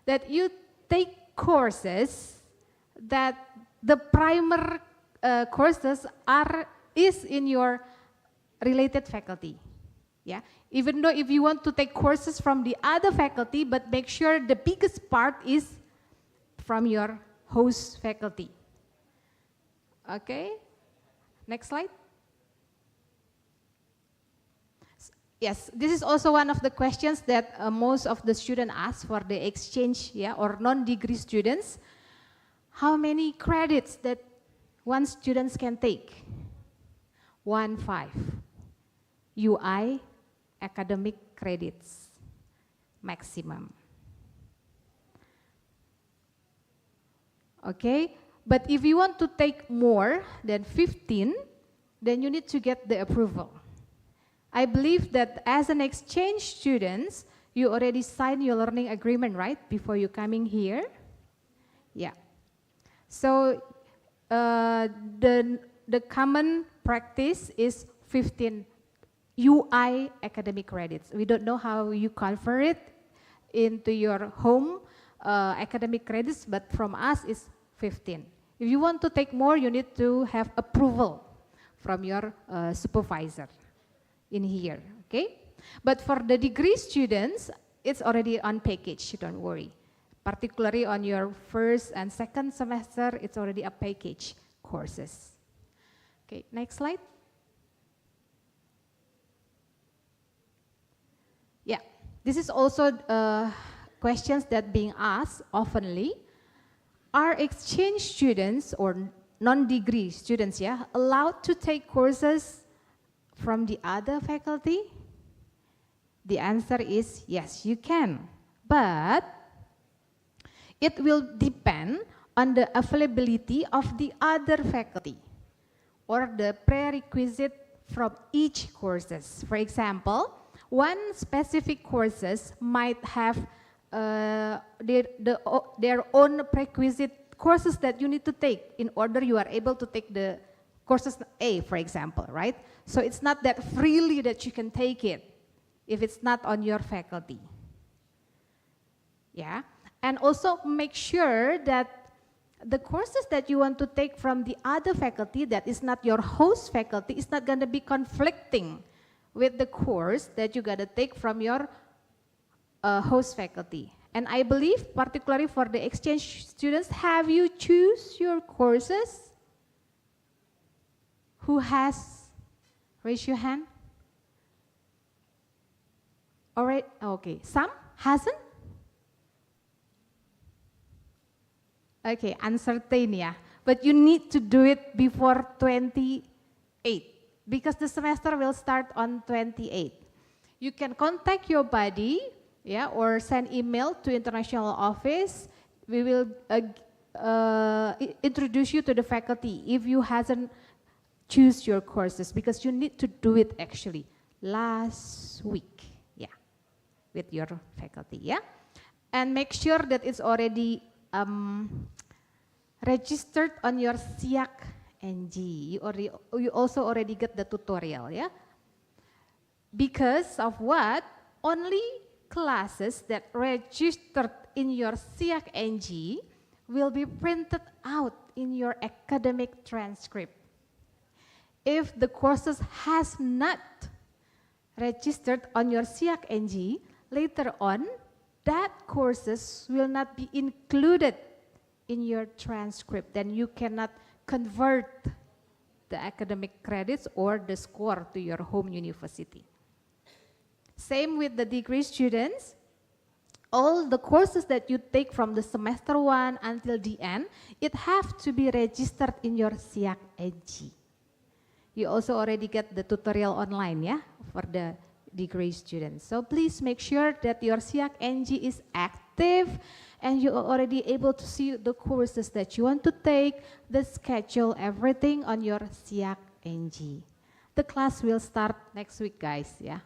that you take courses that the primer courses is in your related faculty. Yeah, even though if you want to take courses from the other faculty, but make sure the biggest part is from your host faculty. Okay, next slide. Yes, this is also one of the questions that most of the students ask for the exchange, yeah, or non-degree students. How many credits that one student can take? 1, 5. UI academic credits maximum. Okay, but if you want to take more than 15, then you need to get the approval. I believe that as an exchange student, you already signed your learning agreement, right, before you coming here? Yeah. So the common practice is 15 UI academic credits. We don't know how you convert it into your home academic credits, but from us it's 15. If you want to take more, you need to have approval from your supervisor in here, okay? But for the degree students, it's already on package, don't worry. Particularly on your first and second semester, it's already a package courses. Okay, next slide. Yeah, this is also questions that being asked oftenly. Are exchange students or non-degree students, yeah, allowed to take courses from the other faculty? The answer is yes, you can. But it will depend on the availability of the other faculty or the prerequisite from each courses. For example, one specific courses might have their own prerequisite courses that you need to take in order you are able to take the courses A, for example, right? So it's not that freely that you can take it if it's not on your faculty. Yeah, and also make sure that the courses that you want to take from the other faculty that is not your host faculty is not going to be conflicting with the course that you got to take from your host faculty. And I believe, particularly for the exchange students, have you choose your courses? Who has? Raise your hand. All right, okay. Some hasn't? Okay, uncertain, yeah. But you need to do it before 28 because the semester will start on 28. You can contact your buddy, yeah, or send email to international office. We will introduce you to the faculty if you hasn't choose your courses, because you need to do it actually last week, yeah, with your faculty, yeah. And make sure that it's already registered on your SIAC NG. You also already get the tutorial, yeah? Because of what? Only classes that registered in your SIAC NG will be printed out in your academic transcript. If the courses has not registered on your SIAC NG, later on, that courses will not be included in your transcript. Then you cannot convert the academic credits or the score to your home university. Same with the degree students. All the courses that you take from the semester 1 until the end, it have to be registered in your SIAC NG. You also already get the tutorial online, yeah, for the degree students. So please make sure that your SIAC NG is active and you are already able to see the courses that you want to take, the schedule, everything on your SIAC NG. The class will start next week, guys, yeah.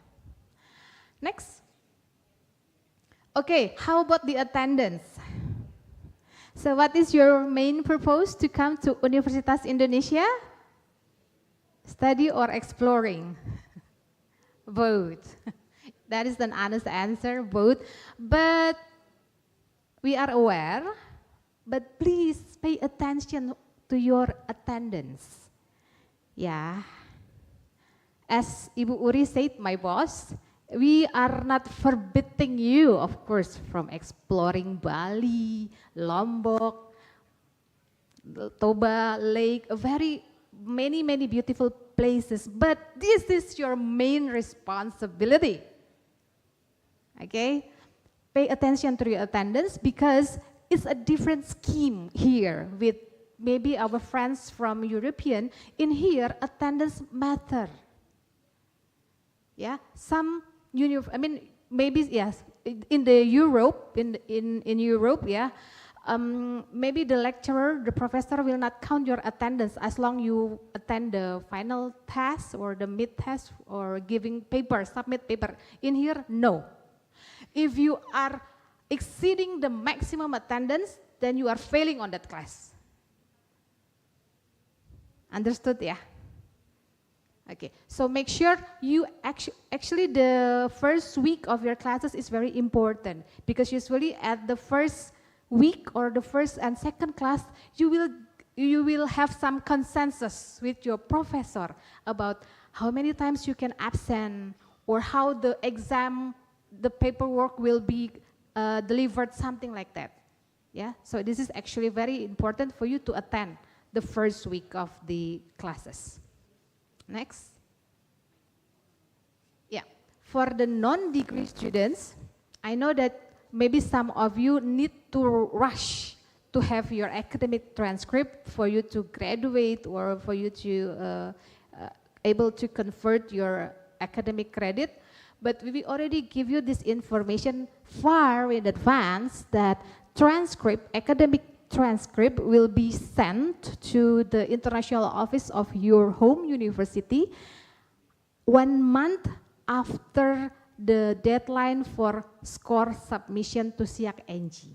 Next. Okay, how about the attendance? So what is your main purpose to come to Universitas Indonesia? Study or exploring? Both. That is an honest answer, both. But we are aware, but please pay attention to your attendance. Yeah. As Ibu Uri said, my boss, we are not forbidding you, of course, from exploring Bali, Lombok, Toba Lake, many beautiful places, but this is your main responsibility. Okay? Pay attention to your attendance because it's a different scheme here with maybe our friends from European. In here, attendance matter. Yeah, maybe yes. In the Europe, in Europe, yeah. Maybe the lecturer, the professor will not count your attendance as long you attend the final test or the mid test or giving paper, submit paper. In here, no. If you are exceeding the maximum attendance, then you are failing on that class. Understood, yeah? Okay, so make sure you actually the first week of your classes is very important because usually at the first week or the first and second class, you will have some consensus with your professor about how many times you can absent or how the exam, the paperwork will be delivered, something like that. Yeah, so this is actually very important for you to attend the first week of the classes. Next. Yeah, for the non-degree students, I know that maybe some of you need to rush to have your academic transcript for you to graduate or for you to able to convert your academic credit. But we already give you this information far in advance that academic transcript will be sent to the international office of your home university 1 month after the deadline for score submission to SIAC NG.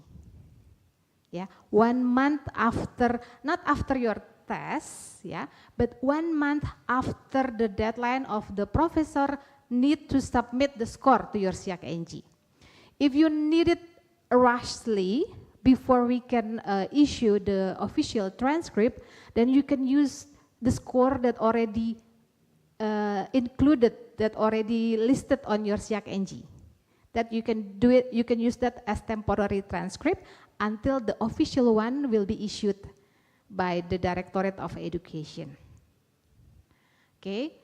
Yeah, 1 month after, not after your test, yeah, but 1 month after the deadline of the professor need to submit the score to your SIAC NG. If you need it rushly, before we can issue the official transcript, then you can use the score that already included, that already listed on your SIAC NG. That you can do it, you can use that as temporary transcript until the official one will be issued by the Directorate of Education. Okay,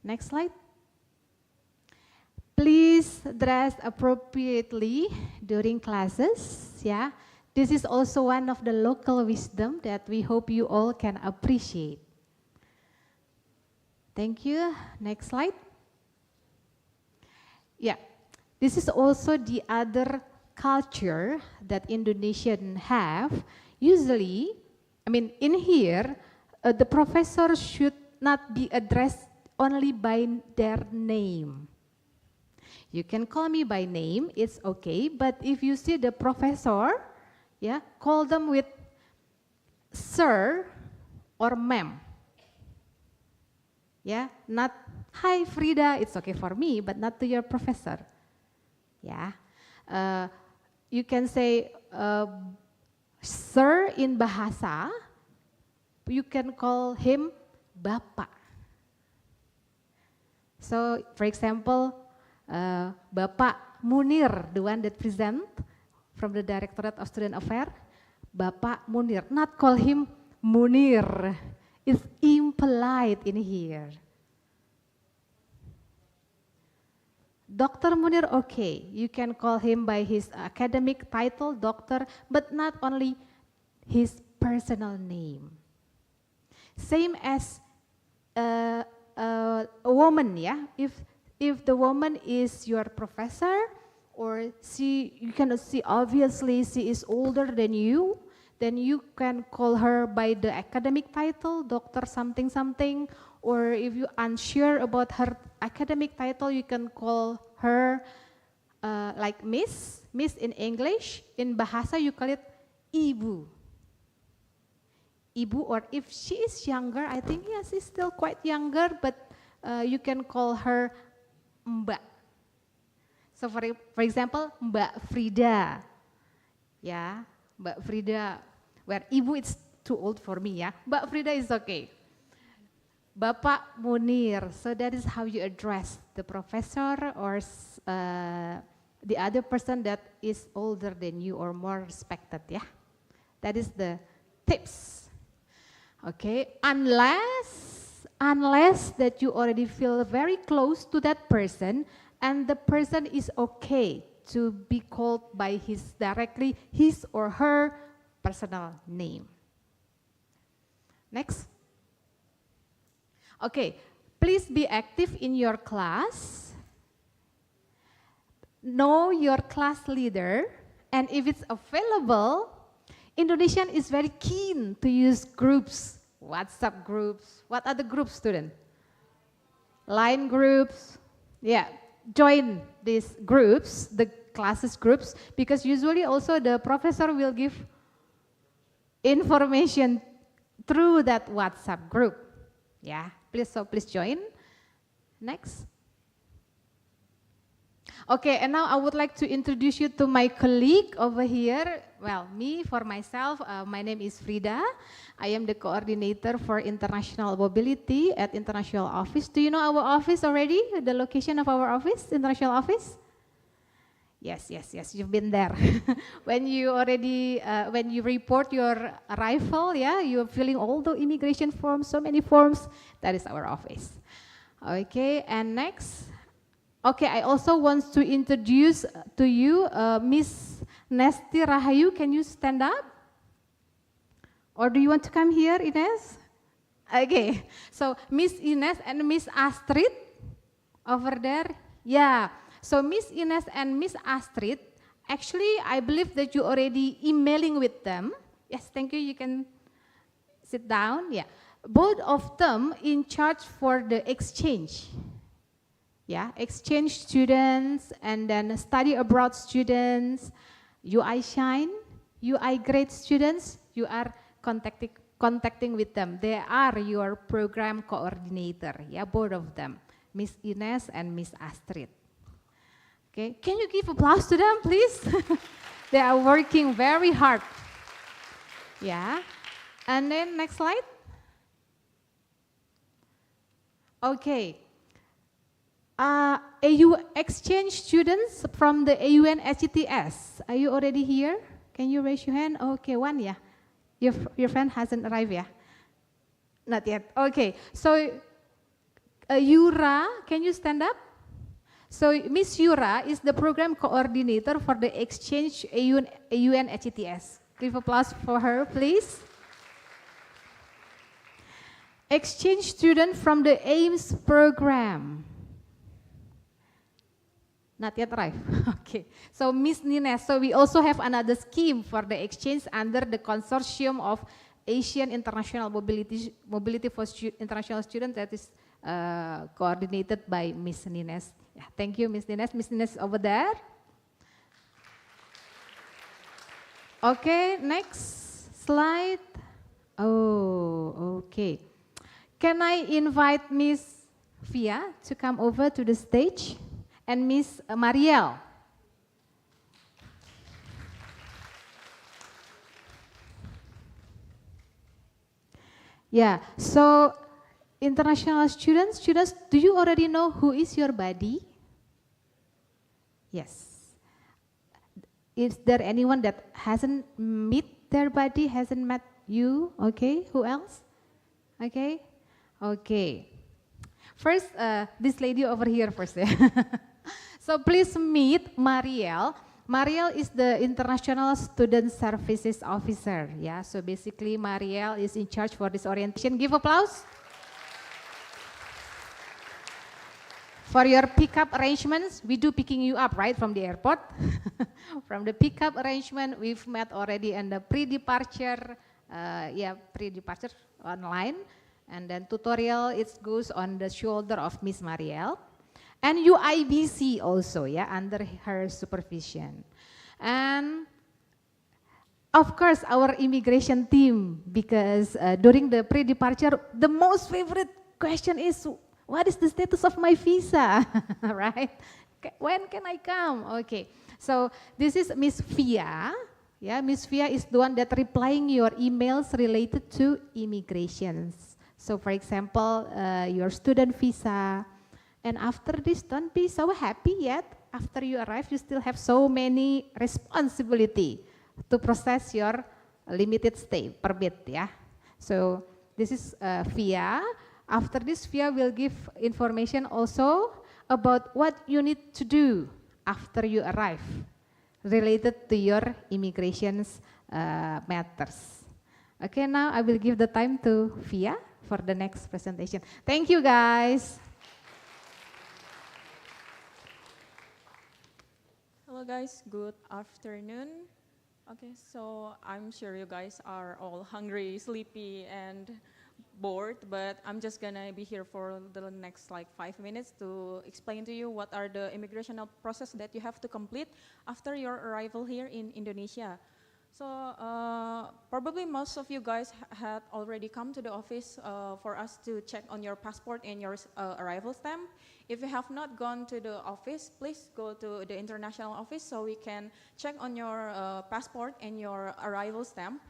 next slide. Please dress appropriately during classes, yeah. This is also one of the local wisdom that we hope you all can appreciate. Thank you. Next slide. Yeah, this is also the other culture that Indonesians have. Usually, I mean, in here, the professor should not be addressed only by their name. You can call me by name, it's okay, but if you see the professor, yeah, call them with sir or ma'am. Yeah, not, hi Frida, it's okay for me, but not to your professor. Yeah, you can say, sir in bahasa, you can call him Bapak. So, for example, Bapak Munir, the one that present from the Directorate of Student Affairs, Bapak Munir, not call him Munir. It's impolite in here. Dr. Munir, okay, you can call him by his academic title, doctor, but not only his personal name. Same as a woman, yeah? If the woman is your professor, or you cannot see, obviously she is older than you, then you can call her by the academic title, Dr. something something, or if you're unsure about her academic title, you can call her like Miss in English. In Bahasa, you call it Ibu. Ibu, or if she is younger, I think, yes, she's still quite younger, but you can call her Mbak. So for example, Mbak Frida. Yeah, Mbak Frida, where Ibu it's too old for me, yeah. Mbak Frida is okay. Bapak Munir, so that is how you address the professor or the other person that is older than you or more respected, yeah. That is the tips. Okay, unless that you already feel very close to that person and the person is okay to be called by directly his or her personal name. Next. Okay, please be active in your class. Know your class leader, and if it's available, Indonesian is very keen to use groups, WhatsApp groups. What are the groups, student? Line groups. Yeah, join these groups, the classes groups, because usually also the professor will give information through that WhatsApp group. Yeah, please join. Next. Okay, and now I would like to introduce you to my colleague over here. Well, for myself, my name is Frida. I am the coordinator for international mobility at International Office. Do you know our office already? The location of our office, International Office? Yes, you've been there. When you report your arrival, yeah, you're filling all the immigration forms, so many forms, that is our office. Okay, and next. Okay, I also want to introduce to you Miss Nesti Rahayu. Can you stand up? Or do you want to come here, Ines? Okay, so Miss Ines and Miss Astrid over there. Yeah. So Miss Ines and Miss Astrid, actually I believe that you already emailing with them. Yes, thank you, you can sit down. Yeah, both of them in charge for the exchange. Yeah, exchange students and then study abroad students, UI Shine, UI grade students, you are contacting with them. They are your program coordinator, yeah, both of them, Miss Ines and Miss Astrid. Okay, can you give applause to them, please? They are working very hard. Yeah, and then next slide. Okay, AU exchange students from the AUN HETS. Are you already here? Can you raise your hand? Okay, one, yeah. Your friend hasn't arrived, yeah? Not yet. Okay, so Yura, can you stand up? So Miss Yura is the program coordinator for the exchange AUN HETS. Give applause for her, please. Exchange student from the AIMS program. Not yet arrived. Okay. So Miss Nines, so we also have another scheme for the exchange under the consortium of Asian International Mobility for International Students that is coordinated by Miss Nines. Yeah, thank you, Miss Nines. Miss Nines over there. Okay, next slide. Oh, Okay. Can I invite Miss Fia to come over to the stage? And Miss Marielle. Yeah, so international students, do you already know who is your buddy? Yes. Is there anyone that hasn't met their buddy, hasn't met you? Okay, who else? Okay, okay. First, this lady over here first. So please meet Marielle. Marielle is the International Student Services Officer. Yeah, so basically Marielle is in charge for this orientation. Give applause. For your pickup arrangements, we do picking you up, right, from the airport. From the pickup arrangement, we've met already and the pre-departure, pre-departure online. And then tutorial, it goes on the shoulder of Miss Marielle. And UIBC also, yeah, under her supervision. And of course, our immigration team, because during the pre-departure, the most favorite question is, what is the status of my visa, right? When can I come? Okay, so this is Miss Fia. Yeah, Miss Fia is the one that replying your emails related to immigrations. So for example, your student visa. And after this, don't be so happy yet. After you arrive, you still have so many responsibility to process your limited stay permit, yeah. So this is Fia. After this, Fia will give information also about what you need to do after you arrive related to your immigrations matters. Okay, now I will give the time to Fia for the next presentation. Thank you, guys. Hello guys, good afternoon. Okay, so I'm sure you guys are all hungry, sleepy, and bored, but I'm just gonna be here for the next like 5 minutes to explain to you what are the immigration process that you have to complete after your arrival here in Indonesia. So probably most of you guys had already come to the office for us to check on your passport and your arrival stamp. If you have not gone to the office, please go to the international office so we can check on your passport and your arrival stamp.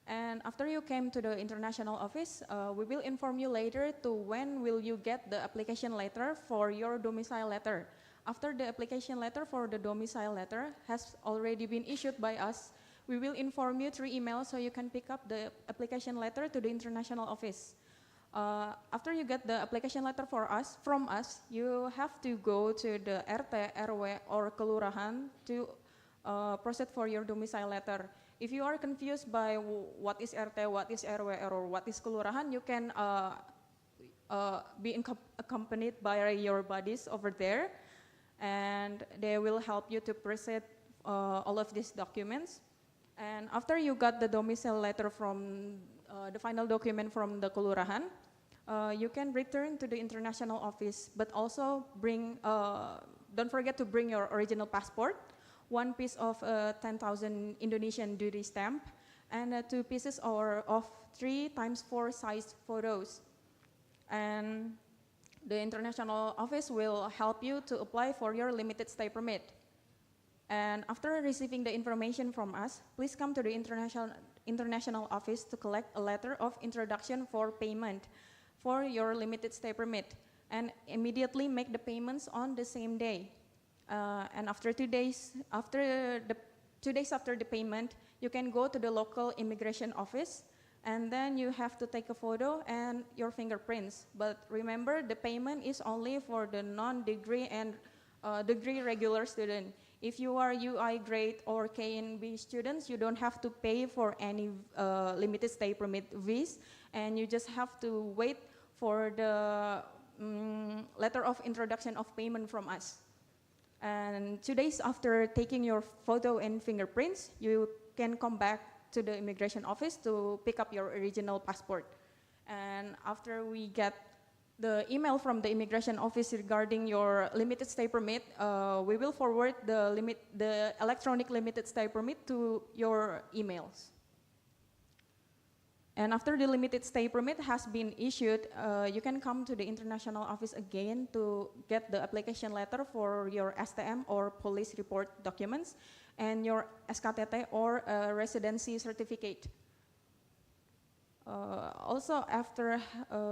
And after you came to the international office, we will inform you later to when will you get the application letter for your domicile letter. After the application letter for the domicile letter has already been issued by us, we will inform you through email so you can pick up the application letter to the international office. After you get the application letter from us, you have to go to the RT, RW, or Kelurahan to proceed for your domicile letter. If you are confused by what is RT, what is RW, or what is Kelurahan, you can be accompanied by your buddies over there, and they will help you to proceed all of these documents. And after you got the domicile letter from the final document from the Kelurahan, you can return to the international office, but also bring, don't forget to bring your original passport, 1 piece of 10,000 Indonesian duty stamp, and 2 pieces of 3x4 size photos. And the international office will help you to apply for your limited stay permit. And after receiving the information from us, please come to the international office to collect a letter of introduction for payment for your limited stay permit, and immediately make the payments on the same day. And after 2 days, after the payment, you can go to the local immigration office, and then you have to take a photo and your fingerprints. But remember, the payment is only for the non-degree and degree regular student. If you are UI grade or KNB students, you don't have to pay for any limited stay permit fees, and you just have to wait for the letter of introduction of payment from us. And 2 days after taking your photo and fingerprints, you can come back to the immigration office to pick up your original passport. And after we get the email from the immigration office regarding your limited stay permit, we will forward the electronic limited stay permit to your emails. And after the limited stay permit has been issued, you can come to the international office again to get the application letter for your STM or police report documents and your SKTT or residency certificate. Also, after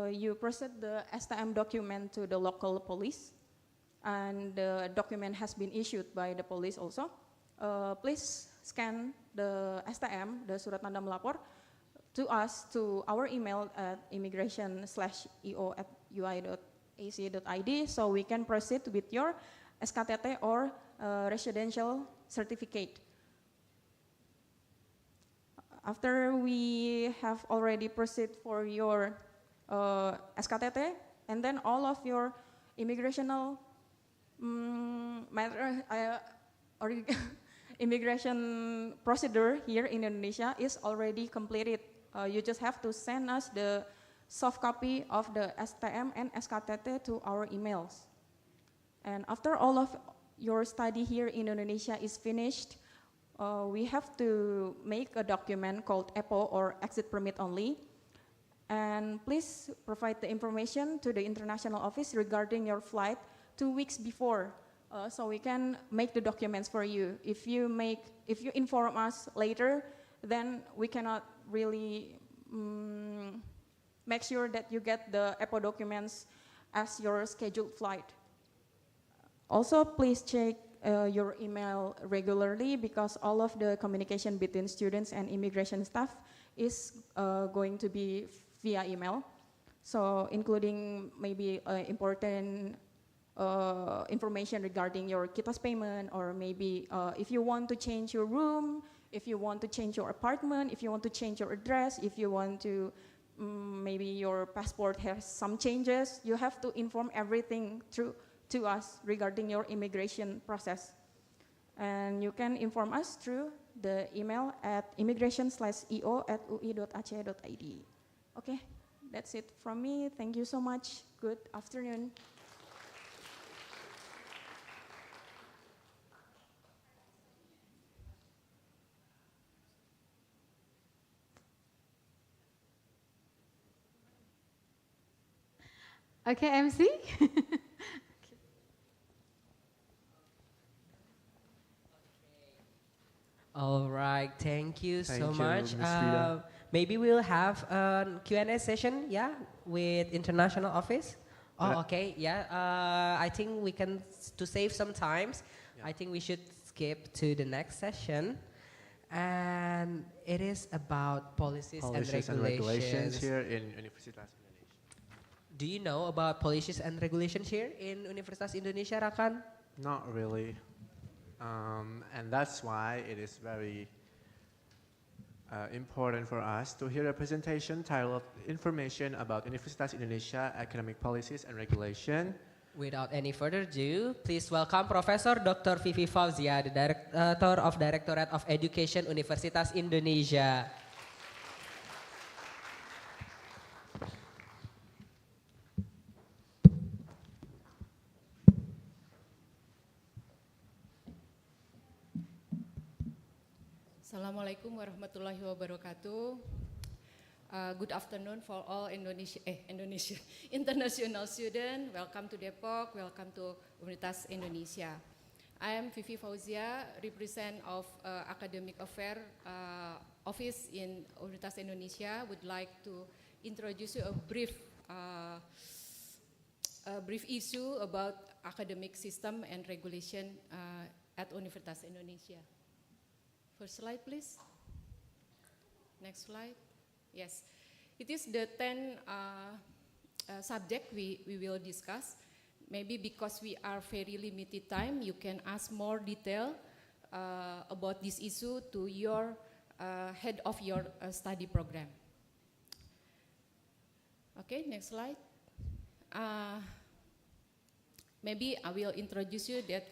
you present the STM document to the local police and the document has been issued by the police also, please scan the STM, the Surat Tanda Melapor, to us, to our email at immigration/eo@ui.ac.id, so we can proceed with your SKTT or residential certificate. After we have already proceed for your SKTT, and then all of your immigrational matter, immigration procedure here in Indonesia is already completed. You just have to send us the soft copy of the STM and SKTT to our emails. And after all of your study here in Indonesia is finished, we have to make a document called EPO, or exit permit only. And please provide the information to the international office regarding your flight 2 weeks before, so we can make the documents for you. If you inform us later, then we cannot really make sure that you get the EPO documents as your scheduled flight. Also, please check your email regularly, because all of the communication between students and immigration staff is going to be via email. So including maybe important information regarding your KITAS payment, or maybe if you want to change your room, if you want to change your apartment, if you want to change your address, if you want to, maybe your passport has some changes, you have to inform everything to us regarding your immigration process. And you can inform us through the email at immigration/eo@ui.ac.id. Okay, that's it from me. Thank you so much. Good afternoon. Okay, MC. All right, thank you so Thank you, much. Ms. Frida. Maybe we'll have a Q&A session, yeah, with international office. Oh, okay, yeah. I think we can, to save some times, I think we should skip to the next session. And it is about policies and regulations here in Universitas Indonesia. Do you know about policies and regulations here in Universitas Indonesia, Rakan? Not really. And that's why it is very important for us to hear a presentation titled Information about Universitas Indonesia Academic Policies and Regulation. Without any further ado, please welcome Professor Dr. Vivi Fauzia, the Director of Directorate of Education Universitas Indonesia. Assalamualaikum warahmatullahi wabarakatuh. Good afternoon for all international students. Welcome to Depok. Welcome to Universitas Indonesia. I am Vivi Fauzia, represent of Academic Affairs Office in Universitas Indonesia. Would like to introduce you a brief issue about academic system and regulation at Universitas Indonesia. First slide, please. Next slide. Yes, it is the 10 subject we will discuss. Maybe because we are very limited time, you can ask more detail about this issue to your head of your study program. Okay, next slide. Maybe I will introduce you that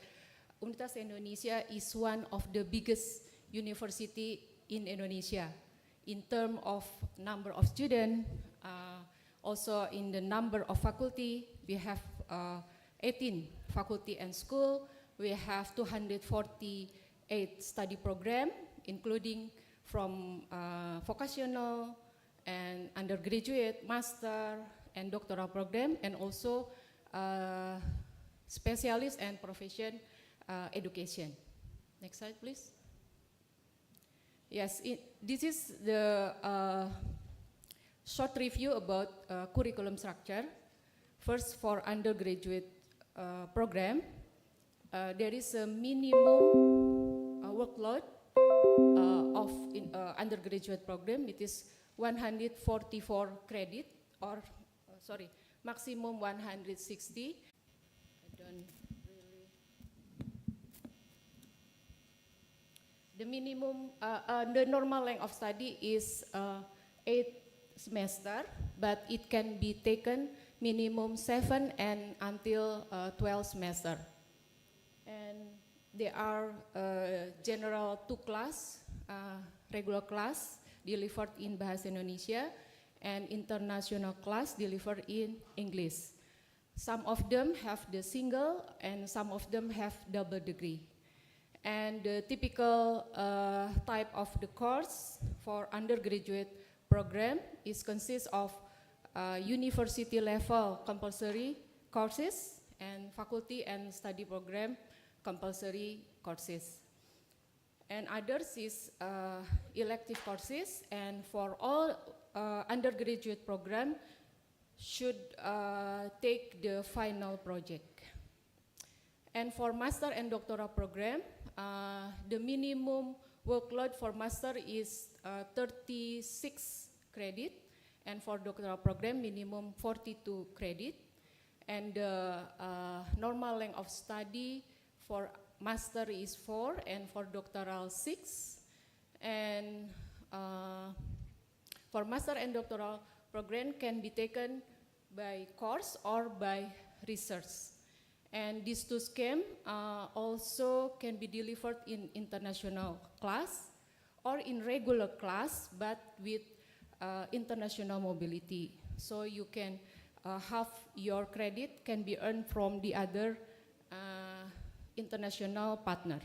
Universitas Indonesia is one of the biggest university in Indonesia in terms of number of students, also in the number of faculty. We have 18 faculty and school. We have 248 study program, including from vocational and undergraduate, master, and doctoral program, and also specialist and profession education. Next slide, please. Yes, this is the short review about curriculum structure. First, for undergraduate program, there is a minimum workload of undergraduate program. It is 144 credit, or sorry, maximum 160. The minimum, the normal length of study is 8 semester, but it can be taken minimum 7 and until 12 semester. And there are general 2 class, regular class delivered in Bahasa Indonesia, and international class delivered in English. Some of them have the single, and some of them have double degree. And the typical type of the course for undergraduate program consists of university level compulsory courses and faculty and study program compulsory courses. And others is elective courses, and for all undergraduate program should take the final project. And for master and doctoral program, the minimum workload for master is 36 credit, and for doctoral program minimum 42 credit. And the normal length of study for master is 4, and for doctoral 6. And for master and doctoral program can be taken by course or by research. And these 2 schemes also can be delivered in international class or in regular class, but with international mobility. So you can have your credit can be earned from the other international partner.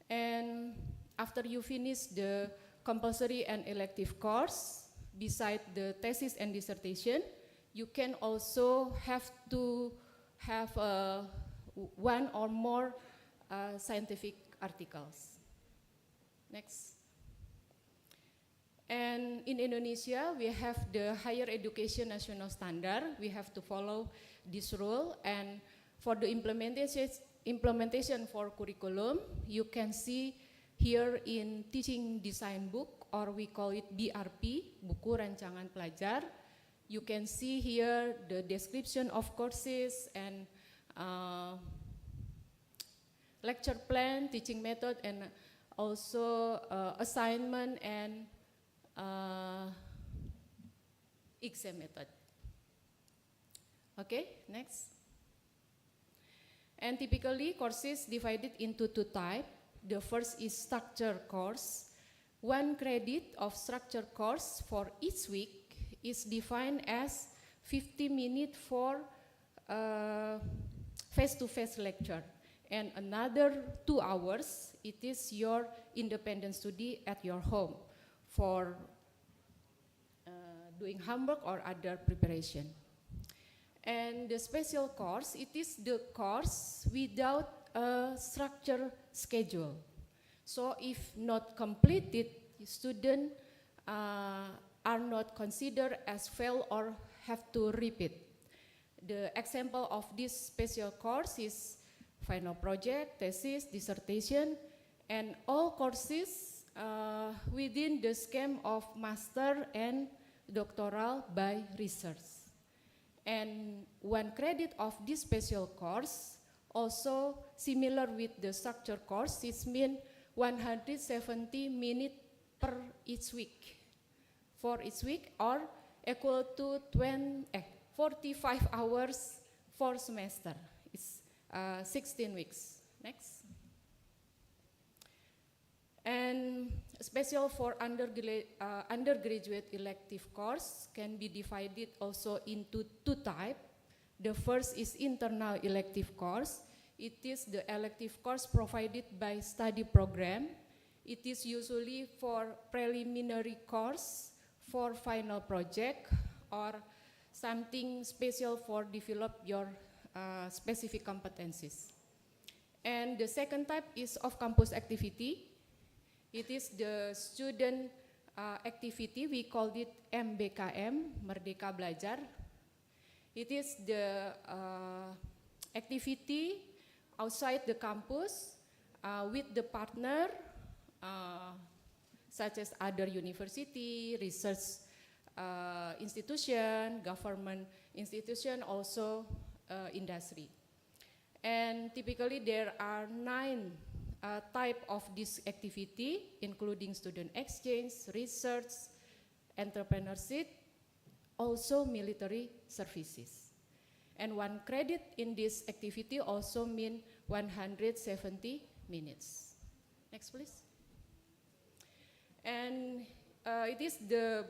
And after you finish the compulsory and elective course, beside the thesis and dissertation, you can also have to have 1 or more scientific articles. Next. And in Indonesia, we have the Higher Education National Standard. We have to follow this rule. And for the implementation for curriculum, you can see here in Teaching Design Book, or we call it BRP, Buku Rancangan Pelajar. You can see here the description of courses and lecture plan, teaching method, and also assignment and exam method. Okay, next. And typically courses divided into 2 types. The first is structure course. 1 credit of structure course for each week is defined as 50 minutes for face-to-face lecture, and another 2 hours, it is your independent study at your home for doing homework or other preparation. And the special course, it is the course without a structure schedule. So if not completed, students are not considered as fail or have to repeat. The example of this special course is final project, thesis, dissertation, and all courses within the scheme of master and doctoral by research. And 1 credit of this special course, also similar with the structure course, it means 170 minutes per each week. For each week, or equal to 45 hours for semester. It's 16 weeks. Next. And special for undergraduate elective course can be divided also into 2 types. The first is internal elective course. It is the elective course provided by study program. It is usually for preliminary course for final project or something special for develop your specific competencies. And the second type is off-campus activity. It is the student activity, we called it MBKM, Merdeka Belajar. It is the activity outside the campus with the partner such as other university, research institution, government institution, also industry. And typically there are 9 type of this activity, including student exchange, research, entrepreneurship, also military services. And 1 credit in this activity also mean 170 minutes. Next, please. And it is the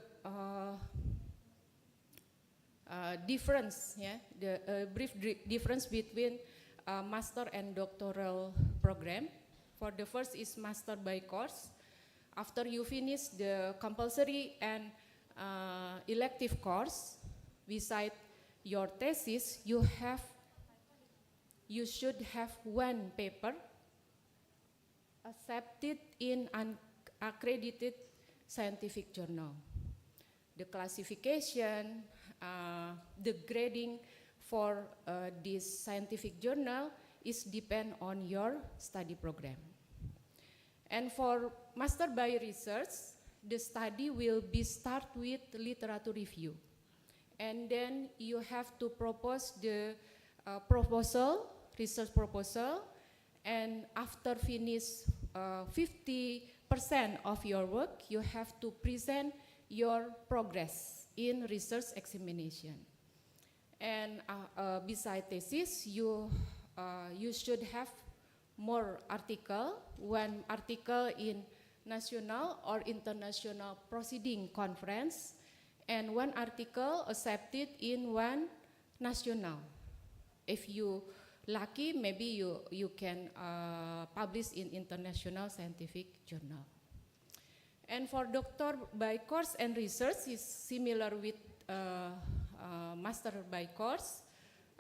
difference, yeah, the brief difference between master and doctoral program. For the first is master by course. After you finish the compulsory and elective course, beside your thesis, you should have 1 paper accepted in an accredited scientific journal. The classification, the grading for this scientific journal is depend on your study program. And for master by research, the study will be start with literature review. And then you have to propose the proposal, research proposal, and after finish 50% of your work, you have to present your progress in research examination. And beside thesis, you should have more article, 1 article in national or international proceeding conference, and 1 article accepted in 1 national. If you lucky, maybe you can publish in international scientific journal. And for doctor by course and research is similar with master by course.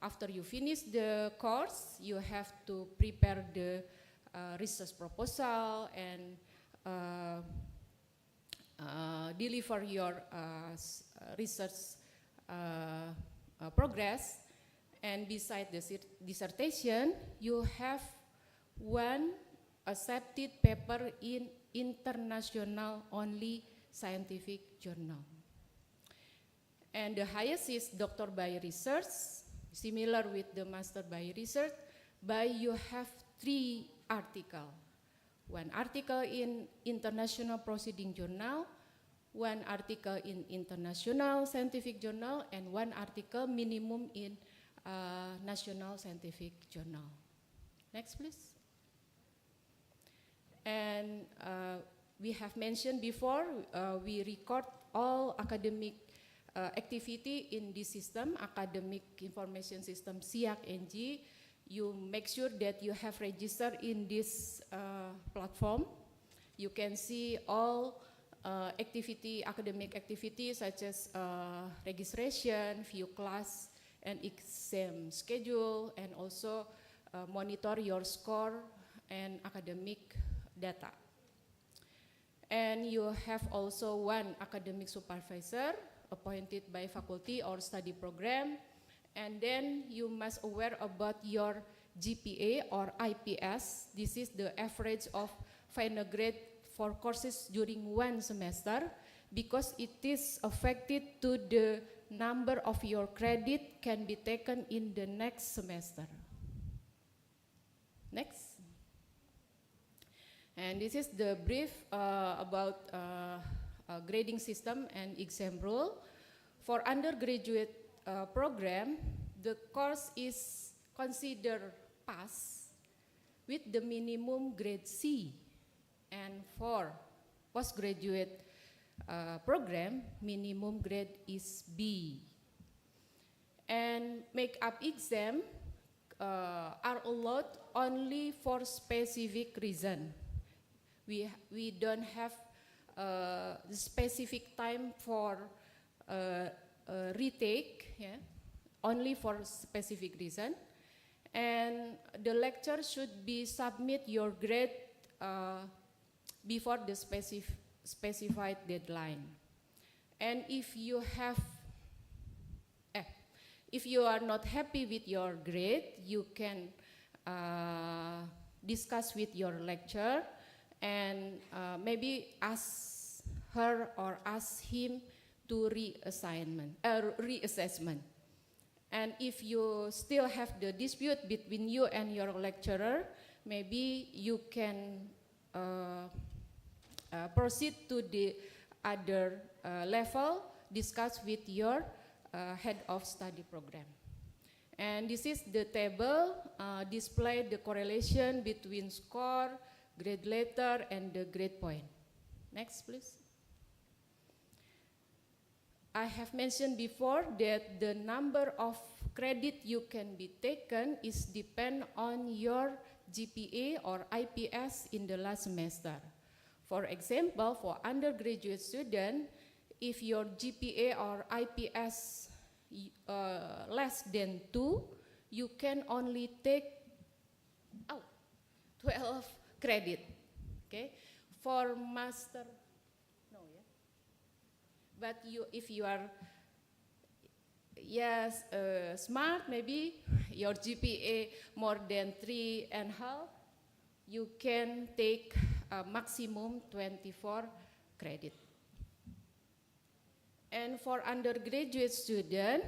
After you finish the course, you have to prepare the research proposal and deliver your research progress. And beside the dissertation, you have 1 accepted paper in international only scientific journal. And the highest is doctor by research, similar with the master by research, but you have 3 articles. 1 article in international proceeding journal, 1 article in international scientific journal, and 1 article minimum in national scientific journal. Next, please. And we have mentioned before, we record all academic activity in this system, Academic Information System SIAC-NG. You make sure that you have registered in this platform. You can see all academic activities such as registration, view class, and exam schedule, and also monitor your score and academic data. And you have also 1 academic supervisor appointed by faculty or study program. And then you must aware about your GPA or IPS. This is the average of final grade for courses during 1 semester, because it is affected to the number of your credit can be taken in the next semester. Next. And this is the brief about grading system and exam rule. For undergraduate program, the course is considered pass with the minimum grade C. And for postgraduate program, minimum grade is B. And make-up exam are allowed only for specific reason. We don't have the specific time for retake, yeah, only for specific reason. And the lecture should be submit your grade before the specified deadline. And if you are not happy with your grade, you can discuss with your lecturer and maybe ask her or ask him to reassessment. And if you still have the dispute between you and your lecturer, maybe you can proceed to the other level, discuss with your head of study program. And this is the table display the correlation between score, grade letter, and the grade point. Next, please. I have mentioned before that the number of credit you can be taken is depend on your GPA or IPS in the last semester. For example, for undergraduate student, if your GPA or IPS less than 2, you can only take 12 credit. Okay, for master, no, yeah. But if you are smart, maybe your GPA more than 3.5, you can take maximum 24 credit. And for undergraduate student,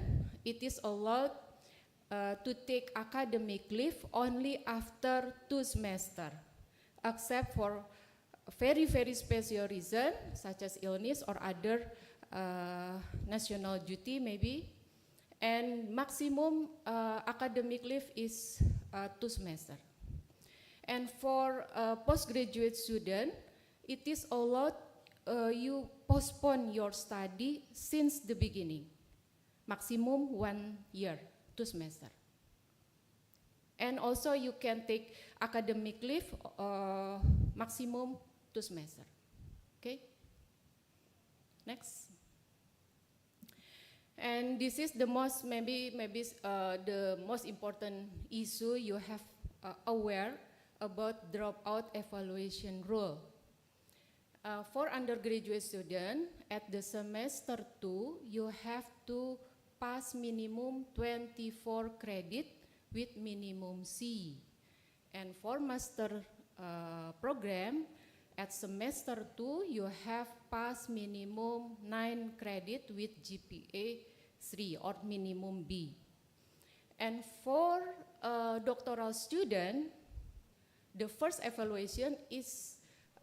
it is allowed to take academic leave only after 2 semesters, except for very, very special reason, such as illness or other national duty maybe. And maximum academic leave is 2 semesters. And for postgraduate student, it is allowed you postpone your study since the beginning, maximum 1 year, 2 semesters. And also you can take academic leave maximum 2 semesters. Okay. Next. And this is the most the most important issue you have aware about dropout evaluation rule. For undergraduate student, at the semester 2, you have to pass minimum 24 credit with minimum C. And for master program, at semester 2, you have passed minimum 9 credit with GPA 3 or minimum B. And for doctoral student, the first evaluation is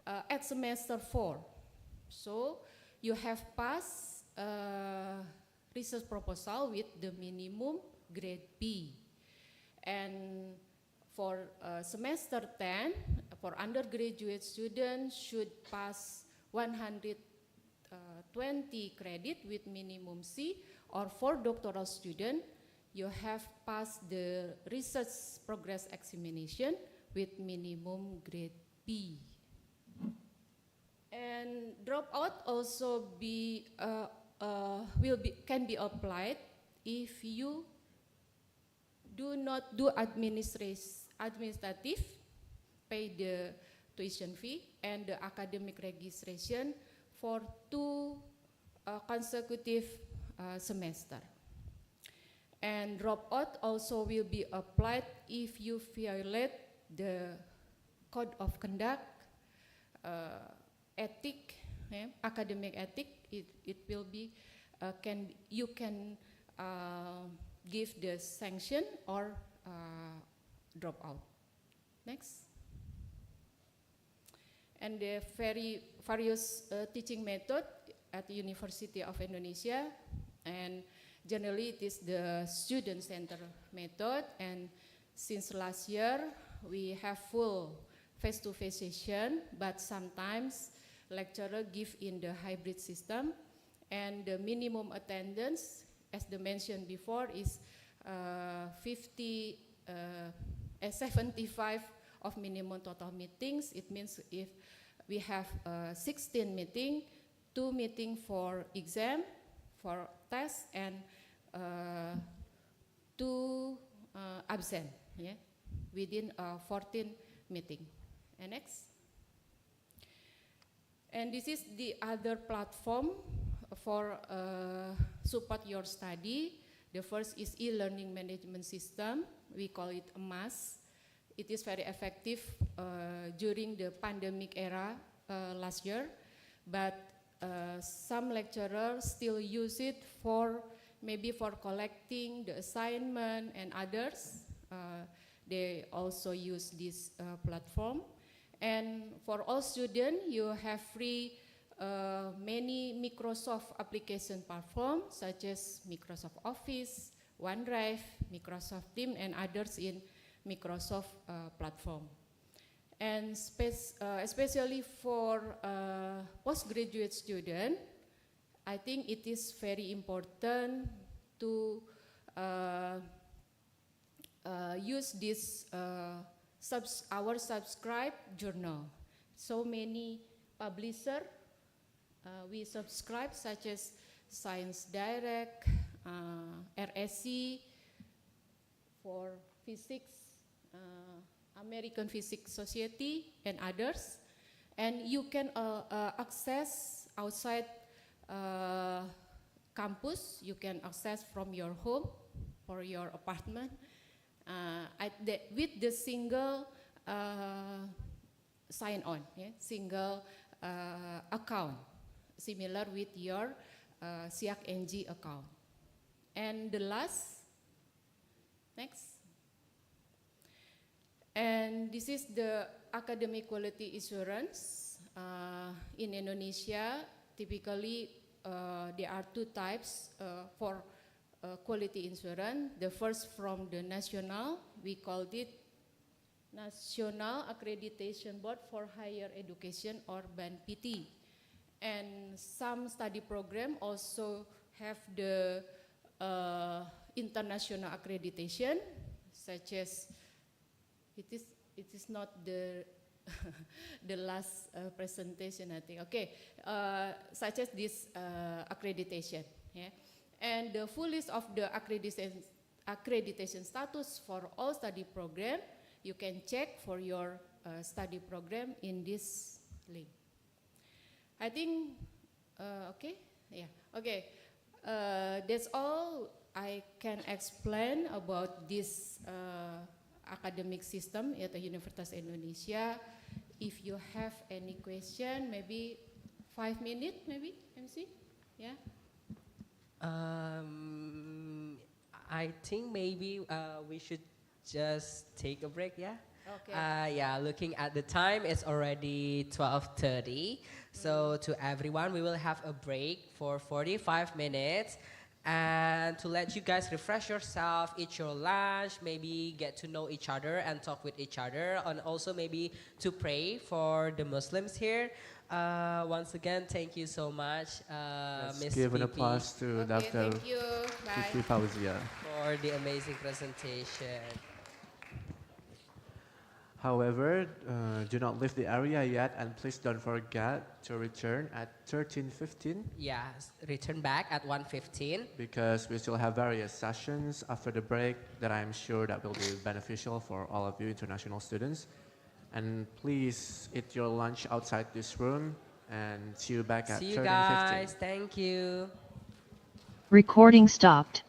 at semester 4. So you have passed research proposal with the minimum grade B. And for semester 10, for undergraduate students should pass 120 credit with minimum C, or for doctoral student, you have passed the research progress examination with minimum grade B. And dropout also can be applied if you do not do administrative, pay the tuition fee and the academic registration for 2 consecutive semester. And dropout also will be applied if you violate the code of conduct, ethic, academic ethic. It will be you can give the sanction or dropout. Next. And the various teaching method at the University of Indonesia, and generally it is the student-centered method, and since last year we have full face-to-face session, but sometimes lecturer give in the hybrid system, and the minimum attendance, as the mentioned before, is 75 of minimum total meetings. It means if we have 16 meeting, 2 meeting for exam, for test, and 2 absent, yeah, within 14 meeting. And next. And this is the other platform for support your study. The first is e-learning management system. We call it EMAS. It is very effective during the pandemic era last year, but some lecturers still use it for maybe for collecting the assignment, and others they also use this platform. And for all students, you have free many Microsoft application platforms such as Microsoft Office, OneDrive, Microsoft Teams, and others in Microsoft platform. And especially for postgraduate students, I think it is very important to use this our subscribe journal. So many publishers we subscribe, such as Science Direct, RSC for physics, American Physics Society, and others. And you can access outside campus. You can access from your home or your apartment with the single sign on, yeah? Single account, similar with your SIAC NG account. And the last, next. And this is the academic quality assurance. In Indonesia, typically there are 2 types for quality insurance. The first from the national, we called it National Accreditation Board for Higher Education, or BANPT. And some study program also have the international accreditation, such as it is not the the last presentation, I think. Okay, such as this accreditation, yeah. And the full list of the accreditation status for all study program, you can check for your study program in this link. I think, okay, yeah, okay. That's all I can explain about this academic system at the Universitas Indonesia. If you have any question, maybe 5 minutes, maybe, MC, yeah? I think maybe we should just take a break, yeah? Okay. Yeah, looking at the time, it's already 12:30. So to everyone, we will have a break for 45 minutes. And to let you guys refresh yourself, eat your lunch, maybe get to know each other and talk with each other. And also maybe to pray for the Muslims here. Once again, thank you so much, Let's Ms. give an Pipi, applause to Dr. Thank you. Bye. Pipi Fauzia. for the amazing presentation. However, do not leave the area yet, and please don't forget to return at 13:15. Yeah, return back at 1:15. Because we still have various sessions after the break that I'm sure that will be beneficial for all of you international students. And please eat your lunch outside this room, and see you back at See you 13:15. guys. Thank you. Recording stopped.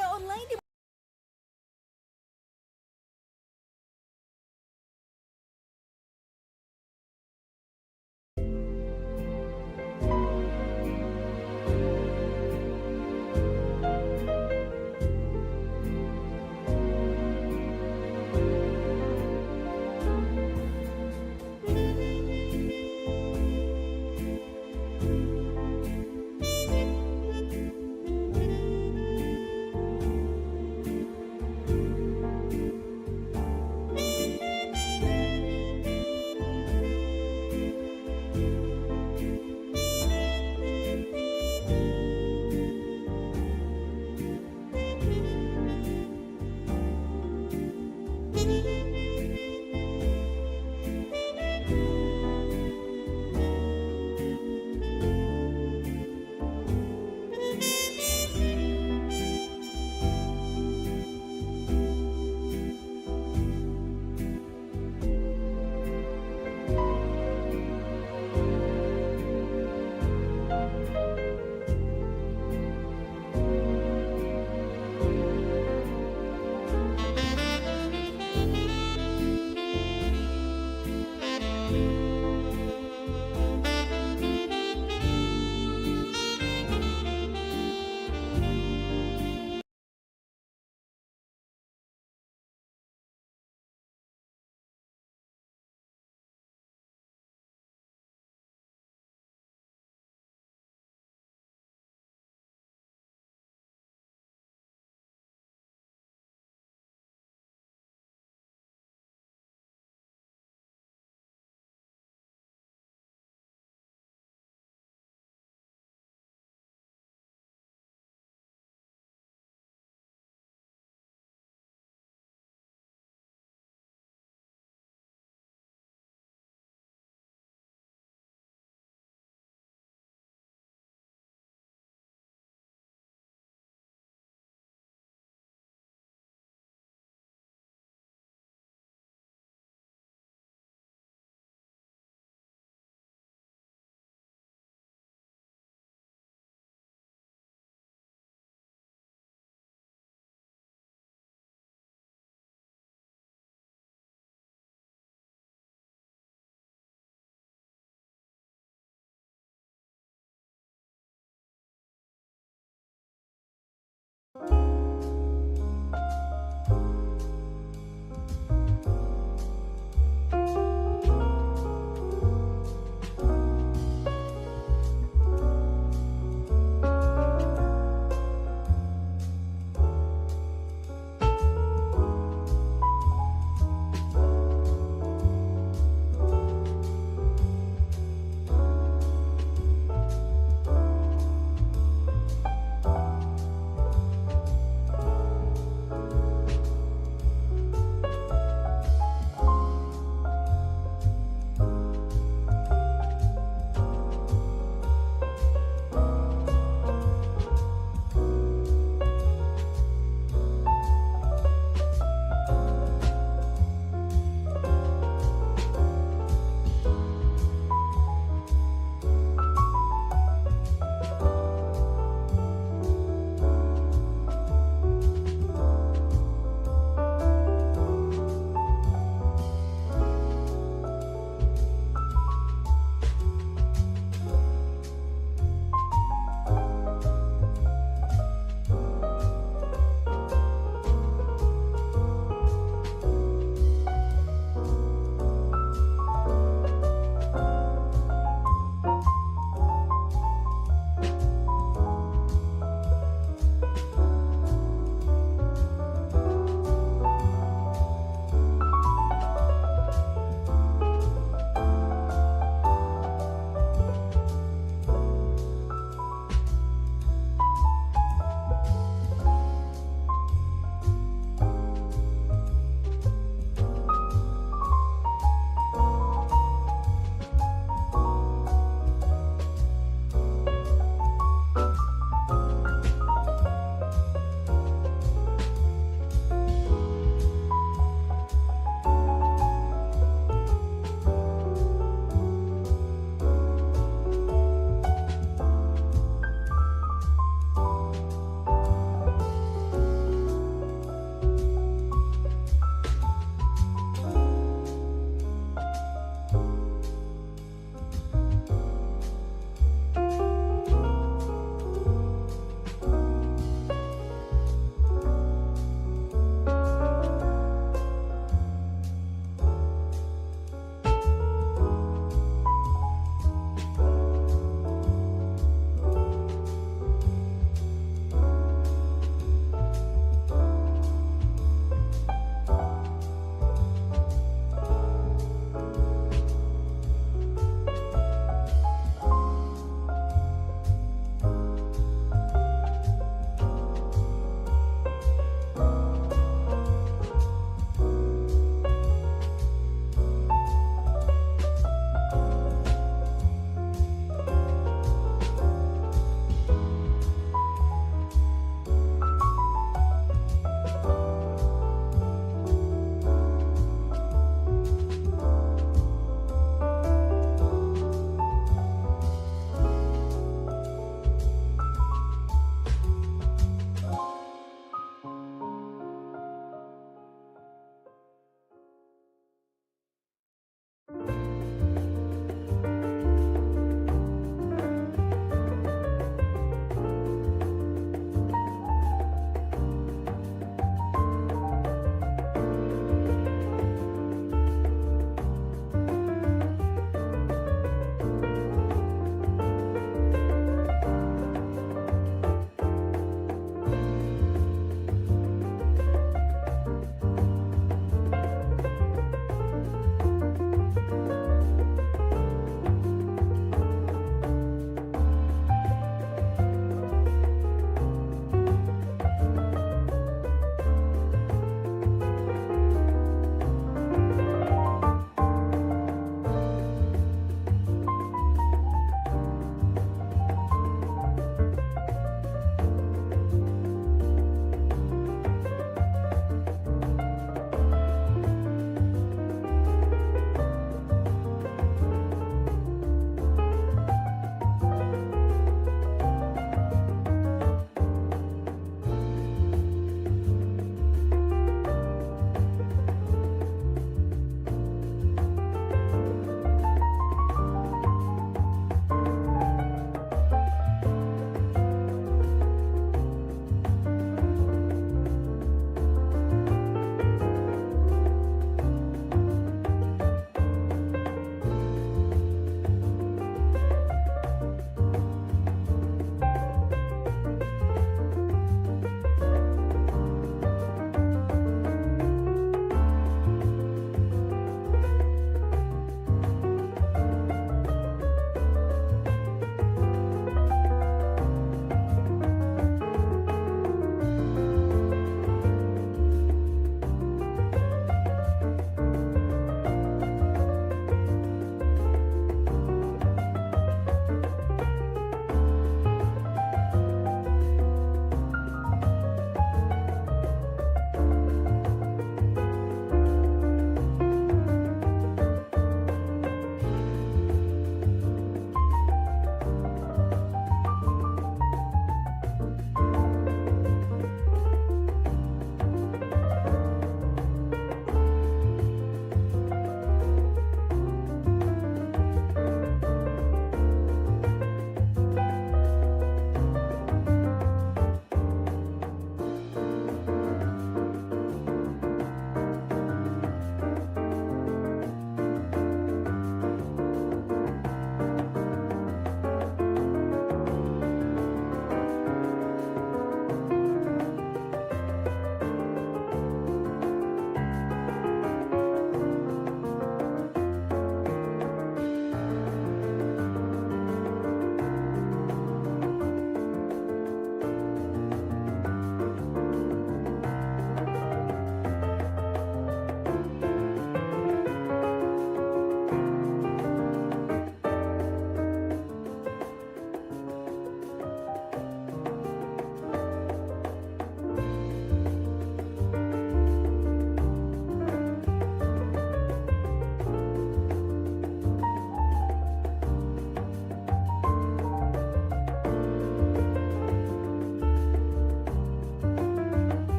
secara online di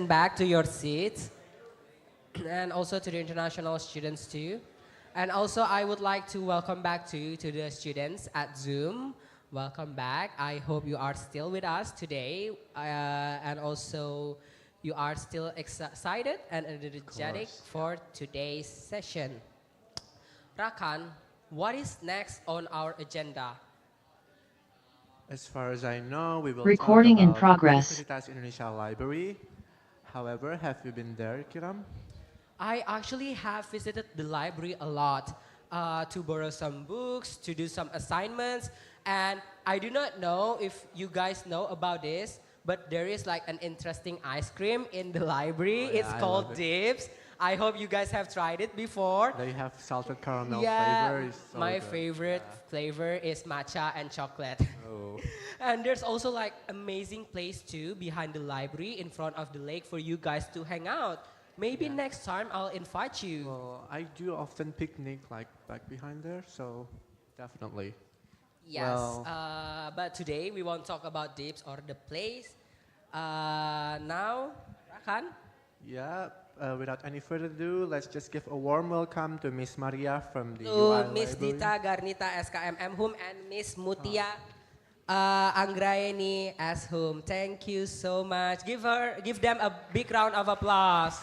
back to your seats, and also to the international students too. And also I would like to welcome back to the students at Zoom. Welcome back. I hope you are still with us today, and also you are still excited and energetic for today's session. Rakan, what is next on our agenda? As far as I know, we will Recording talk in about progress. Universitas Indonesia Library. However, have you been there, Kiram? I actually have visited the library a lot to borrow some books, to do some assignments, and I do not know if you guys know about this, but there is like an interesting ice cream in the library. Oh, yeah, It's I called love it. Dips. I hope you guys have tried it before. They have salted caramel Yeah, flavor. It's so my good. favorite flavor is matcha and chocolate. Oh. And there's also like amazing place too behind the library in front of the lake for you guys to hang out. Maybe next time I'll invite you. Well, I do often picnic like back behind there, so definitely. Yes, Well, but today we won't talk about Dips or the place. Now, Rakan? yeah, without any further ado, let's just give a warm welcome to Miss Maria from the To UI Miss Library. Dita Garnita SKMM Hum and Miss Mutia Anggraeni as Hum. Thank you so much. Give them a big round of applause.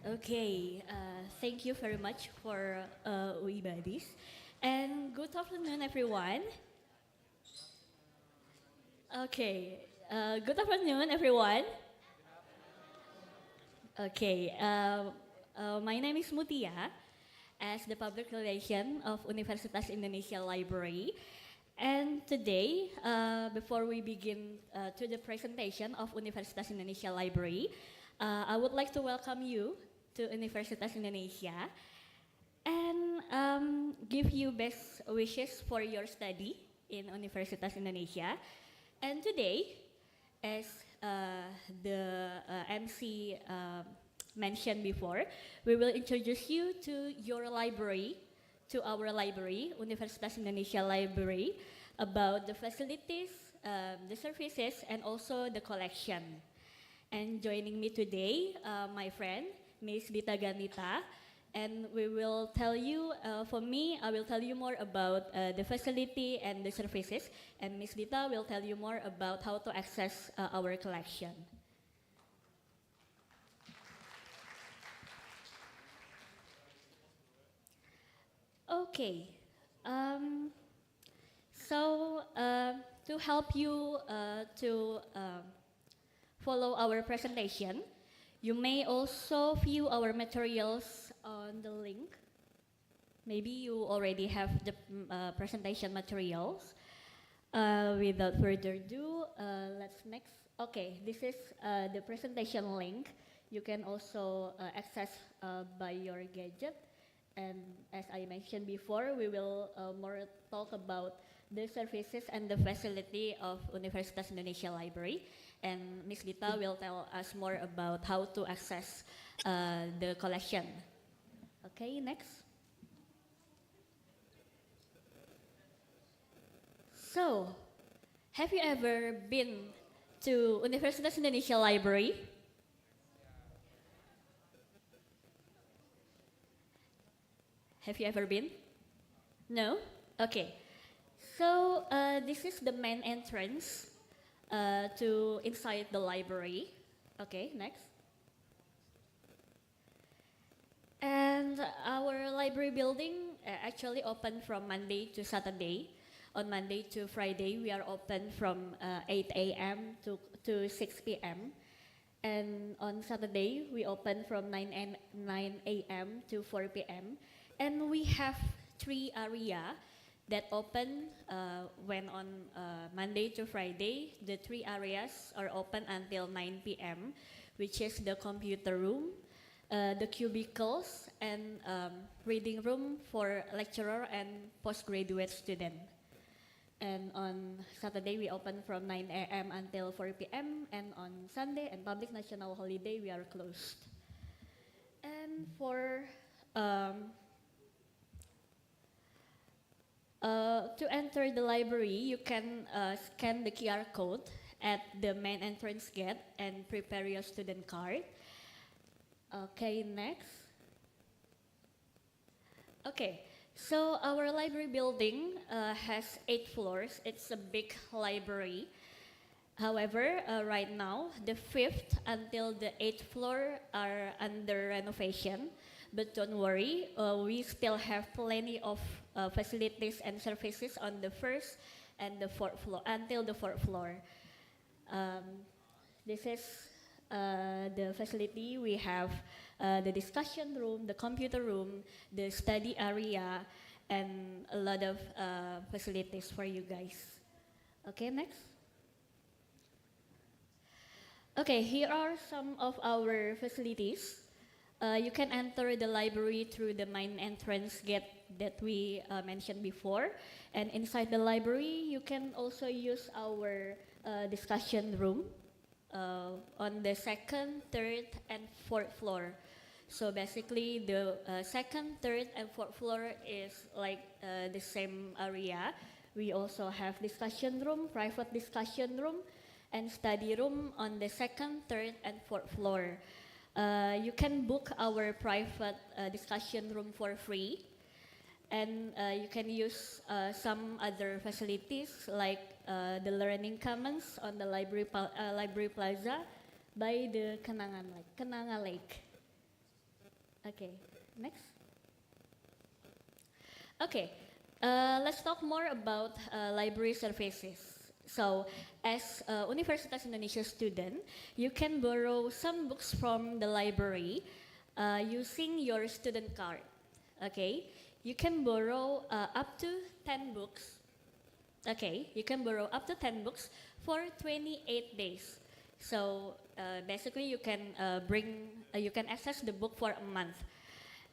Okay, thank you very much for UI Buddies. And good afternoon, everyone. Okay, good afternoon, everyone. Okay, my name is Mutia, as the Public Relation of Universitas Indonesia Library. And today, before we begin to the presentation of Universitas Indonesia Library, I would like to welcome you to Universitas Indonesia and give you best wishes for your study in Universitas Indonesia. And today, as the MC mentioned before, we will introduce you to your library, to our library, Universitas Indonesia Library, about the facilities, the services, and also the collection. And joining me today, my friend, Miss Dita Garnita, and we will tell you, for me, I will tell you more about the facility and the services, and Miss Dita will tell you more about how to access our collection. Okay, so to help you to follow our presentation, you may also view our materials on the link. Maybe you already have the presentation materials. Without further ado, let's next. Okay, this is the presentation link. You can also access by your gadget. And as I mentioned before, we will more talk about the services and the facility of Universitas Indonesia Library. And Ms. Dita will tell us more about how to access the collection. Okay, next. So, have you ever been to Universitas Indonesia Library? Have you ever been? No? Okay. So, this is the main entrance to inside the library. Okay, next. And our library building actually open from Monday to Saturday. On Monday to Friday, we are open from 8 a.m. to 6 p.m. And on Saturday, we open from 9 a.m. to 4 p.m. And we have 3 areas that open when on Monday to Friday. The 3 areas are open until 9 p.m., which is the computer room, the cubicles, and reading room for lecturer and postgraduate student. And on Saturday, we open from 9 a.m. until 4 p.m. And on Sunday and public national holiday, we are closed. And to enter the library, you can scan the QR code at the main entrance gate and prepare your student card. Okay, next. Okay, so our library building has 8 floors. It's a big library. However, right now, the 5th until the 8th floor are under renovation. But don't worry, we still have plenty of facilities and services on the 1st and the 4th floor, until the 4th floor. This is the facility. We have the discussion room, the computer room, the study area, and a lot of facilities for you guys. Okay, next. Okay, here are some of our facilities. You can enter the library through the main entrance gate that we mentioned before. And inside the library, you can also use our discussion room on the 2nd, 3rd, and 4th floor. So basically, the 2nd, 3rd, and 4th floor is like the same area. We also have discussion room, private discussion room, and study room on the 2nd, 3rd, and 4th floor. You can book our private discussion room for free, and you can use some other facilities like the Learning Commons on the Library Plaza by the Kenanga Lake. Okay, next. Okay, let's talk more about library services. So, as Universitas Indonesia student, you can borrow some books from the library using your student card. Okay, you can borrow up to 10 books. Okay, you can borrow up to 10 books for 28 days. So basically, you can you can access the book for a month,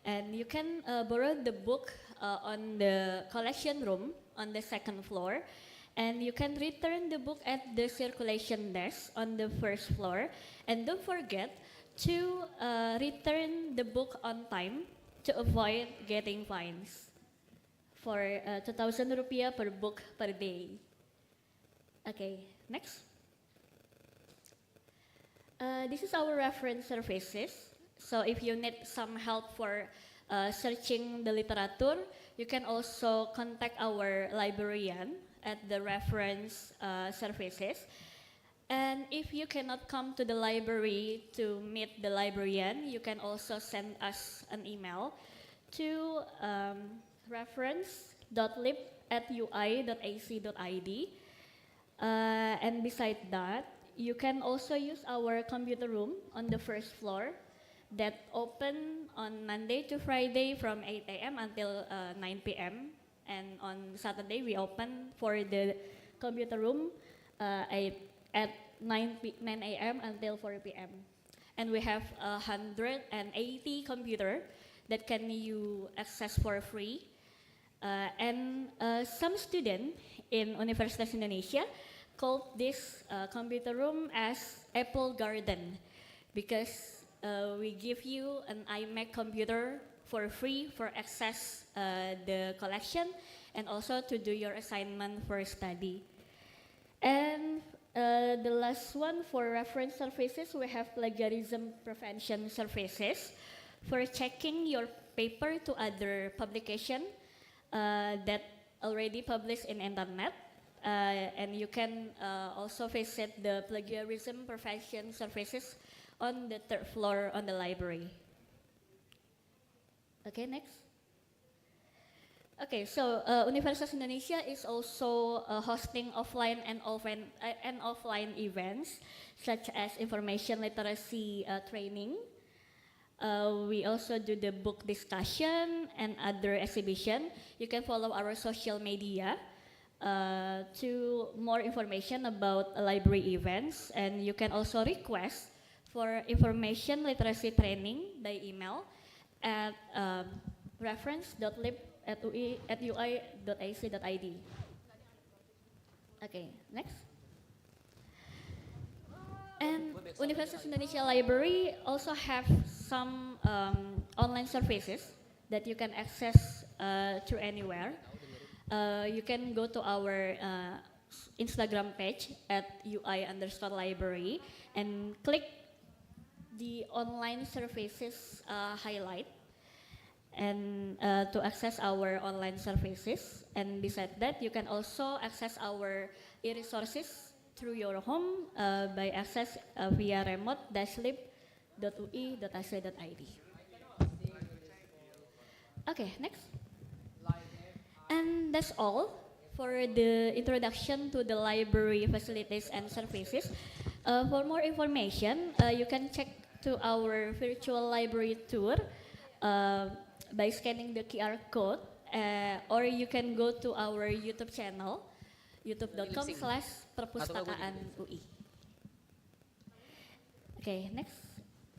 and you can borrow the book on the collection room on the 2nd floor. And you can return the book at the circulation desk on the 1st floor. And don't forget to return the book on time to avoid getting fines for 2,000 rupiah per book per day. Okay, next. This is our reference services. So if you need some help for searching the literature, you can also contact our librarian at the reference services. And if you cannot come to the library to meet the librarian, you can also send us an email to reference.lib@ui.ac.id. And beside that, you can also use our computer room on the 1st floor that open on Monday to Friday from 8 a.m. until 9 p.m. And on Saturday, we open for the computer room at 9 a.m. until 4 p.m. And we have 180 computers that can you access for free. And some students in Universitas Indonesia called this computer room as Apple Garden, because we give you an iMac computer for free for access the collection and also to do your assignment for study. And the last one for reference services, we have plagiarism prevention services for checking your paper to other publication that already published in internet. And you can also visit the plagiarism prevention services on the 3rd floor on the library. Okay, next. Okay, so Universitas Indonesia is also hosting offline and offline events such as information literacy training. We also do the book discussion and other exhibition. You can follow our social media to more information about library events, and you can also request for information literacy training by email at reference.lib@ui.ac.id. Okay, next. And Universitas Indonesia Library also have some online services that you can access through anywhere. You can go to our Instagram page at UI_library and click the online services highlight and to access our online services. And beside that, you can also access our e-resources through your home by access via remote-lib.ui.ac.id. Okay, next. And that's all for the introduction to the library facilities and services. For more information, you can check to our virtual library tour by scanning the QR code, or you can go to our YouTube channel, youtube.com/perpustakaan.ui. Okay, next.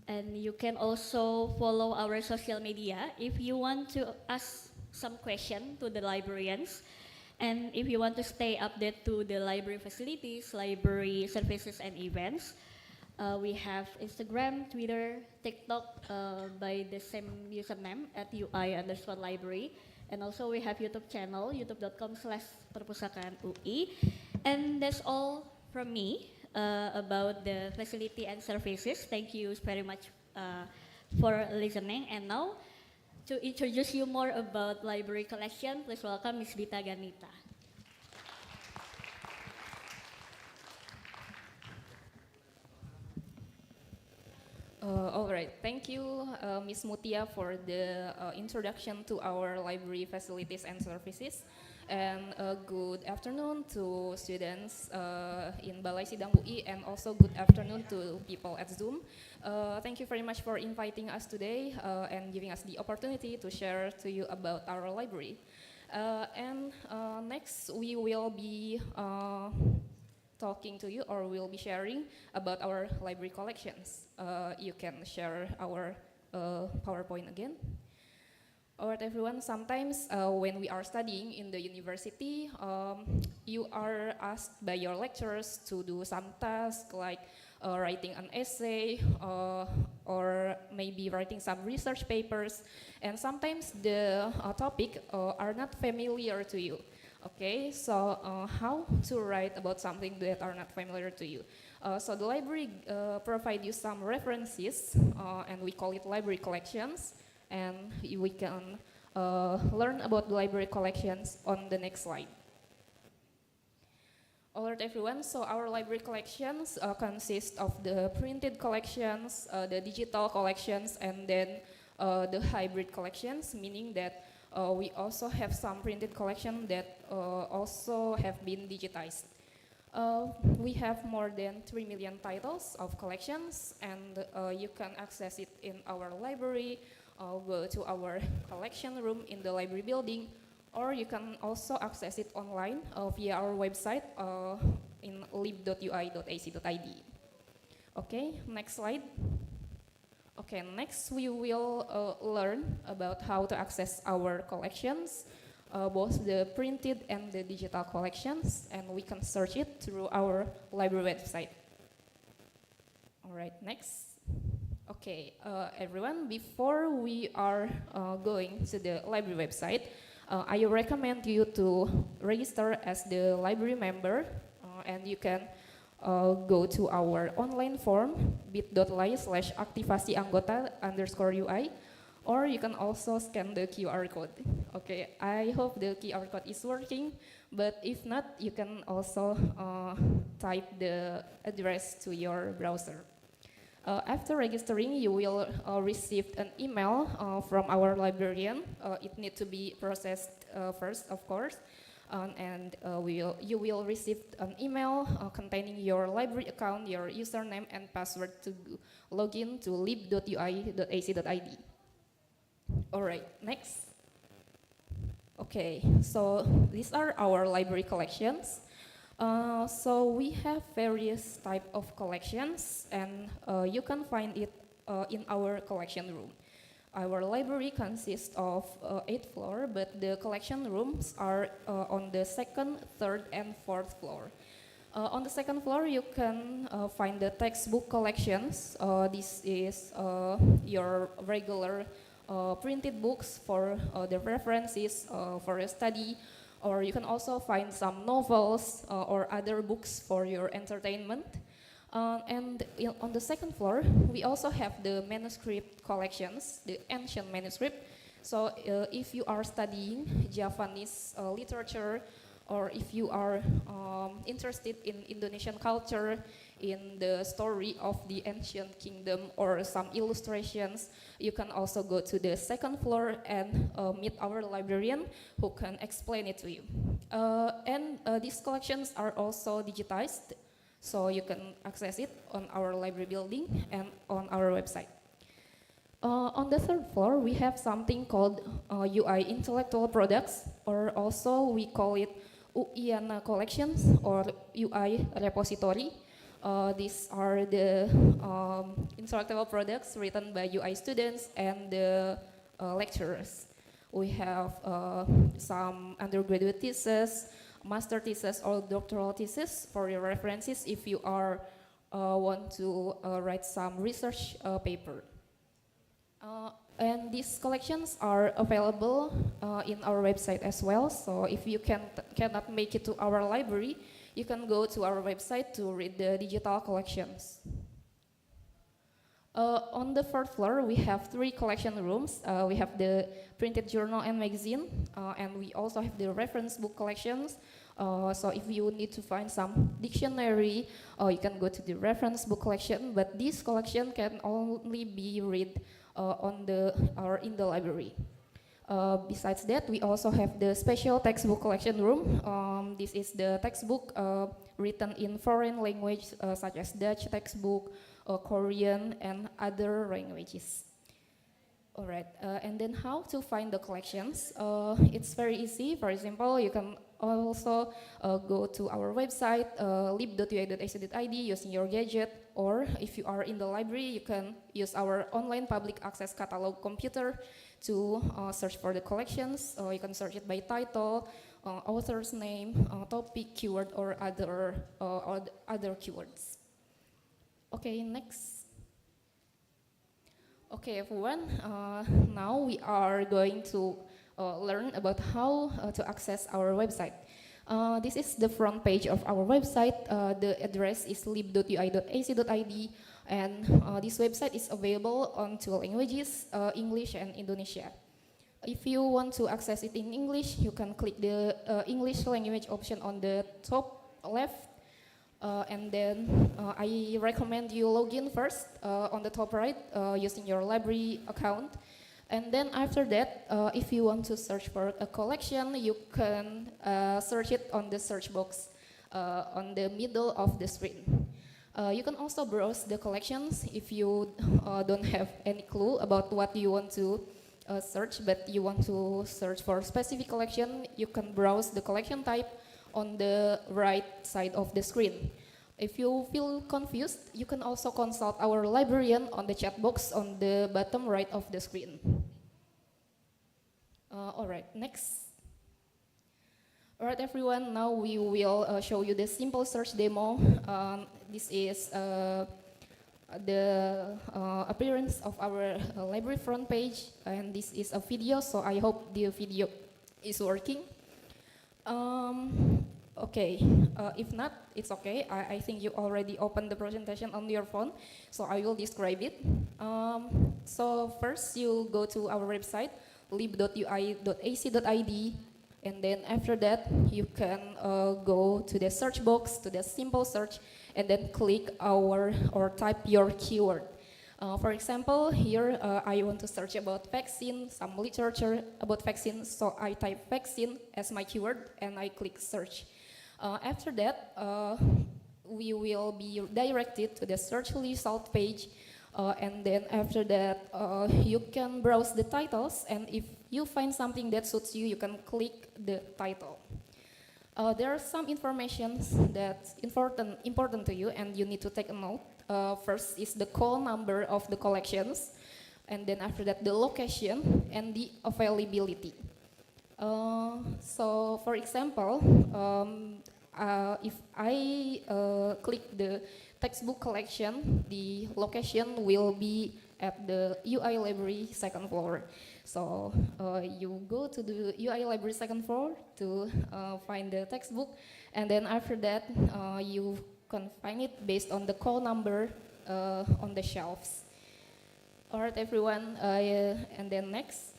And you can also follow our social media if you want to ask some question to the librarians, and if you want to stay updated to the library facilities, library services and events. We have Instagram, Twitter, TikTok by the same username at UI_library. And also we have YouTube channel, youtube.com/perpustakaan.ui. And that's all from me about the facility and services. Thank you very much for listening. And now, to introduce you more about library collection, please welcome Ms. Dita Ganita. All right, thank you, Ms. Mutia, for the introduction to our library facilities and services. And good afternoon to students in Balai Sidang UI, and also good afternoon to people at Zoom. Thank you very much for inviting us today and giving us the opportunity to share to you about our library. Next, we will be talking to you, or we'll be sharing about our library collections. You can share our PowerPoint again. Alright everyone, sometimes when we are studying in the university, you are asked by your lecturers to do some tasks like writing an essay or maybe writing some research papers, and sometimes the topic are not familiar to you. Okay, so how to write about something that are not familiar to you? So the library provide you some references, and we call it library collections, and we can learn about the library collections on the next slide. Alright everyone, so our library collections consist of the printed collections, the digital collections, and then the hybrid collections, meaning that we also have some printed collection that also have been digitized. We have more than 3 million titles of collections, and you can access it in our library, go to our collection room in the library building, or you can also access it online via our website in lib.ui.ac.id. Okay, next slide. Okay, next we will learn about how to access our collections, both the printed and the digital collections, and we can search it through our library website. All right, next. Okay, everyone, before we are going to the library website, I recommend you to register as the library member, and you can go to our online form bit.ly/aktivasianggota_UI, or you can also scan the QR code. Okay, I hope the QR code is working, but if not, you can also type the address to your browser. After registering, you will receive an email from our librarian. It needs to be processed first, of course. And you will receive an email containing your library account, your username and password to log in to lib.ui.ac.id. All right, next. Okay, so these are our library collections. So we have various type of collections, and you can find it in our collection room. Our library consists of 8 floors, but the collection rooms are on the second, third, and fourth floor. On the second floor, you can find the textbook collections. This is your regular printed books for the references for your study, or you can also find some novels or other books for your entertainment. On the second floor, we also have the manuscript collections, the ancient manuscript. So if you are studying Javanese literature, or if you are interested in Indonesian culture, in the story of the ancient kingdom or some illustrations, you can also go to the second floor and meet our librarian who can explain it to you. These collections are also digitized, so you can access it on our library building and on our website. On the third floor, we have something called UI Intellectual Products, or also we call it UIANA Collections or UI Repository. These are the intellectual products written by UI students and the lecturers. We have some undergraduate thesis, master thesis, or doctoral thesis for your references if you are want to write some research paper. And these collections are available in our website as well. So if you cannot make it to our library, you can go to our website to read the digital collections. On the fourth floor, we have 3 collection rooms. We have the printed journal and magazine, and we also have the reference book collections. So if you need to find some dictionary, you can go to the reference book collection, but this collection can only be read in the library. Besides that, we also have the special textbook collection room. This is the textbook written in foreign language, such as Dutch textbook, Korean, and other languages. All right, and then how to find the collections? It's very easy. For example, you can also go to our website, lib.ui.ac.id, using your gadget, or if you are in the library, you can use our online public access catalog computer to search for the collections. You can search it by title, author's name, topic, keyword, or other keywords. Okay, next. Okay, everyone, now we are going to learn about how to access our website. This is the front page of our website. The address is lib.ui.ac.id, and this website is available on 2 languages, English and Indonesia. If you want to access it in English, you can click the English language option on the top left. And then I recommend you log in first on the top right using your library account. And then after that, if you want to search for a collection, you can search it on the search box on the middle of the screen. You can also browse the collections if you don't have any clue about what you want to search, but you want to search for a specific collection. You can browse the collection type on the right side of the screen. If you feel confused, you can also consult our librarian on the chat box on the bottom right of the screen. All right, next. All right, everyone, now we will show you the simple search demo. This is the appearance of our library front page, and this is a video, so I hope the video is working. Okay, if not, it's okay. I think you already opened the presentation on your phone, so I will describe it. So first, you go to our website, lib.ui.ac.id, and then after that, you can go to the search box, to the simple search, and then click or type your keyword. For example, here I want to search about vaccine, some literature about vaccine, so I type vaccine as my keyword and I click search. After that, we will be directed to the search result page, and then after that, you can browse the titles, and if you find something that suits you, you can click the title. There are some information that's important to you, and you need to take a note. First is the call number of the collections. and then after that the location and the availability. So for example, if I click the textbook collection, the location will be at the UI library second floor. So you go to the UI library second floor to find the textbook, and then after that you can find it based on the call number on the shelves. All right, everyone, and then next.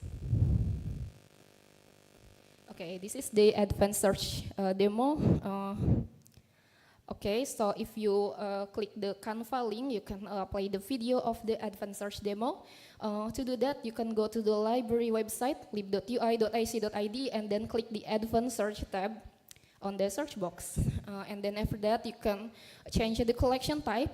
Okay, this is the advanced search demo. Okay, so if you click the Canva link, you can play the video of the advanced search demo. To do that, you can go to the library website, lib.ui.ac.id, and then click the advanced search tab on the search box. And then after that, you can change the collection type.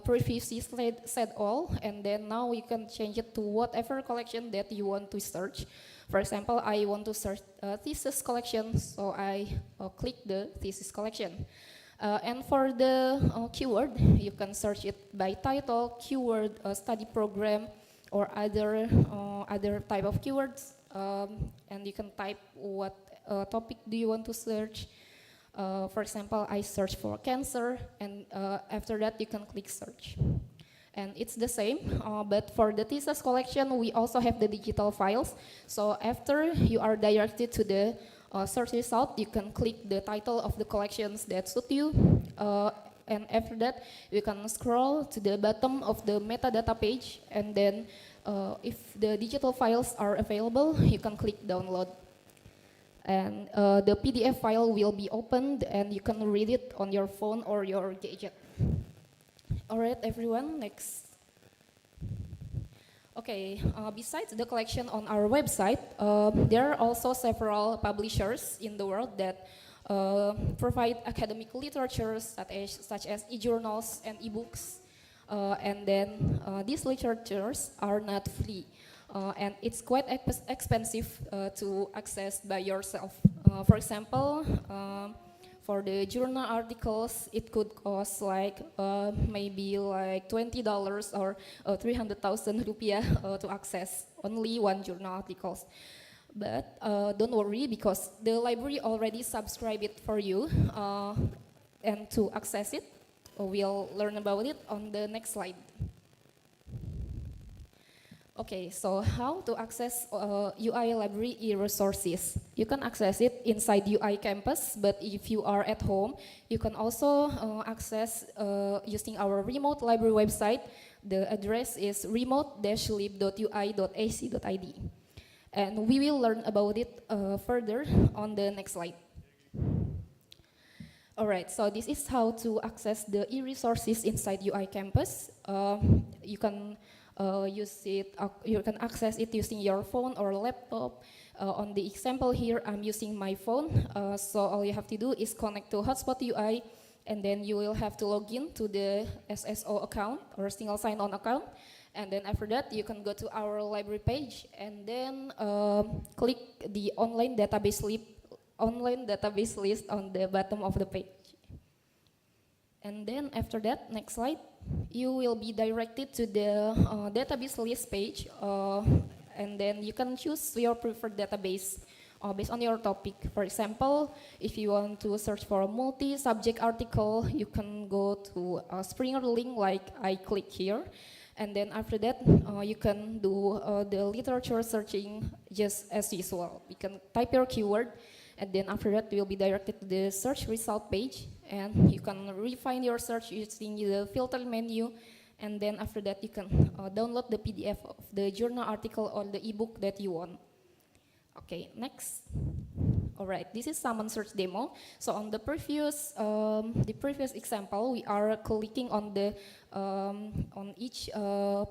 Previously said all, and then now you can change it to whatever collection that you want to search. For example, I want to search thesis collection, so I click the thesis collection. And for the keyword, you can search it by title, keyword, study program, or other type of keywords. And you can type what topic do you want to search. For example, I search for cancer, and after that you can click search. And it's the same, but for the thesis collection, we also have the digital files. So after you are directed to the search result, you can click the title of the collections that suit you. And after that, you can scroll to the bottom of the metadata page, and then if the digital files are available, you can click download. And the PDF file will be opened, and you can read it on your phone or your gadget. All right, everyone, next. Okay, besides the collection on our website, there are also several publishers in the world that provide academic literature such as e-journals and e-books. And then these literatures are not free. And it's quite expensive to access by yourself. For example, for the journal articles, it could cost like maybe like $20 or 300,000 rupiah to access only one journal articles. But don't worry, because the library already subscribed it for you. And to access it, we'll learn about it on the next slide. Okay, so how to access UI Library e-resources? You can access it inside UI campus, but if you are at home, you can also access using our remote library website. The address is remote-lib.ui.ac.id. And we will learn about it further on the next slide. All right, so this is how to access the e-resources inside UI campus. You can use it. You can access it using your phone or laptop. On the example here, I'm using my phone. So all you have to do is connect to Hotspot UI, and then you will have to log in to the SSO account or single sign-on account. And then after that, you can go to our library page, and then click the online database list on the bottom of the page. And then after that, next slide, you will be directed to the database list page, and then you can choose your preferred database based on your topic. For example, if you want to search for a multi-subject article, you can go to Springer link like I click here. And then after that, you can do the literature searching just as usual. You can type your keyword, and then after that, you will be directed to the search result page, and you can refine your search using the filter menu, and then after that, you can download the PDF of the journal article or the ebook that you want. Okay, next. All right, this is Summon Search demo. So on the previous example, we are clicking on the on each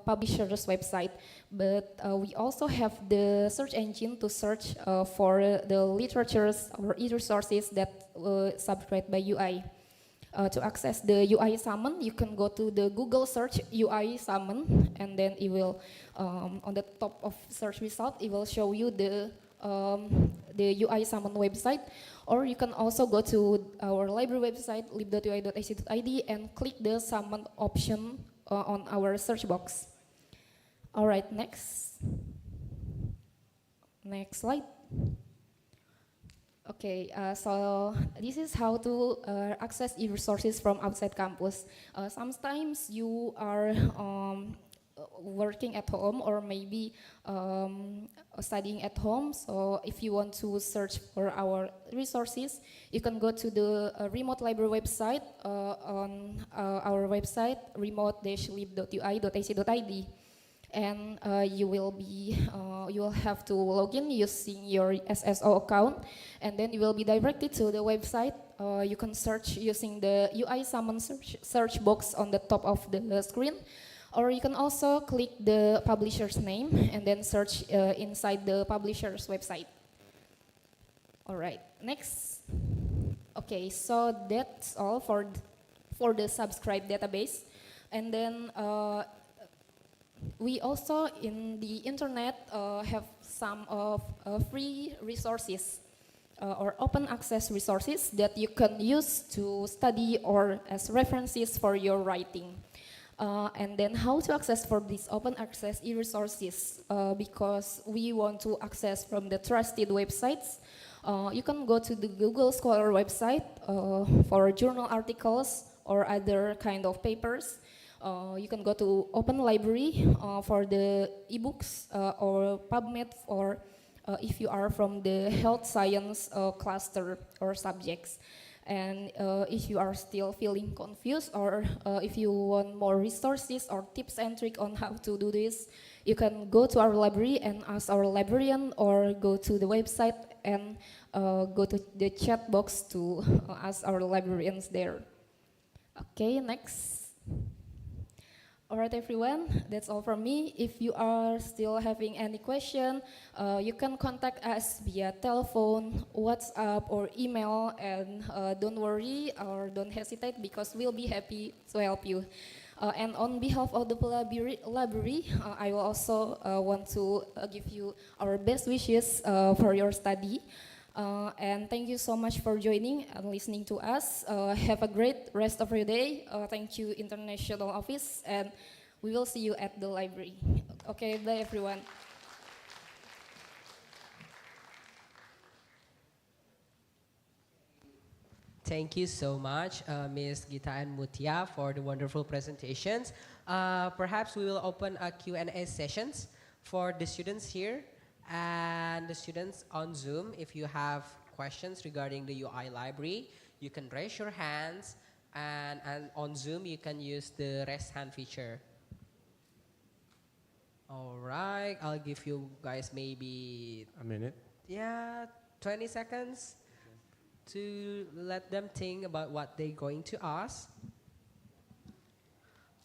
publisher's website, but we also have the search engine to search for the literatures or e-resources that subscribed by UI. To access the UI Summon, you can go to the Google search UI Summon, and then it will on the top of search result, it will show you the UI Summon website, or you can also go to our library website, lib.ui.ac.id, and click the Summon option on our search box. All right, next. Next slide. Okay, so this is how to access e-resources from outside campus. Sometimes you are working at home or maybe studying at home. So if you want to search for our resources, you can go to the remote library website on our website, remote-lib.ui.ac.id. And you will have to log in using your SSO account, and then you will be directed to the website. You can search using the UI summon search box on the top of the screen, or you can also click the publisher's name and then search inside the publisher's website. All right, next. Okay, so that's all for the subscribe database, and then we also in the internet have some of free resources or open access resources that you can use to study or as references for your writing. And then how to access for these open access e-resources, because we want to access from the trusted websites. You can go to the Google Scholar website for journal articles or other kind of papers. You can go to Open Library for the ebooks or PubMed for if you are from the health science cluster or subjects. And if you are still feeling confused, or if you want more resources or tips and tricks on how to do this, you can go to our library and ask our librarian, or go to the website and go to the chat box to ask our librarians there. Okay, next. All right, everyone, that's all from me. If you are still having any question, you can contact us via telephone, WhatsApp, or email, and don't worry or don't hesitate, because we'll be happy to help you. And on behalf of the library, I will also want to give you our best wishes for your study. And thank you so much for joining and listening to us. Have a great rest of your day. Thank you, International Office, and we will see you at the library. Okay, bye everyone. Thank you so much, Ms. Gita and Mutia, for the wonderful presentations. Perhaps we will open a Q&A sessions for the students here and the students on Zoom. If you have questions regarding the UI library, you can raise your hands, and on Zoom you can use the raise hand feature. All right, I'll give you guys maybe a minute. Yeah, 20 seconds to let them think about what they're going to ask.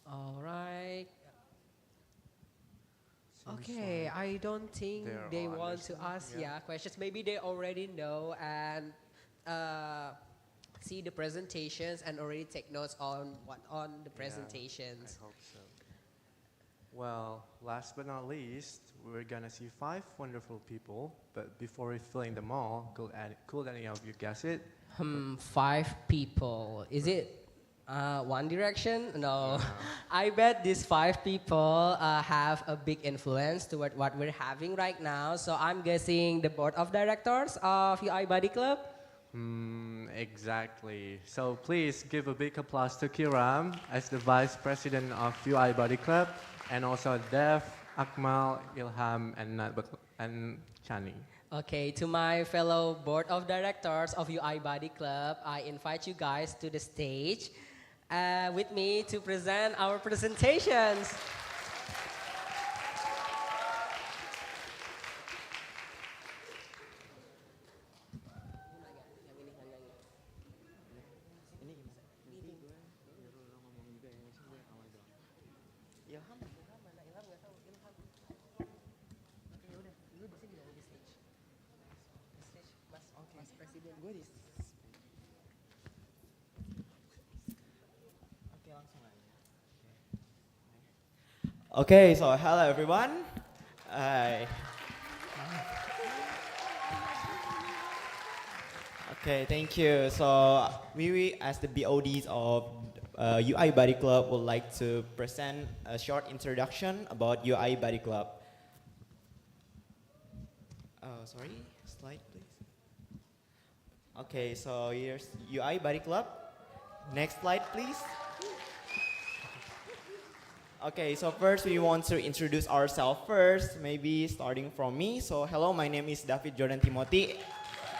All right. Okay, I don't think they want to ask questions. Maybe they already know and see the presentations and already take notes on the presentations. I hope so. Well, last but not least, we're gonna see 5 wonderful people. But before revealing them all, could any of you guess it? 5 people. Is it One Direction? No. I bet these 5 people have a big influence toward what we're having right now. So I'm guessing the board of directors of UI Body Club. Exactly. So please give a big applause to Kiram as the vice president of UI Body Club, and also Dev, Akmal, Ilham, and Chani. Okay, to my fellow board of directors of UI Body Club, I invite you guys to the stage with me to present our presentations. Okay, so hello everyone. Hi. Okay, thank you. So we as the BODs of UI Buddy Club would like to present a short introduction about UI Buddy Club. Sorry, slide please. Okay, so here's UI Buddy Club. Next slide, please. Okay, so first we want to introduce ourselves first, maybe starting from me. So hello, my name is David Jordan Timothy.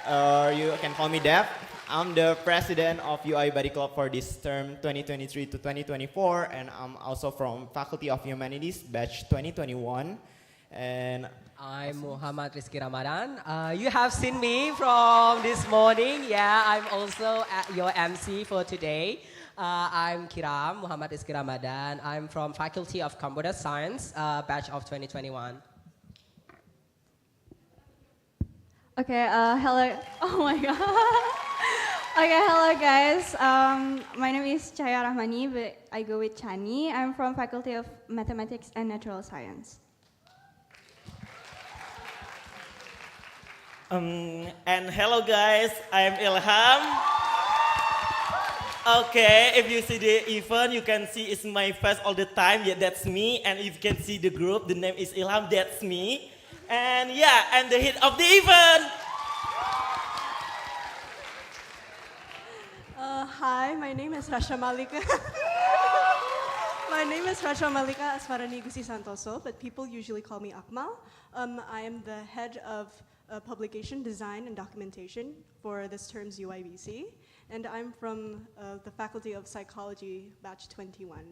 You can call me Dev. I'm the president of UI Buddy Club for this term 2023 to 2024, and I'm also from Faculty of Humanities, batch 2021. And I'm Muhammad Rizky Ramadan. You have seen me from this morning. Yeah, I'm also your MC for today. I'm Kiram, Muhammad Rizky Ramadan. I'm from Faculty of Computer Science, batch of 2021. Okay, hello. Oh my god. Okay, hello guys. My name is Chaya Rahmani, but I go with Chani. I'm from Faculty of Mathematics and Natural Science. And hello guys, I'm Ilham. Okay, if you see the event, you can see it's my face all the time. Yeah, that's me. And if you can see the group, the name is Ilham, that's me. And yeah, I'm the hit of the event. Hi, my name is Rasha Malika. My name is Rasha Malika Asfarani Gusi Santoso, but people usually call me Akmal. I am the head of publication, design, and documentation for this term's UIBC, and I'm from the Faculty of Psychology, batch 21.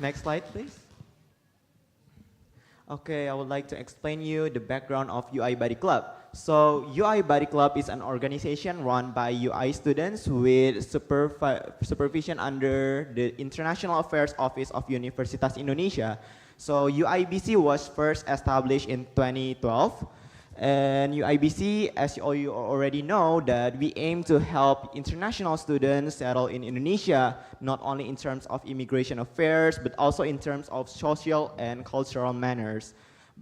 Next slide, please. Okay, I would like to explain you the background of UI Buddy Club. So UI Buddy Club is an organization run by UI students with supervision under the International Affairs Office of Universitas Indonesia. So UIBC was first established in 2012. And UIBC, as you already know, that we aim to help international students settle in Indonesia, not only in terms of immigration affairs, but also in terms of social and cultural manners,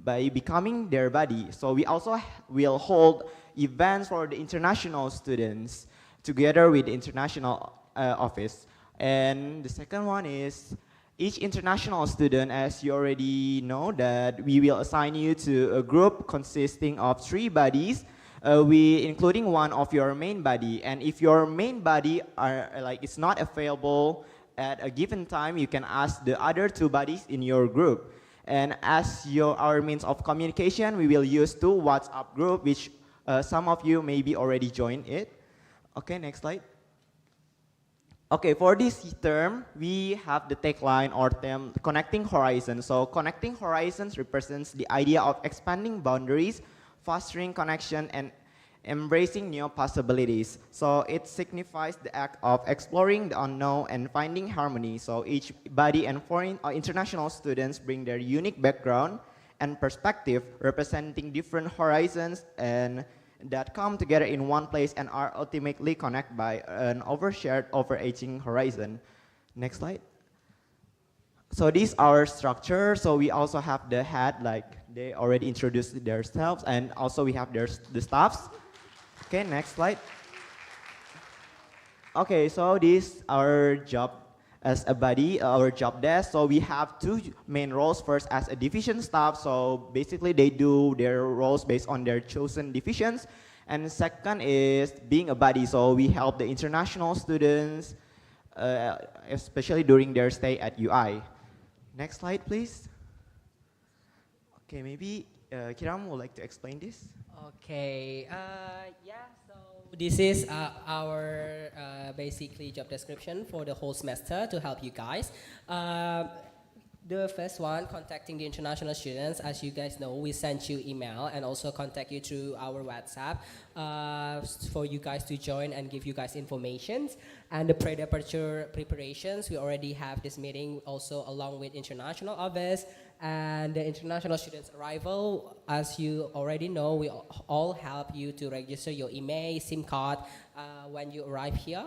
by becoming their buddy. So we also will hold events for the international students together with the international office. And the second one is, each international student, as you already know, that we will assign you to a group consisting of 3 buddies, including one of your main buddy. And if your main buddy is not available at a given time, you can ask the other 2 buddies in your group. And as our means of communication, we will use 2 WhatsApp group, which some of you maybe already joined it. Okay, next slide. Okay, for this term, we have the tagline or theme, Connecting Horizons. So Connecting Horizons represents the idea of expanding boundaries, fostering connection, and embracing new possibilities. So it signifies the act of exploring the unknown and finding harmony. So each buddy and foreign or international students bring their unique background and perspective, representing different horizons and that come together in one place and are ultimately connected by an overshared, overarching horizon. Next slide. So this is our structure. So we also have the head, like they already introduced themselves, and also we have the staffs. Okay, next slide. Okay, so this is our job as a buddy, our job desk. So we have 2 main roles. First, as a division staff, so basically they do their roles based on their chosen divisions. And second is being a buddy, so we help the international students, especially during their stay at UI. Next slide, please. Okay, maybe Kiram would like to explain this. Okay, yeah, so this is our basically job description for the whole semester to help you guys. The first one, contacting the international students. As you guys know, we sent you email and also contact you through our WhatsApp for you guys to join and give you guys information. And the pre-departure preparations, we already have this meeting also along with international office. And the international students' arrival, as you already know, we all help you to register your email, SIM card when you arrive here,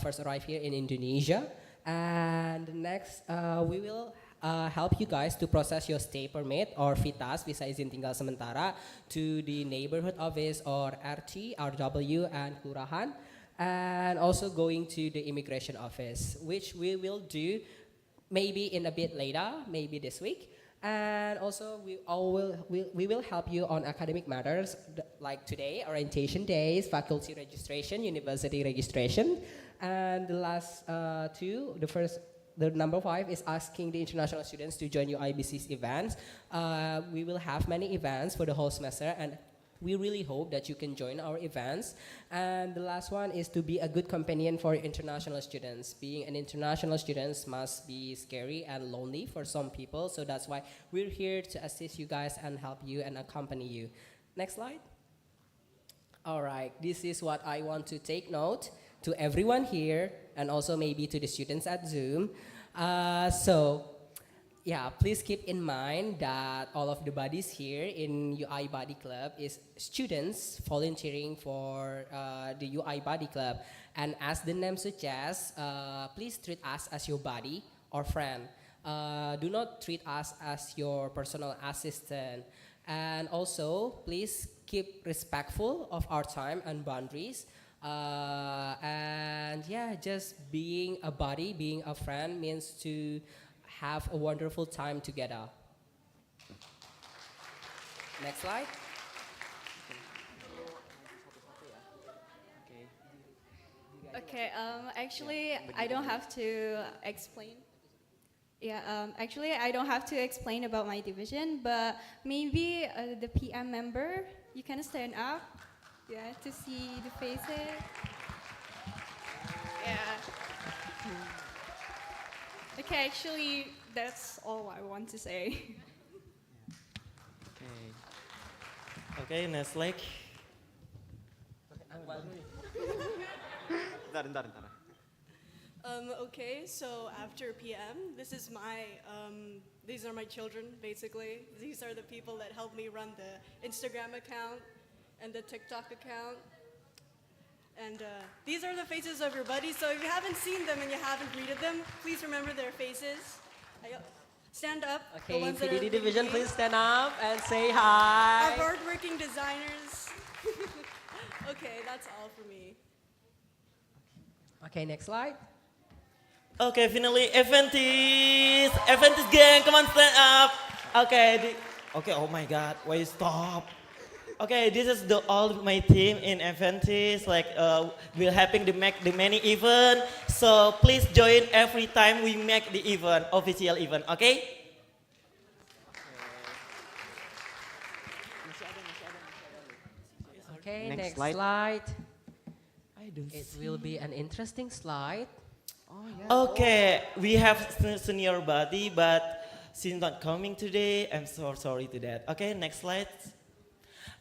first arrive here in Indonesia. And next, we will help you guys to process your stay permit or VITAS, Visa Izin Tinggal Sementara, to the neighborhood office or RT, RW, and Kelurahan. and also going to the immigration office, which we will do maybe in a bit later, maybe this week. And also we will help you on academic matters like today, orientation days, faculty registration, university registration. And the last two, the number 5 is asking the international students to join UIBC's events. We will have many events for the whole semester, and we really hope that you can join our events. And the last one is to be a good companion for international students. Being an international student must be scary and lonely for some people, so that's why we're here to assist you guys and help you and accompany you. Next slide. All right, this is what I want to take note to everyone here and also maybe to the students at Zoom. Yeah, please keep in mind that all of the bodies here in UI Body Club is students volunteering for the UI Body Club. And as the name suggests, please treat us as your buddy or friend. Do not treat us as your personal assistant. And also, please keep respectful of our time and boundaries. And yeah, just being a buddy, being a friend means to have a wonderful time together. Next slide. Okay, actually, I don't have to explain. Yeah, actually, I don't have to explain about my division, but maybe the PM member, you can stand up, yeah, to see the faces. Yeah. Okay, actually, that's all I want to say. Okay, next leg. Okay, so after PM, this is these are my children, basically. These are the people that help me run the Instagram account and the TikTok account. And these are the faces of your buddies, so if you haven't seen them and you haven't greeted them, please remember their faces. Stand up. Okay, PDD division, please stand up and say hi. Our hardworking designers. Okay, that's all for me. Okay, next slide. Okay, finally, Adventist gang, come on, stand up. Okay, okay, oh my God, why stop? Okay, this is all my team in Adventist. Like, we're helping to make the many event. So please join every time we make the event, official event. Okay? Okay, Next next slide. don't It will be an interesting slide. Okay, we have senior body, but she's not coming today. I'm so sorry to that. Okay, next slide.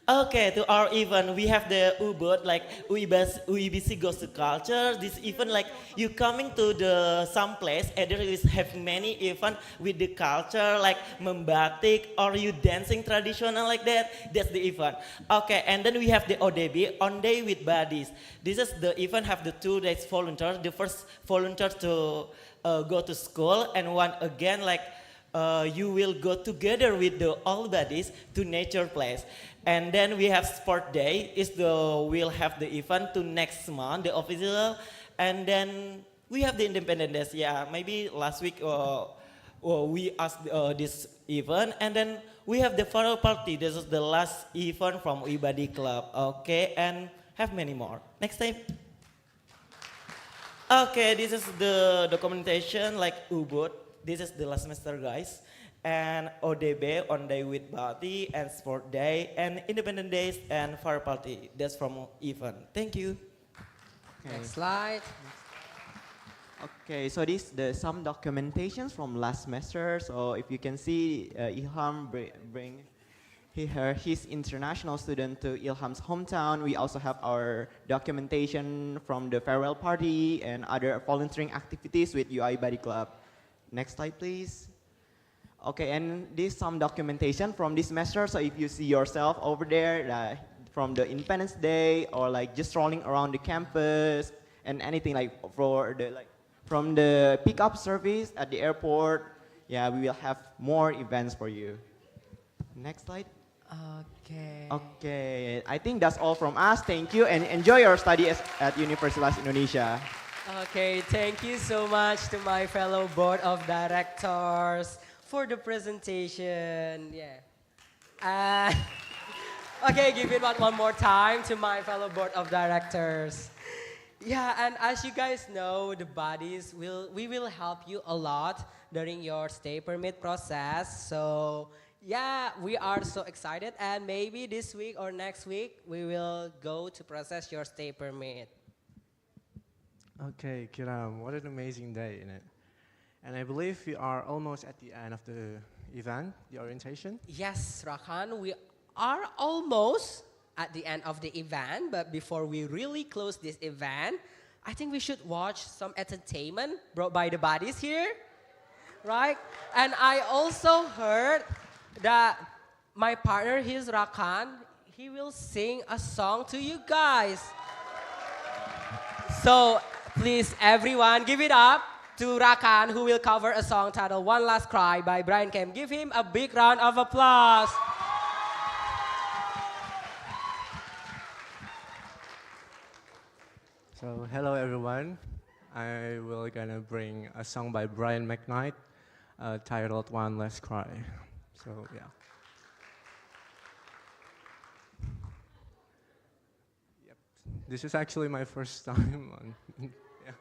Okay, to our event, we have the U-Boat, like UIBC Goes to Culture. This event, like you coming to some place, either you have many event with the culture, like membatik, or you dancing traditional like that. That's the event. Okay, and then we have the ODB, On Day with Buddies. This is the event have the 2 days volunteer. The first volunteer to go to school, and one again like you will go together with the all buddies to nature place. And then we have sport day. We'll have the event to next month, the official. And then we have the independent days. Yeah, maybe last week we asked this event. And then we have the farewell party. This is the last event from Ibadi Club. Okay, and have many more. Next time. Okay, this is the documentation like U-Boat. This is the last semester, guys. And ODB, On Day with Party, and Sport Day, and Independent Days, and Fire Party. That's from event. Thank you. Okay. Next slide. Okay, so this some documentations from last semester. So if you can see, Ilham bring his international student to Ilham's hometown. We also have our documentation from the farewell party and other volunteering activities with UI Body Club. Next slide, please. Okay, and this some documentation from this semester. So if you see yourself over there, from the Independence Day or like just strolling around the campus and anything like from the pickup service at the airport, yeah, we will have more events for you. Next slide. Okay. Okay, I think that's all from us. Thank you and enjoy your study at Universitas Indonesia. Okay, thank you so much to my fellow board of directors for the presentation. Yeah. Okay, give it one more time to my fellow board of directors. Yeah, and as you guys know, the bodies we will help you a lot during your stay permit process. So yeah, we are so excited, and maybe this week or next week we will go to process your stay permit. Okay, Kiram, what an amazing day, isn't it? And I believe we are almost at the end of the event, the orientation. Yes, Rakan, we are almost at the end of the event, but before we really close this event, I think we should watch some entertainment brought by the bodies here, right? And I also heard that my partner, his Rakan, he will sing a song to you guys. So please, everyone, give it up to Rakan, who will cover a song titled One Last Cry by Brian Kem. Give him a big round of applause. So hello everyone. I will gonna bring a song by Brian McKnight titled One Last Cry. So yeah. Yep. This is actually my first time on yeah.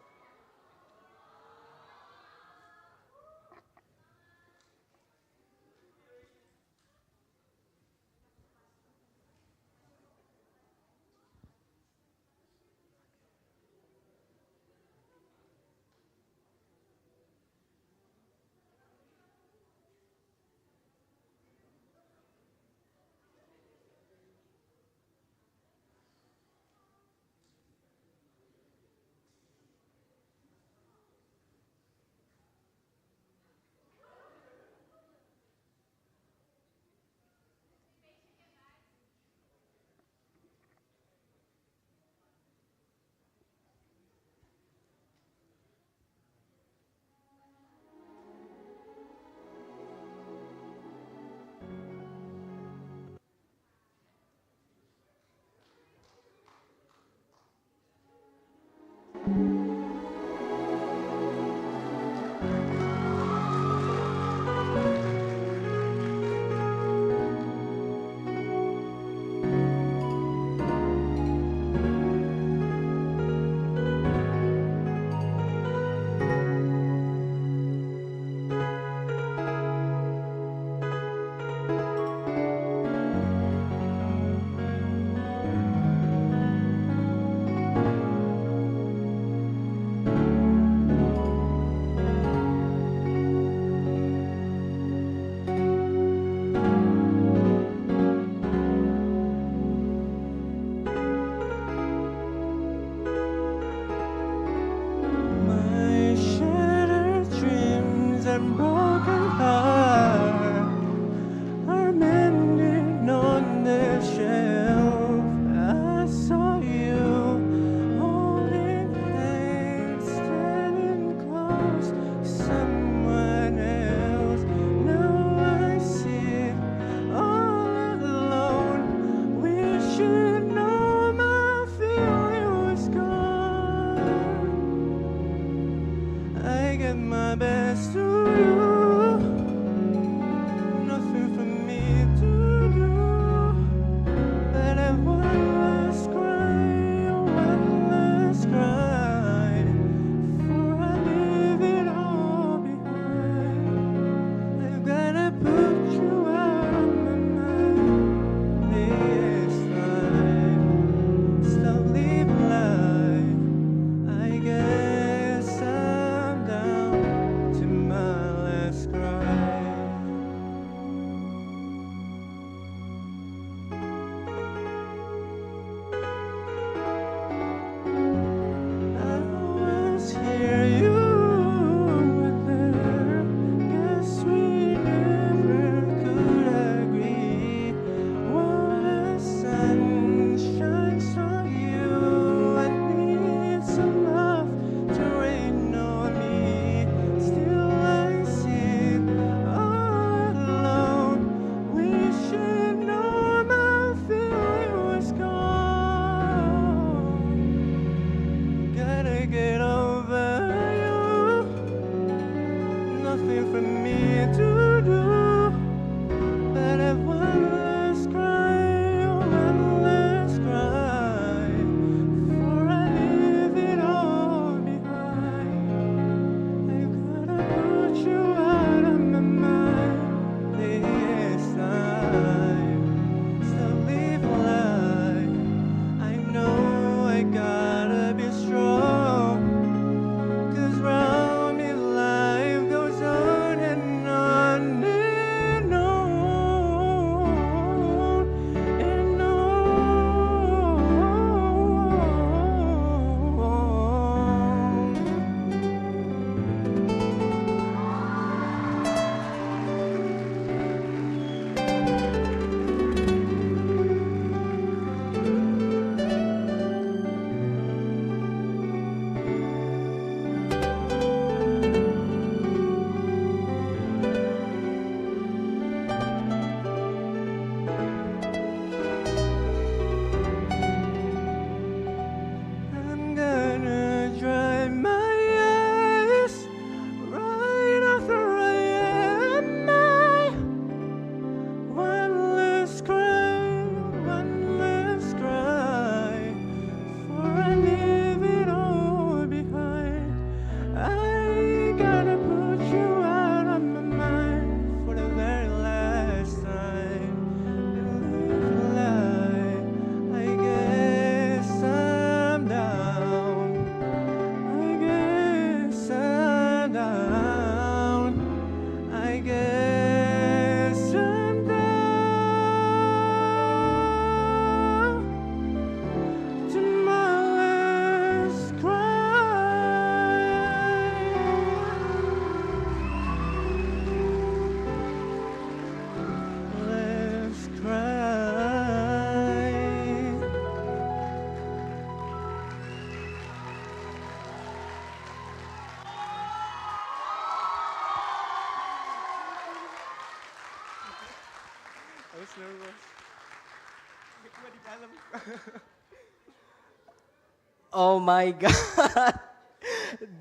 Oh my God.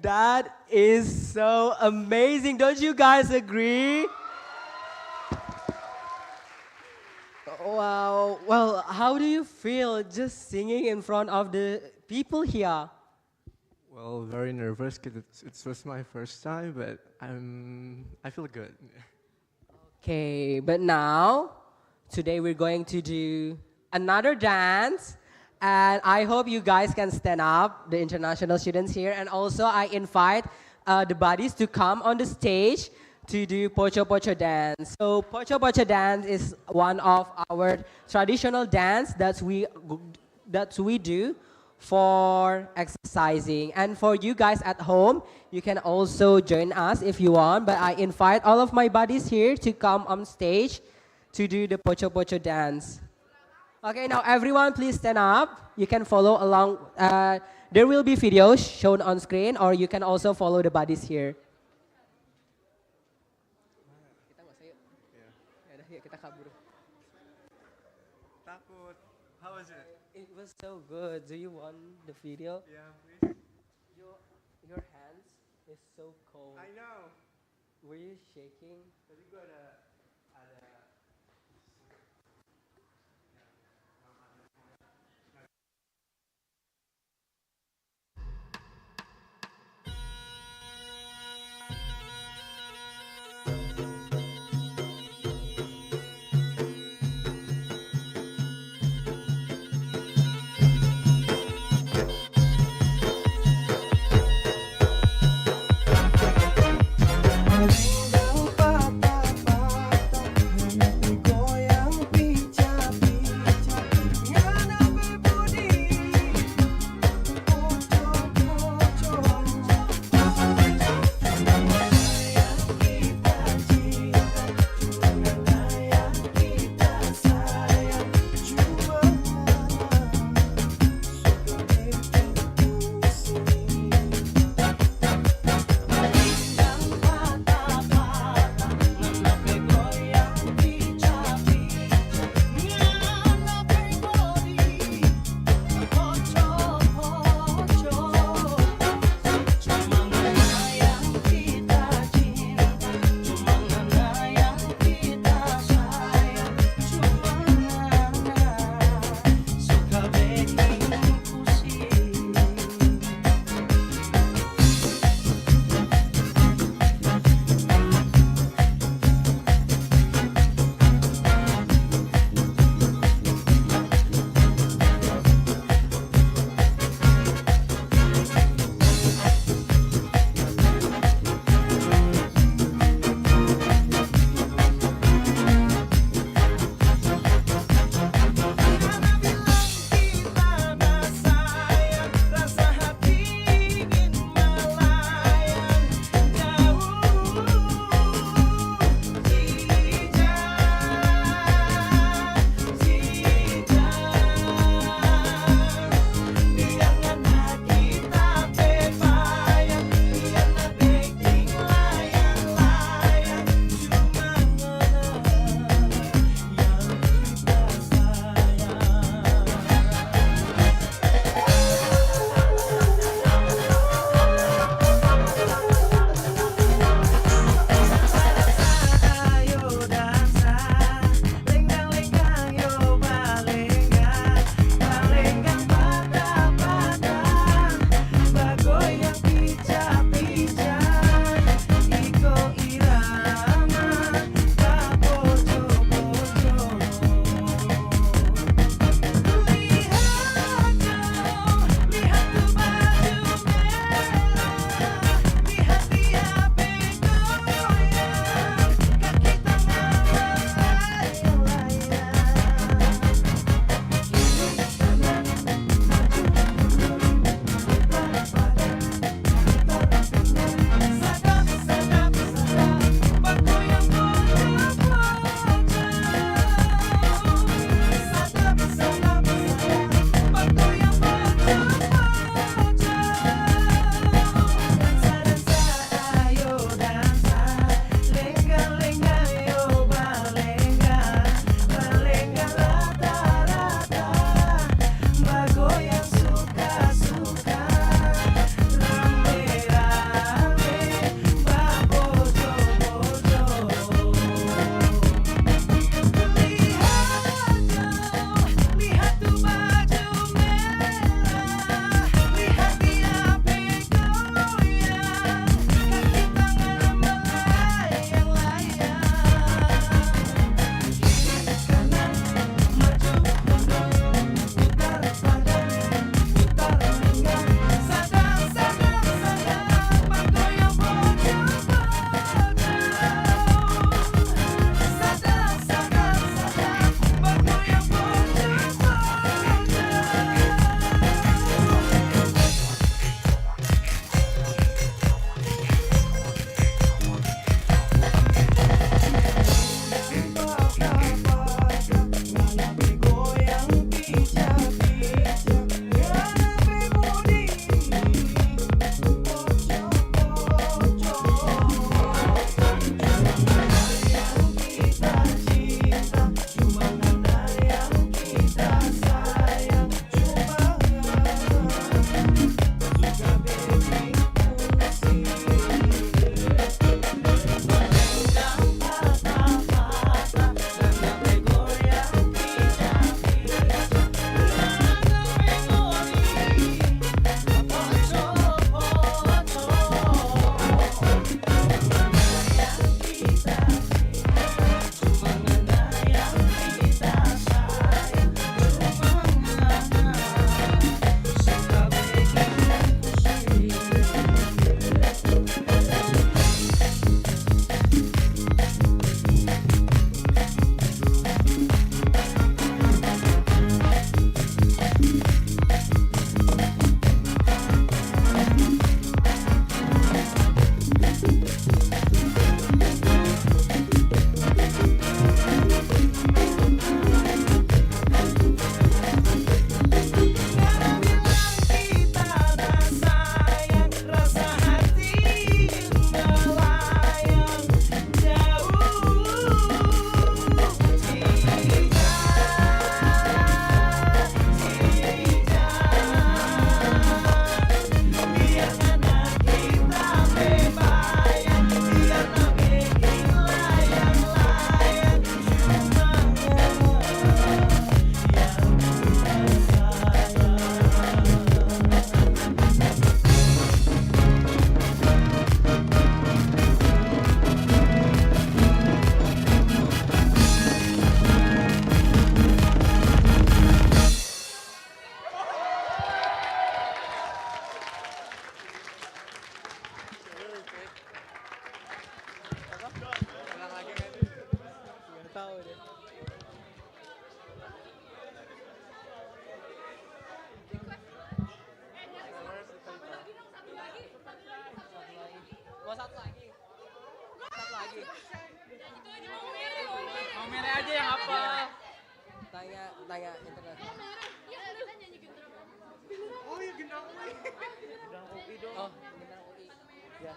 That is so amazing. Don't you guys agree? Wow. Well, how do you feel just singing in front of the people here? Well, very nervous because it was my first time, but I feel good. Okay, but now, today we're going to do another dance. And I hope you guys can stand up, the international students here. And also I invite the buddies to come on the stage to do Pocho Pocho dance. So Pocho Pocho dance is one of our traditional dance that we do for exercising. And for you guys at home, you can also join us if you want. But I invite all of my buddies here to come on stage to do the Pocho Pocho dance. Okay, now everyone please stand up. You can follow along. There will be videos shown on screen, or you can also follow the buddies here. How was it? It was so good. Do you want the video? Yeah, please. Your hands is so cold. I know. Were you shaking? But you got a Papa, Oh ya Gendrang UI. Oh, Gendrang UI. Ya.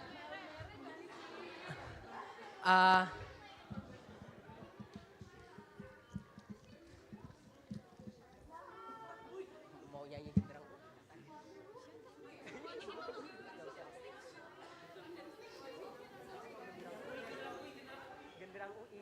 Uh, mau nyanyi Gendrang UI. Gendrang UI.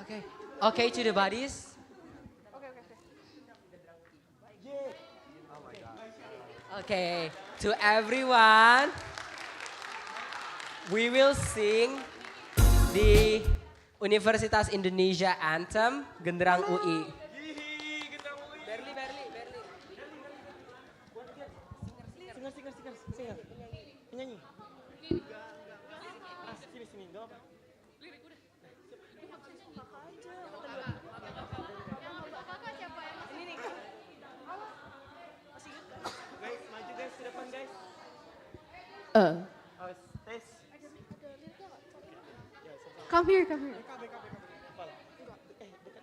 Okay. Okay, to the buddies. Okay, to everyone, we will sing the Universitas Indonesia Anthem, Gendrang UI. Berli. Singer. Penyanyi. Sini, gak apa. Lirik udah. Ini nih. Guys, maju guys ke depan guys. Tes. Come here.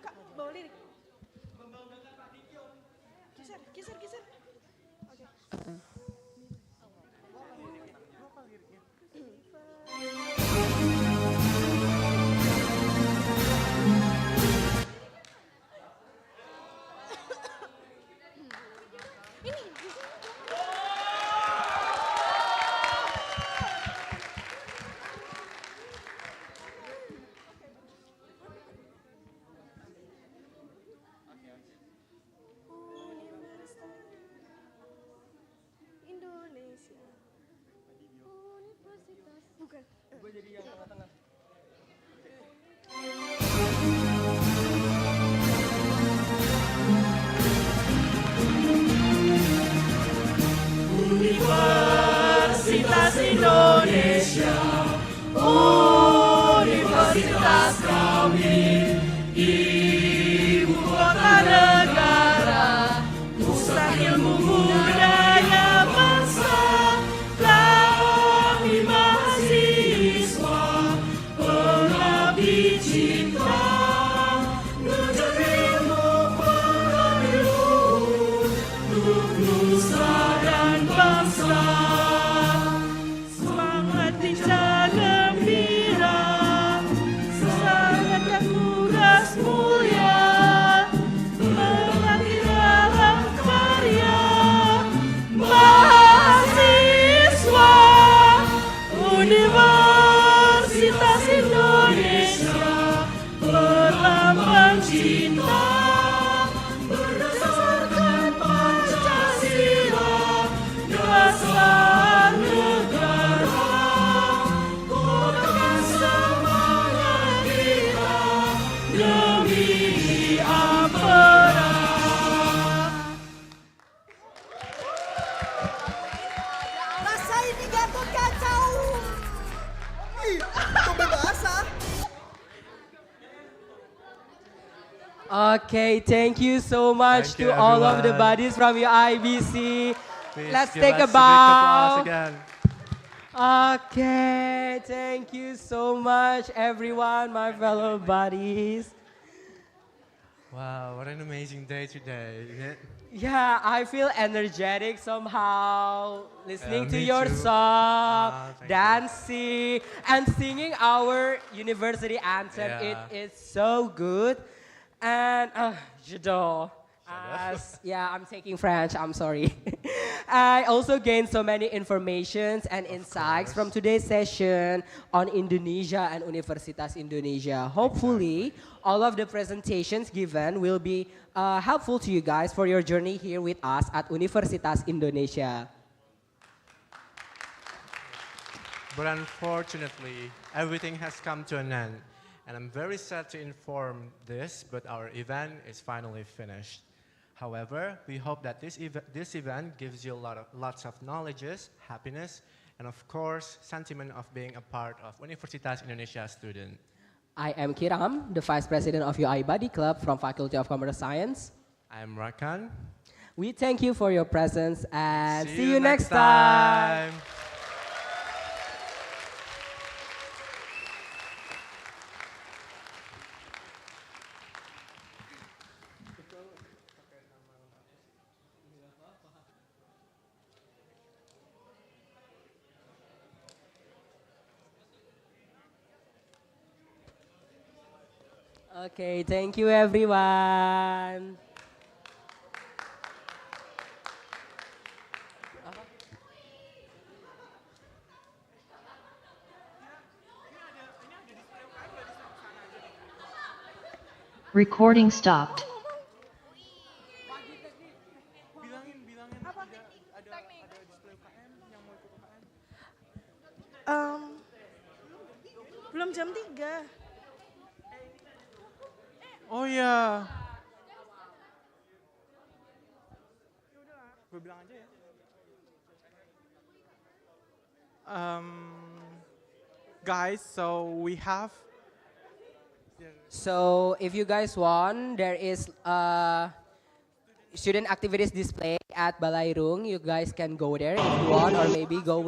Kak, bawa lirik. Geser. Oke. Indonesia. Universitas. Bukan. Gue jadi yang tengah-tengah. Universitas Indonesia, Universitas kami, ibu kota negara, pusat ilmu budaya bangsa, kami mahasiswa, pengabdi cinta, menuntut ilmu pengabdi luhur, untuk nusa dan bangsa. Semangat lincah gembira, semangat dan tugas mulia, melatih dalam karya, mahasiswa Universitas Indonesia, berlambang cinta, berdasarkan Pancasila, dasar negara, kobarkan semangat kita demi ampera. Rasa ini Gatot Kacau. Kebebasan. Okay, thank you so much Thank to you, all of the everyone. buddies from UIBC. Please Let's give take us a big applause bow. again. Okay, thank you so much, everyone, my fellow buddies. Wow, what an amazing day today, isn't it? Yeah, I feel energetic somehow listening to me your too. song, Thank you. dancing, and singing our university anthem. Yeah. It is so good. And j'adore. I'm taking French, I'm sorry. I also gained so many informations and insights from today's session on Indonesia and Universitas Indonesia. Hopefully, all of the presentations given will be helpful to you guys for your journey here with us at Universitas Indonesia. But unfortunately, everything has come to an end. And I'm very sad to inform this, but our event is finally finished. However, we hope that this event gives you lots of knowledges, happiness, and of course, sentiment of being a part of Universitas Indonesia student. I am Kiram, the Vice President of UI Buddy Club from Faculty of Computer Science. I am Rakan. We thank you for your presence and See see you you next next time. time. Okay, thank you everyone. Recording stopped. Belum jam 3. Oh ya. Gue bilang aja ya. Guys, so we have. So if you guys want, there is a student activities display at Balairung. You guys can go there if you want, or maybe go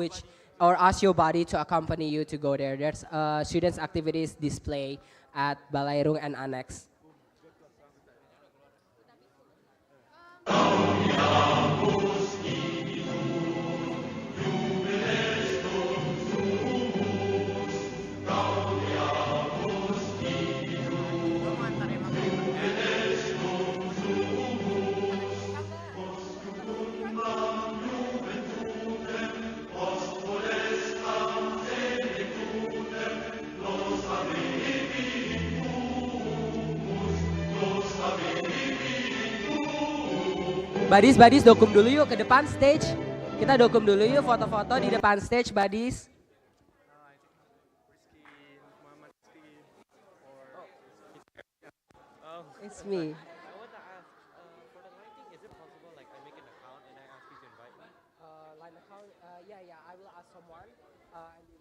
or ask your buddy to accompany you to go there. There's a students activities display at Balairung and Annex. Badis, dokum dulu yuk ke depan stage. Kita dokum dulu yuk foto-foto di depan stage, badis. It's me. I want to ask, for the lighting, is it possible like I make an account and I ask you to invite me? Line account, yeah, I will ask someone. And